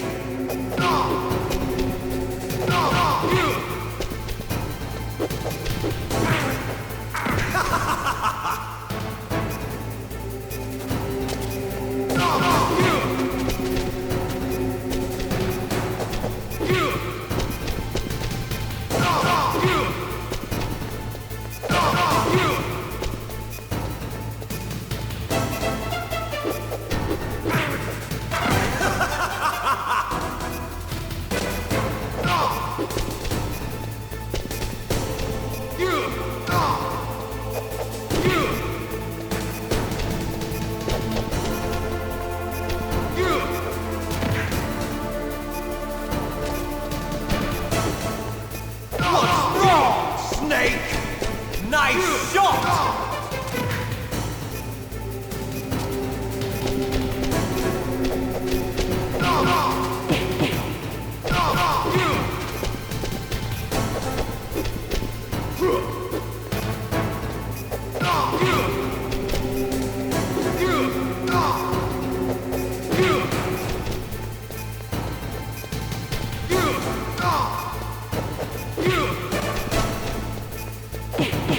What's wrong, Snake? Nice shot!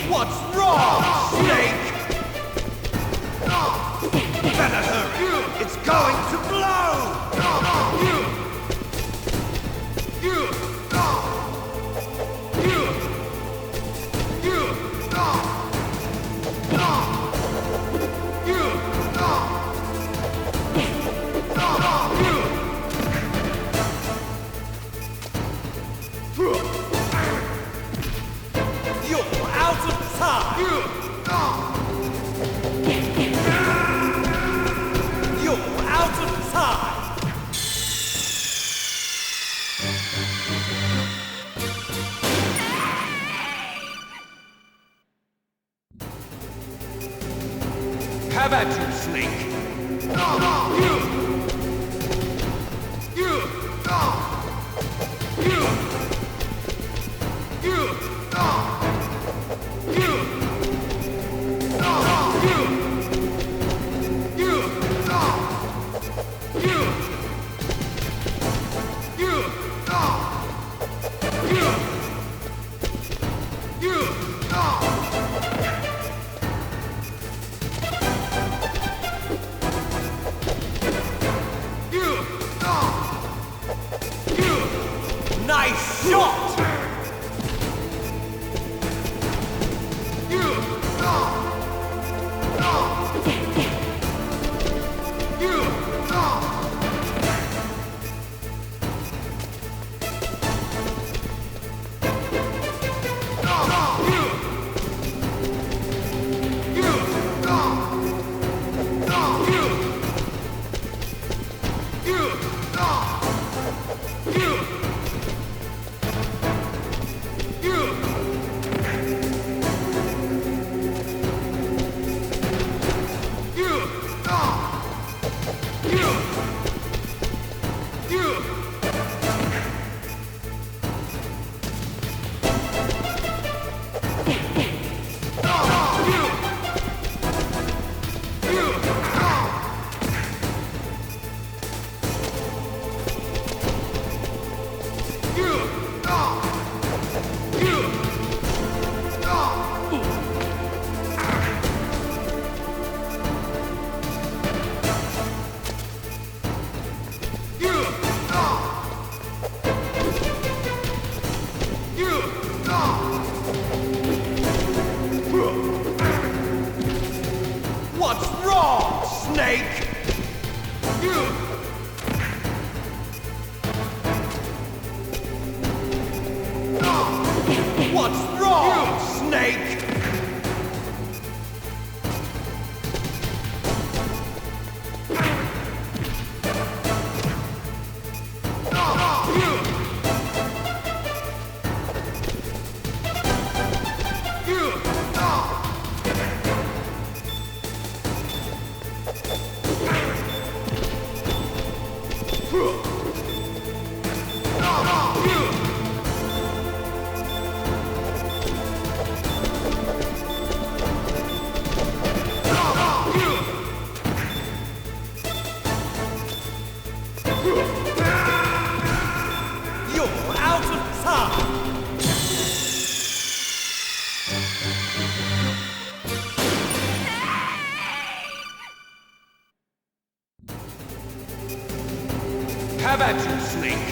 What's wrong, Snake? Better hurry! It's going to blow! You're out of time! You're out of time! How about you, Snake? Snake! What's wrong, Snake? Have at you, Snake!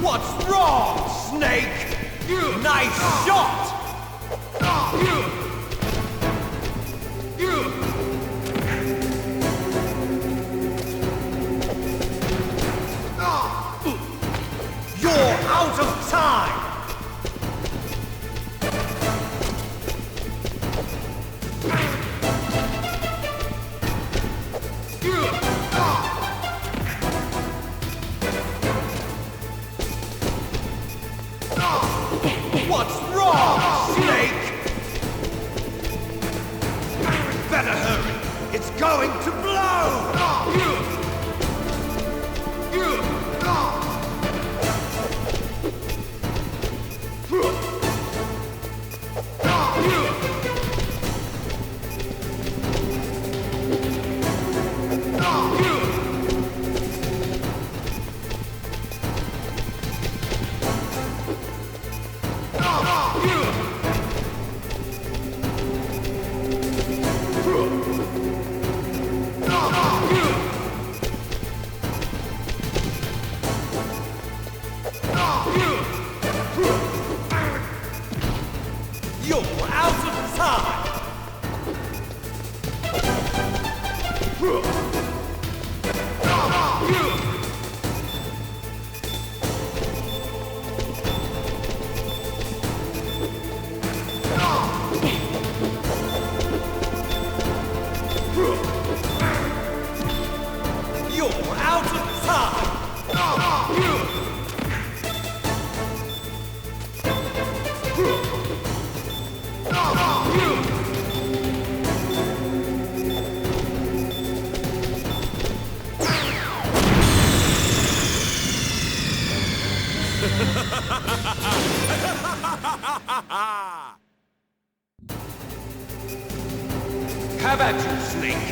What's wrong, Snake? Nice shot! You're out of time! What's wrong, Snake? Better hurry! It's going to blow! You're out of time! You're out of time! Have at you, Snake!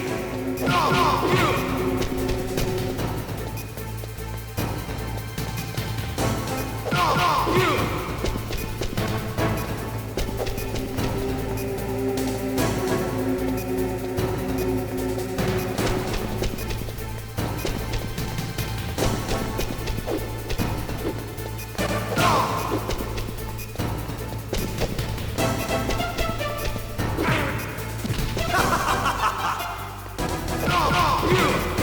You!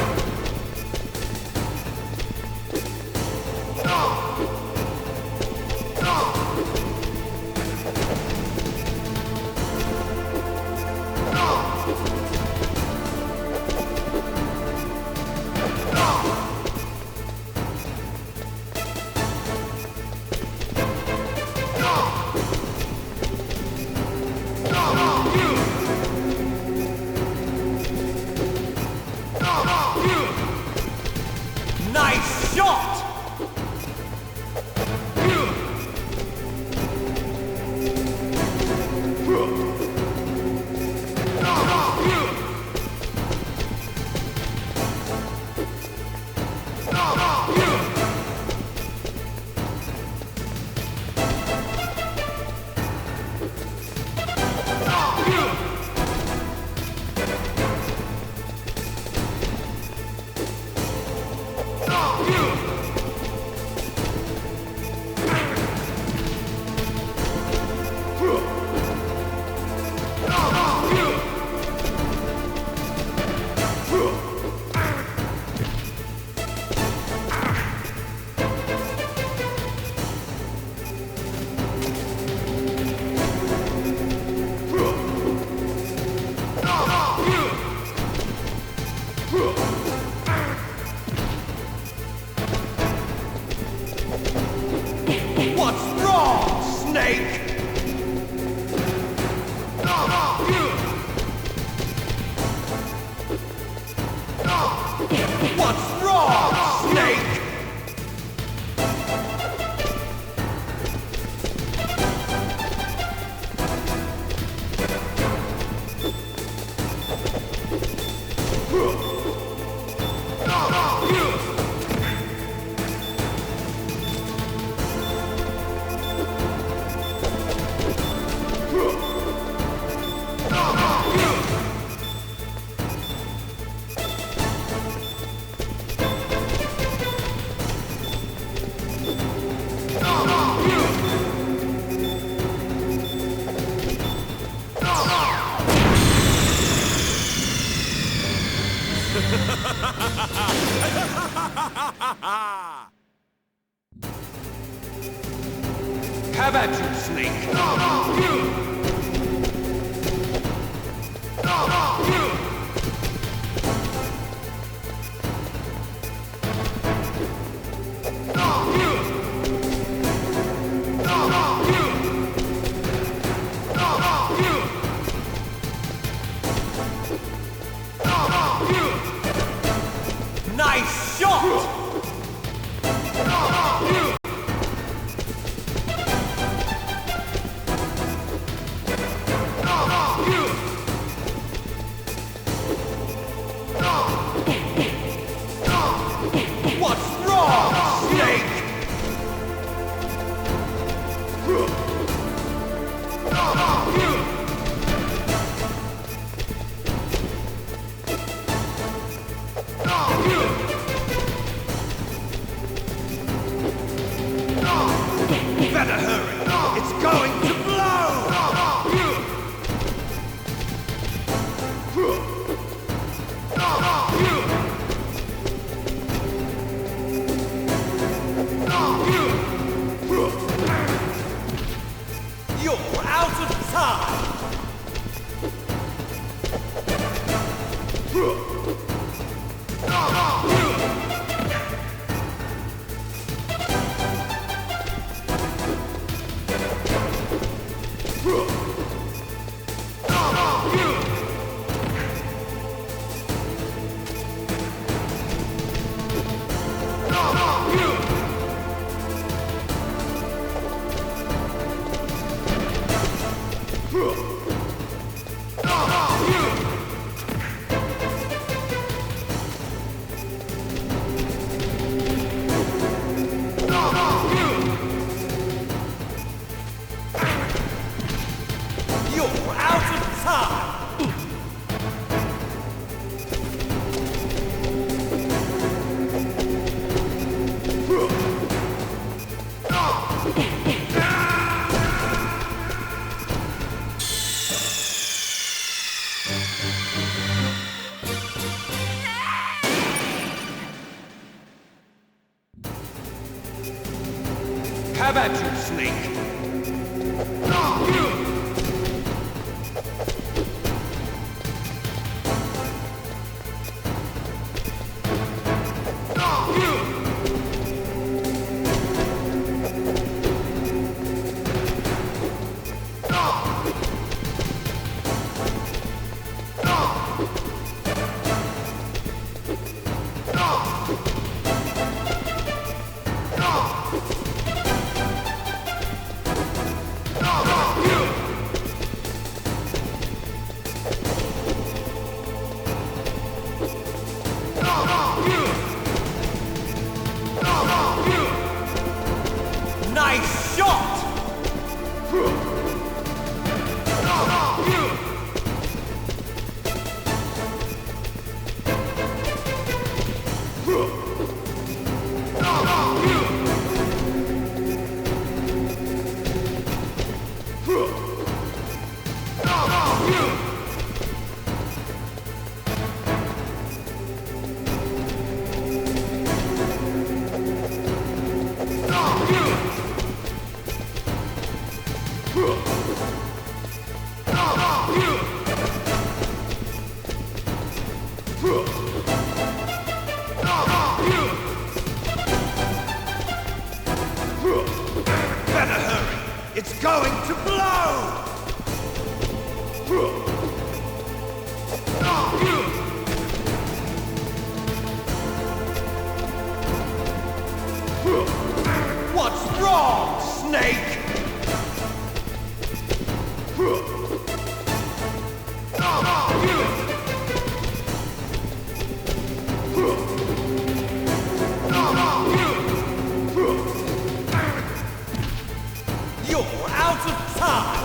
Have at you, Snake! Nice shot! What's wrong, Snake? Better hurry! It's going to blow! You're out of time! You're out of time! Have at you, Snake! Nice shot! Better hurry! It's going to blow! What's wrong, Snake? You're out of time!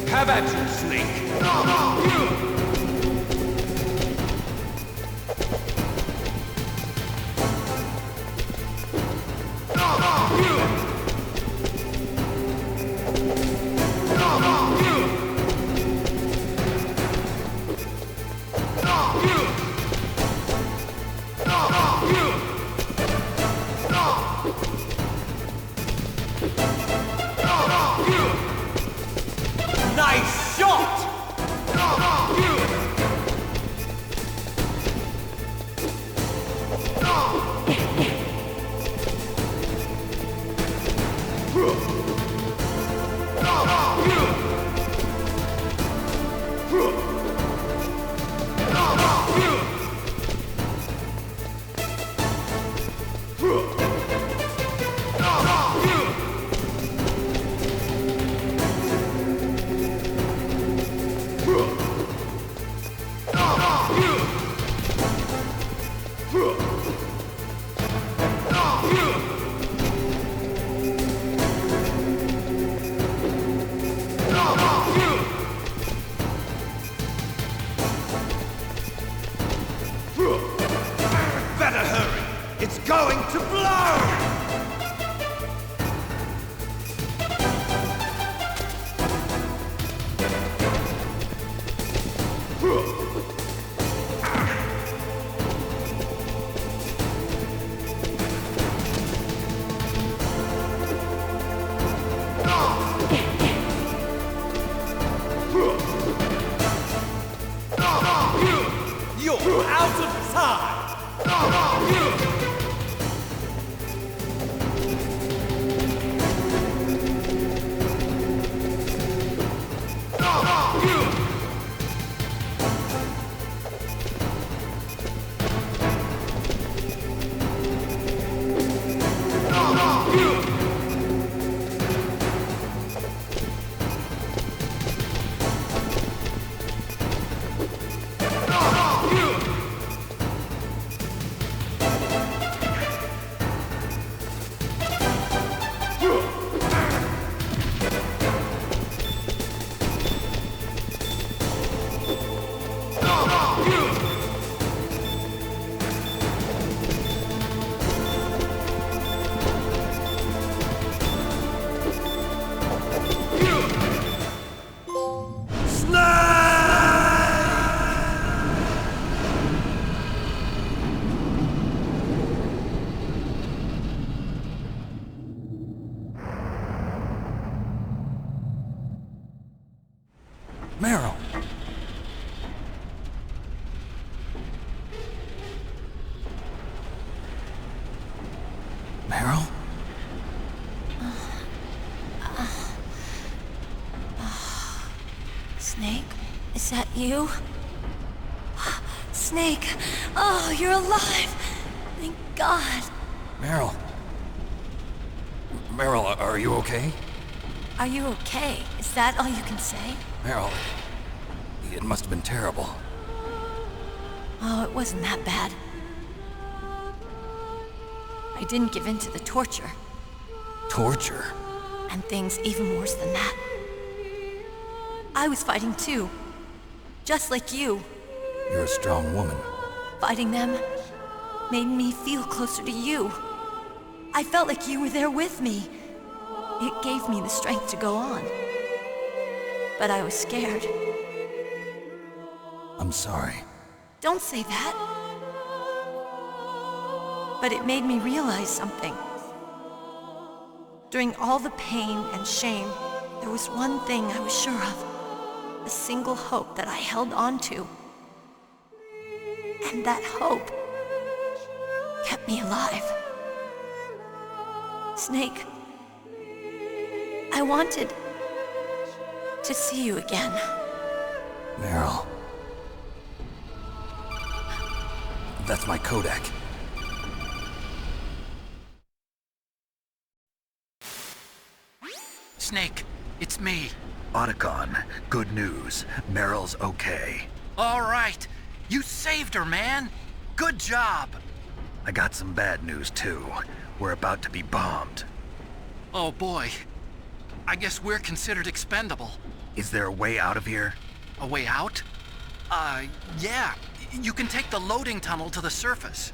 Have at you, Snake! Nice shot! Better hurry! It's going to blow! You're out of time! Meryl! Meryl? Snake, is that you? Snake, oh, you're alive! Thank God. Meryl? Meryl, are you okay? Are you okay? Is that all you can say? Meryl, it must have been terrible. Oh, it wasn't that bad. I didn't give in to the torture. Torture? And things even worse than that. I was fighting too. Just like you. You're a strong woman. Fighting them made me feel closer to you. I felt like you were there with me. It gave me the strength to go on. But I was scared. I'm sorry. Don't say that. But it made me realize something. During all the pain and shame, there was one thing I was sure of. A single hope that I held on to. And that hope kept me alive. Snake, I wanted to see you again. Meryl. That's my codec. Snake, it's me. Otacon, good news. Meryl's okay. All right. You saved her, man. Good job. I got some bad news, too. We're about to be bombed. Oh boy. I guess we're considered expendable. Is there a way out of here? A way out? Yeah. You can take the loading tunnel to the surface.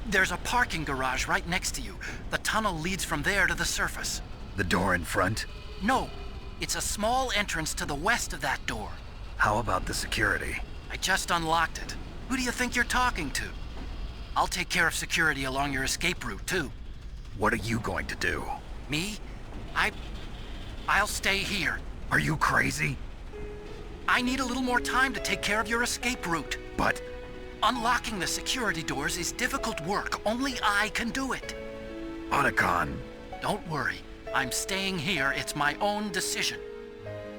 There's a parking garage right next to you. The tunnel leads from there to the surface. The door in front? No. It's a small entrance to the west of that door. How about the security? I just unlocked it. Who do you think you're talking to? I'll take care of security along your escape route, too. What are you going to do? Me? I'll stay here. Are you crazy? I need a little more time to take care of your escape route. But... unlocking the security doors is difficult work. Only I can do it. Otacon. Don't worry. I'm staying here. It's my own decision.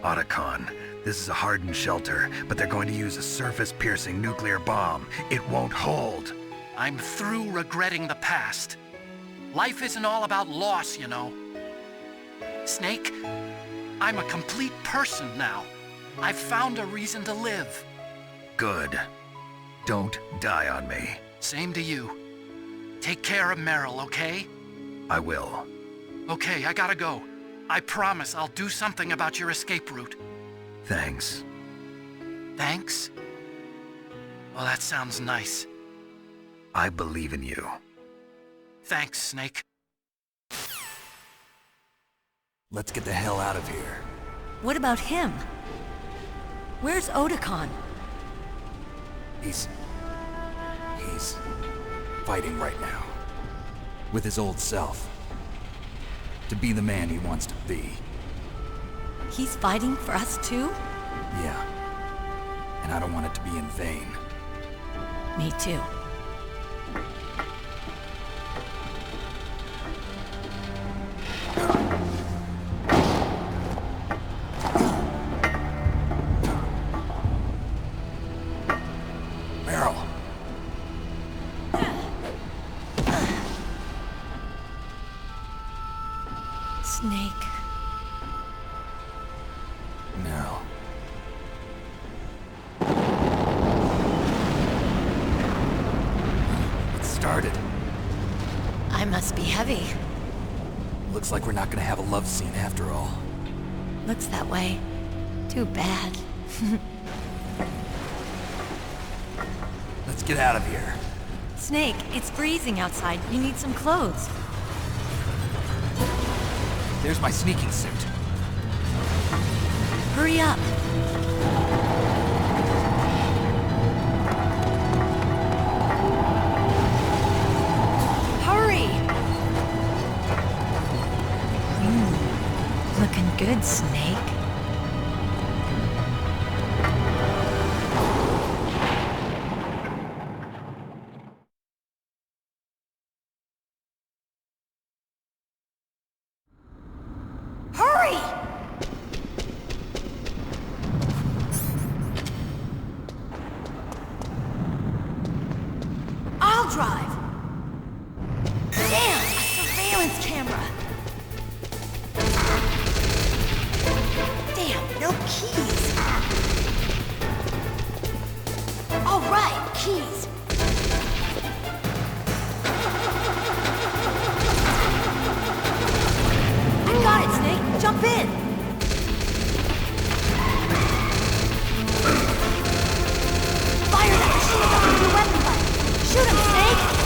Otacon, this is a hardened shelter, but they're going to use a surface-piercing nuclear bomb. It won't hold. I'm through regretting the past. Life isn't all about loss, you know. Snake, I'm a complete person now. I've found a reason to live. Good. Don't die on me. Same to you. Take care of Meryl, okay? I will. Okay, I gotta go. I promise I'll do something about your escape route. Thanks. Thanks? Well, that sounds nice. I believe in you. Thanks, Snake. Let's get the hell out of here. What about him? Where's Otacon? He's fighting right now. With his old self. To be the man he wants to be. He's fighting for us too? Yeah. And I don't want it to be in vain. Me too. Meryl. Snake. No. It started. I must be heavy. Looks like we're not gonna have a love scene after all. Looks that way. Too bad. Let's get out of here. Snake, it's freezing outside. You need some clothes. There's my sneaking suit. Hurry up. Hurry! Looking good, Snake. Hurry! I'll drive. Damn, a surveillance camera. Damn, no keys. All right, keys. I got it, Snake. Jump in. Fire that machine gun with your weapon button. Shoot him, Snake.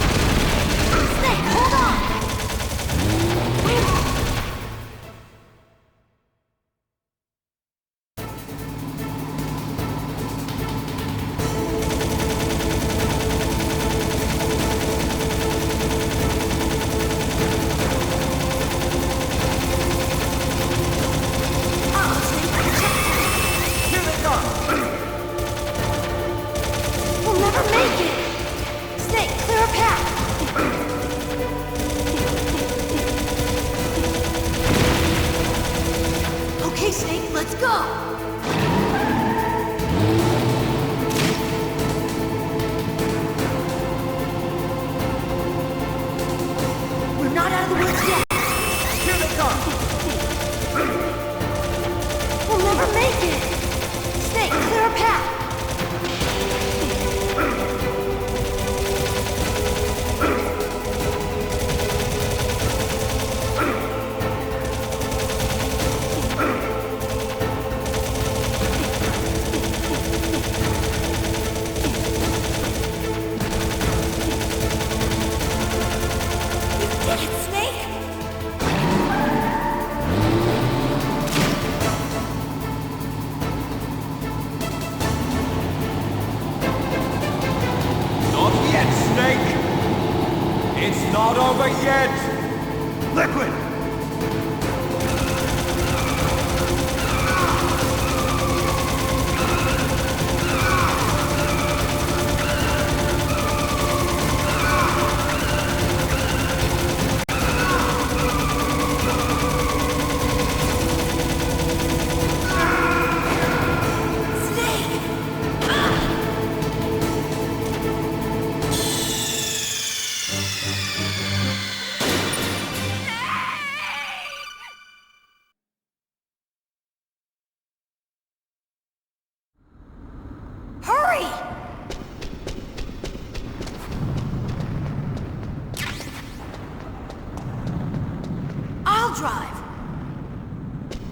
I'll drive.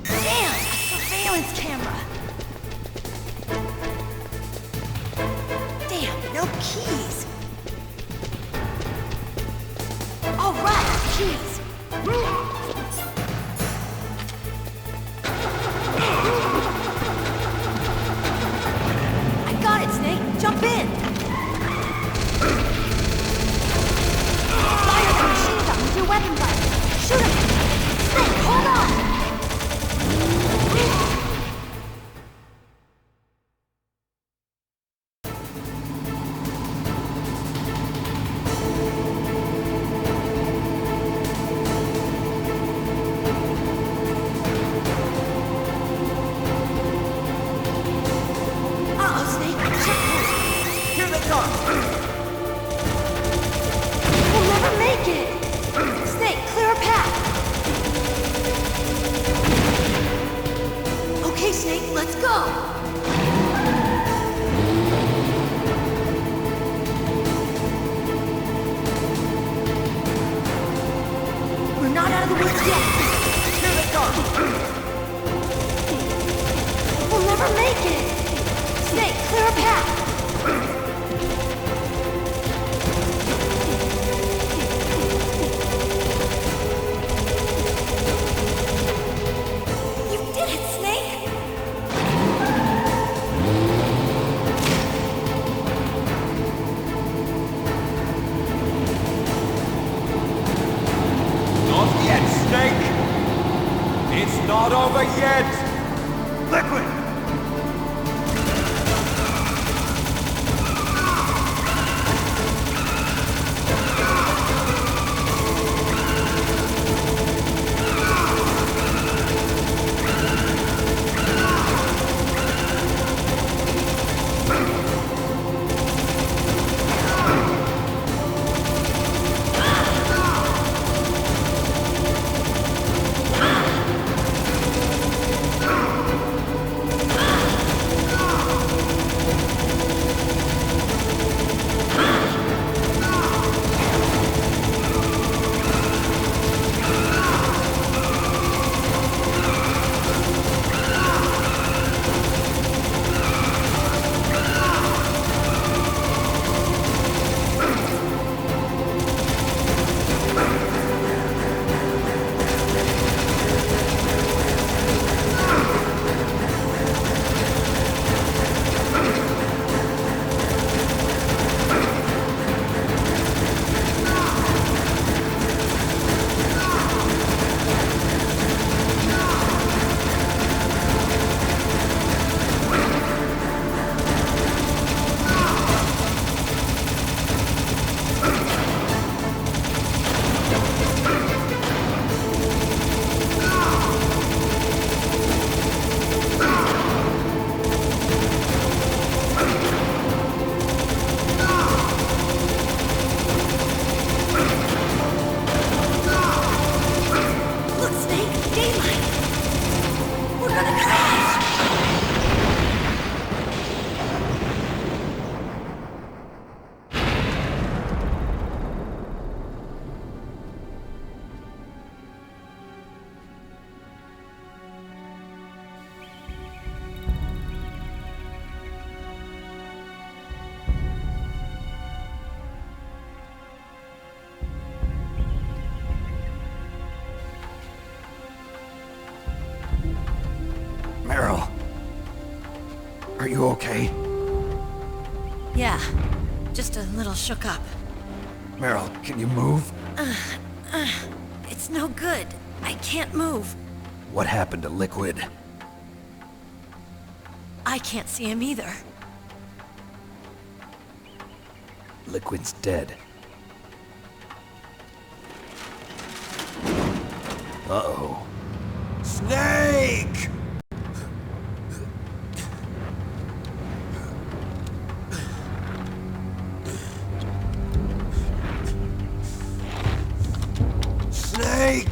Damn, a surveillance camera. Damn, no keys. All right, keys. I got it, Snake. Jump in. Fire the machine gun with your weapon button. Shoot him. Snake, hold on. Not over yet! Liquid! Meryl. Are you okay? Yeah, just a little shook up. Meryl, can you move? It's no good. I can't move. What happened to Liquid? I can't see him either. Liquid's dead. Uh-oh. Snake! Snake!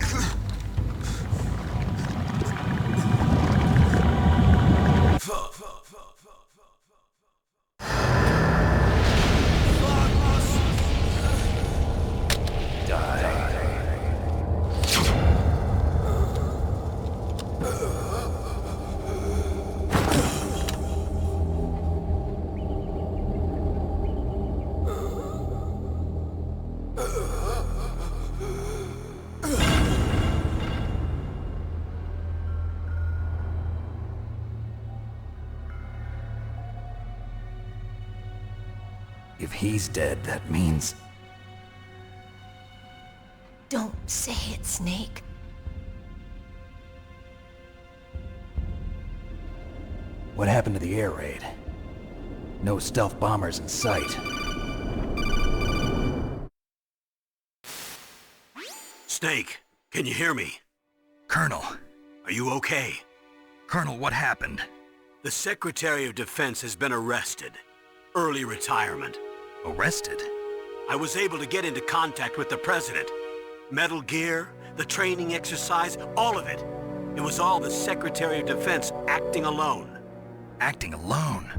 If he's dead, that means... Don't say it, Snake. What happened to the air raid? No stealth bombers in sight. Snake, can you hear me? Colonel. Are you okay? Colonel, what happened? The Secretary of Defense has been arrested. Early retirement. Arrested? I was able to get into contact with the President. Metal Gear, the training exercise, all of it. It was all the Secretary of Defense acting alone. Acting alone?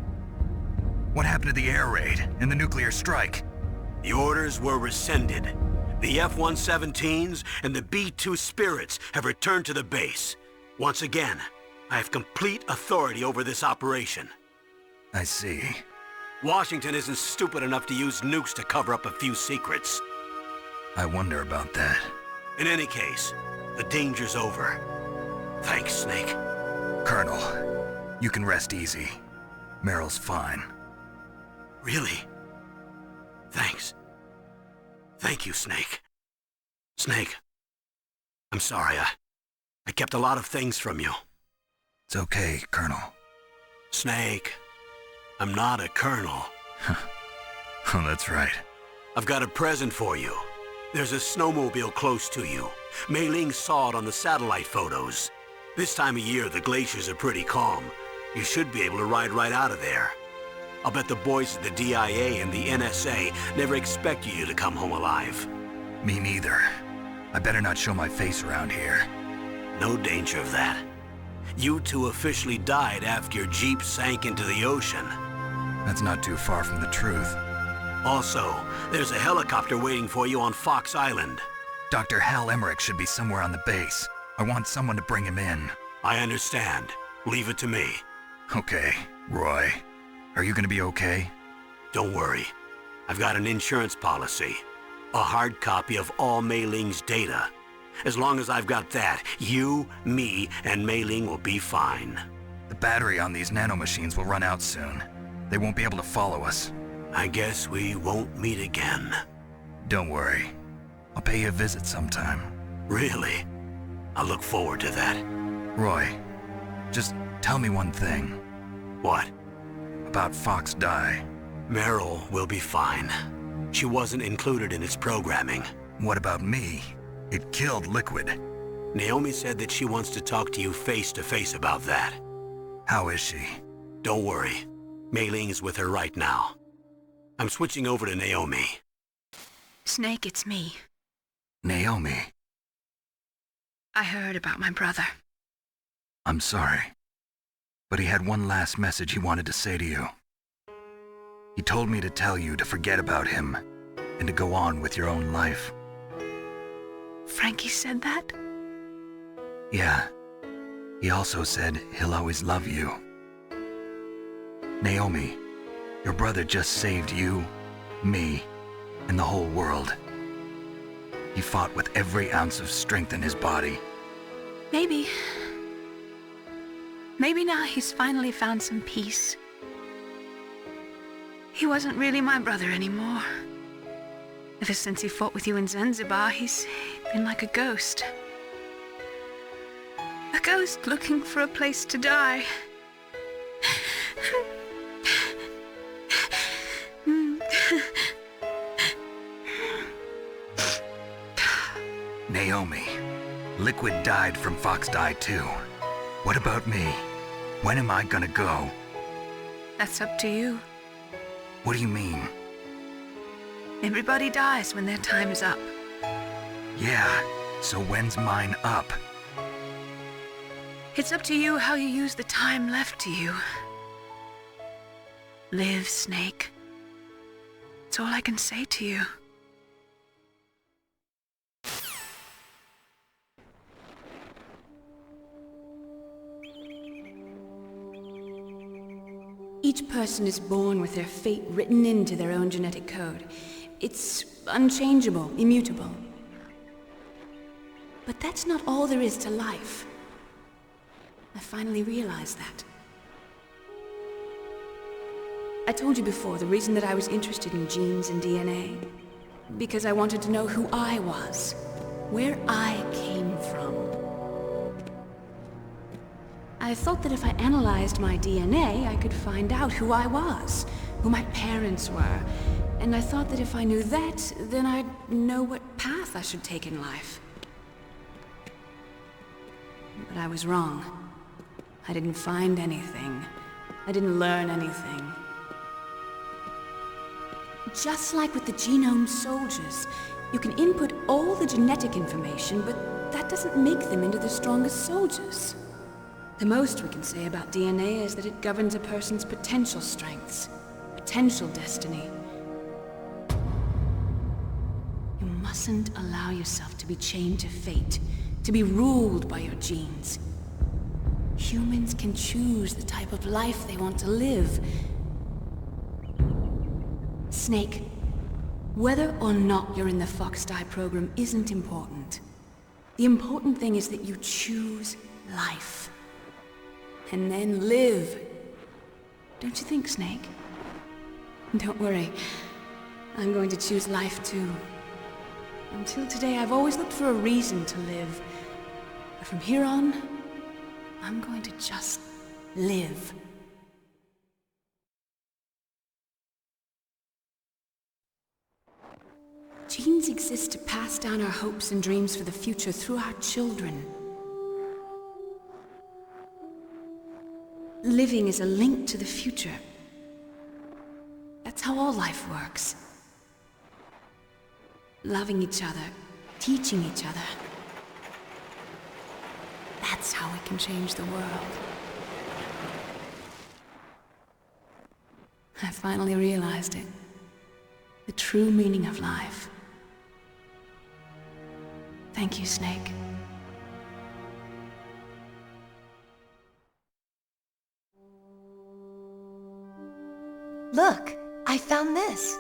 What happened to the air raid and the nuclear strike? The orders were rescinded. The F-117s and the B-2 Spirits have returned to the base. Once again, I have complete authority over this operation. I see. Washington isn't stupid enough to use nukes to cover up a few secrets. I wonder about that. In any case, the danger's over. Thanks, Snake. Colonel, you can rest easy. Meryl's fine. Really? Thanks. Thank you, Snake. Snake, I'm sorry, I kept a lot of things from you. It's okay, Colonel. Snake, I'm not a colonel. Oh, that's right. I've got a present for you. There's a snowmobile close to you. Mei Ling saw it on the satellite photos. This time of year, the glaciers are pretty calm. You should be able to ride right out of there. I'll bet the boys at the DIA and the NSA never expected you to come home alive. Me neither. I better not show my face around here. No danger of that. You two officially died after your Jeep sank into the ocean. That's not too far from the truth. Also, there's a helicopter waiting for you on Fox Island. Dr. Hal Emmerich should be somewhere on the base. I want someone to bring him in. I understand. Leave it to me. Okay, Roy. Are you gonna be okay? Don't worry. I've got an insurance policy. A hard copy of all Mei Ling's data. As long as I've got that, you, me, and Mei Ling will be fine. The battery on these nanomachines will run out soon. They won't be able to follow us. I guess we won't meet again. Don't worry. I'll pay you a visit sometime. Really? I look forward to that. Roy, just tell me one thing. What? About Fox Die. Meryl will be fine. She wasn't included in its programming. What about me? It killed Liquid. Naomi said that she wants to talk to you face to face about that. How is she? Don't worry. Mei Ling is with her right now. I'm switching over to Naomi. Snake, it's me. Naomi. I heard about my brother. I'm sorry. But he had one last message he wanted to say to you. He told me to tell you to forget about him and to go on with your own life. Frankie said that? Yeah. He also said he'll always love you. Naomi, your brother just saved you, me, and the whole world. He fought with every ounce of strength in his body. Maybe. Maybe now he's finally found some peace. He wasn't really my brother anymore. Ever since he fought with you in Zanzibar, he's been like a ghost. A ghost looking for a place to die. Naomi, Liquid died from Fox Die too. What about me? When am I gonna go? That's up to you. What do you mean? Everybody dies when their time is up. Yeah, so when's mine up? It's up to you how you use the time left to you. Live, Snake. That's all I can say to you. Each person is born with their fate written into their own genetic code. It's unchangeable, immutable. But that's not all there is to life. I finally realized that. I told you before the reason that I was interested in genes and DNA. Because I wanted to know who I was, where I came from. I thought that if I analyzed my DNA, I could find out who I was, who my parents were, and I thought that if I knew that, then I'd know what path I should take in life. But I was wrong. I didn't find anything. I didn't learn anything. Just like with the genome soldiers, you can input all the genetic information, but that doesn't make them into the strongest soldiers. The most we can say about DNA is that it governs a person's potential strengths, potential destiny. You mustn't allow yourself to be chained to fate, to be ruled by your genes. Humans can choose the type of life they want to live. Snake, whether or not you're in the Fox-Die program isn't important. The important thing is that you choose life. And then live. Don't you think, Snake? Don't worry. I'm going to choose life too. Until today, I've always looked for a reason to live. But from here on, I'm going to just live. Genes exist to pass down our hopes and dreams for the future through our children. Living is a link to the future. That's how all life works. Loving each other, teaching each other. That's how we can change the world. I finally realized it. The true meaning of life. Thank you, Snake. Look, I found this.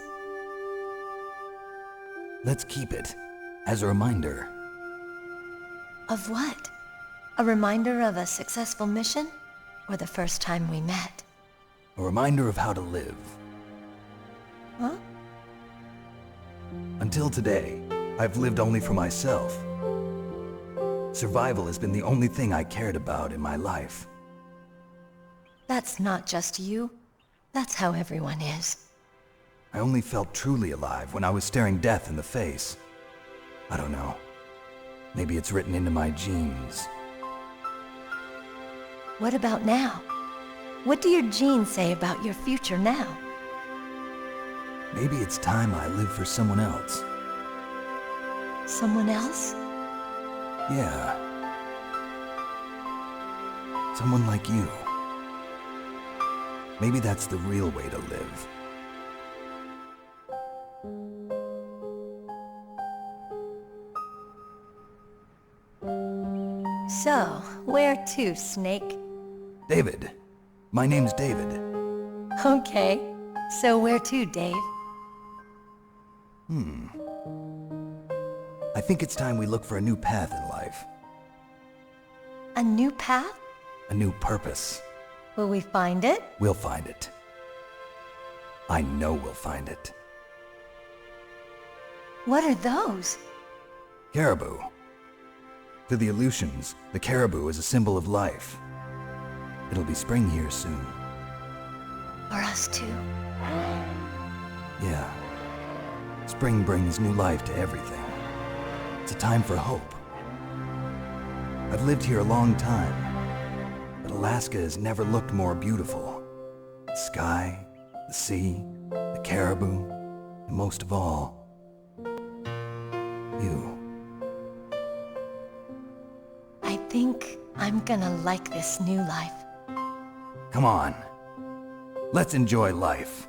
Let's keep it as a reminder. Of what? A reminder of a successful mission? Or the first time we met? A reminder of how to live. Huh? Until today, I've lived only for myself. Survival has been the only thing I cared about in my life. That's not just you. That's how everyone is. I only felt truly alive when I was staring death in the face. I don't know. Maybe it's written into my genes. What about now? What do your genes say about your future now? Maybe it's time I live for someone else. Someone else? Yeah. Someone like you. Maybe that's the real way to live. So, where to, Snake? David. My name's David. Okay. So where to, Dave? I think it's time we look for a new path in life. A new path? A new purpose. Will we find it? We'll find it. I know we'll find it. What are those? Caribou. To the Aleutians, the caribou is a symbol of life. It'll be spring here soon. For us too. Yeah. Spring brings new life to everything. It's a time for hope. I've lived here a long time, but Alaska has never looked more beautiful. The sky, the sea, the caribou, and most of all, you. I think I'm gonna like this new life. Come on. Let's enjoy life.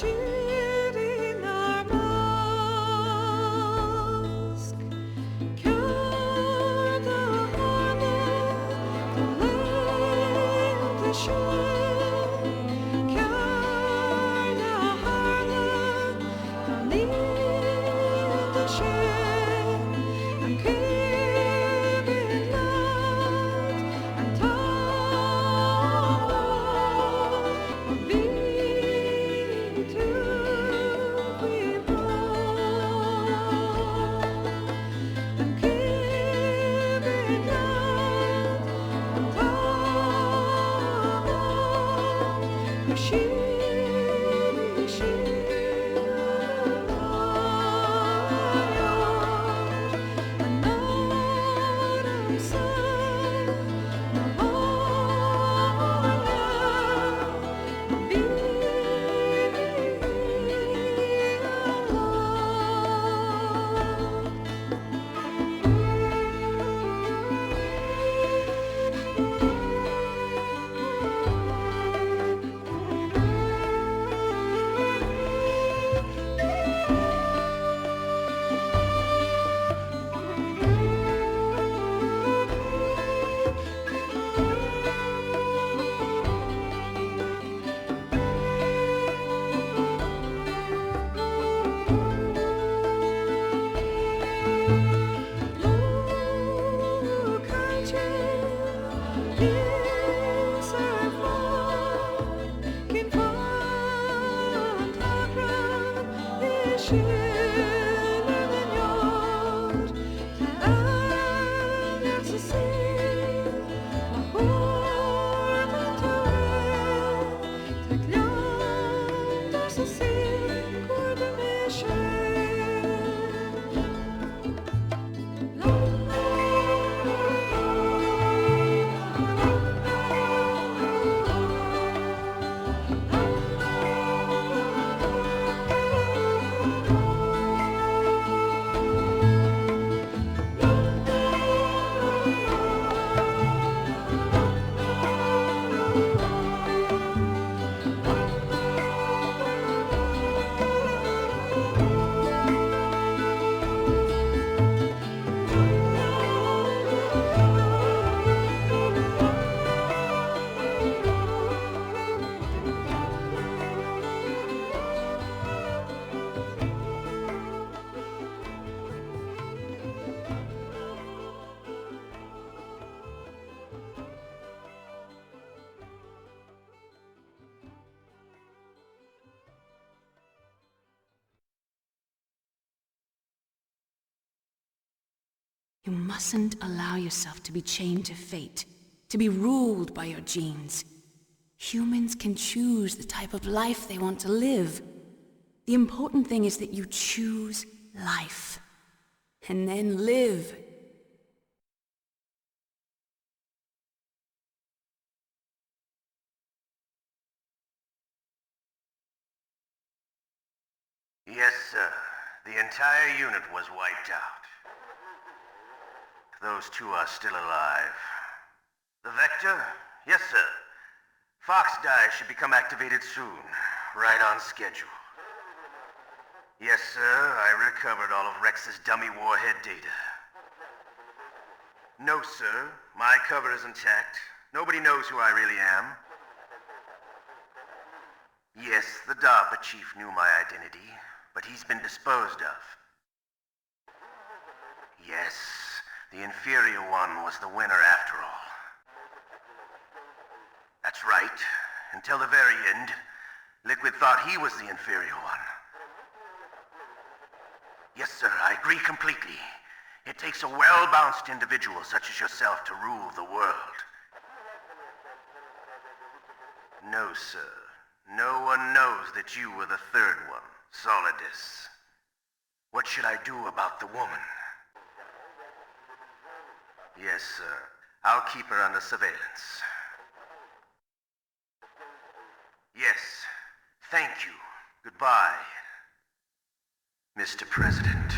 shielding our mask. Care the harbor, the land, the shore. Care the harbor, the land, the shore. I'm keeping light and tall. I'm leading to be born. I'm keeping light and tall. I'm shielding, shielding light. An autumn sun, the whole land, be Look at you, years are walking front around the shilling yard. And it's a sea, a warm to take yonder to see coordination. You mustn't allow yourself to be chained to fate, to be ruled by your genes. Humans can choose the type of life they want to live. The important thing is that you choose life. And then live. Yes, sir. The entire unit was wiped out. Those two are still alive. The Vector? Yes, sir. Fox Die should become activated soon. Right on schedule. Yes, sir. I recovered all of Rex's dummy warhead data. No, sir. My cover is intact. Nobody knows who I really am. Yes, the DARPA chief knew my identity, but he's been disposed of. Yes, the inferior one was the winner after all. That's right. Until the very end, Liquid thought he was the inferior one. Yes, sir, I agree completely. It takes a well-balanced individual such as yourself to rule the world. No, sir. No one knows that you were the third one, Solidus. What should I do about the woman? Yes, sir. I'll keep her under surveillance. Yes. Thank you. Goodbye, Mr. President.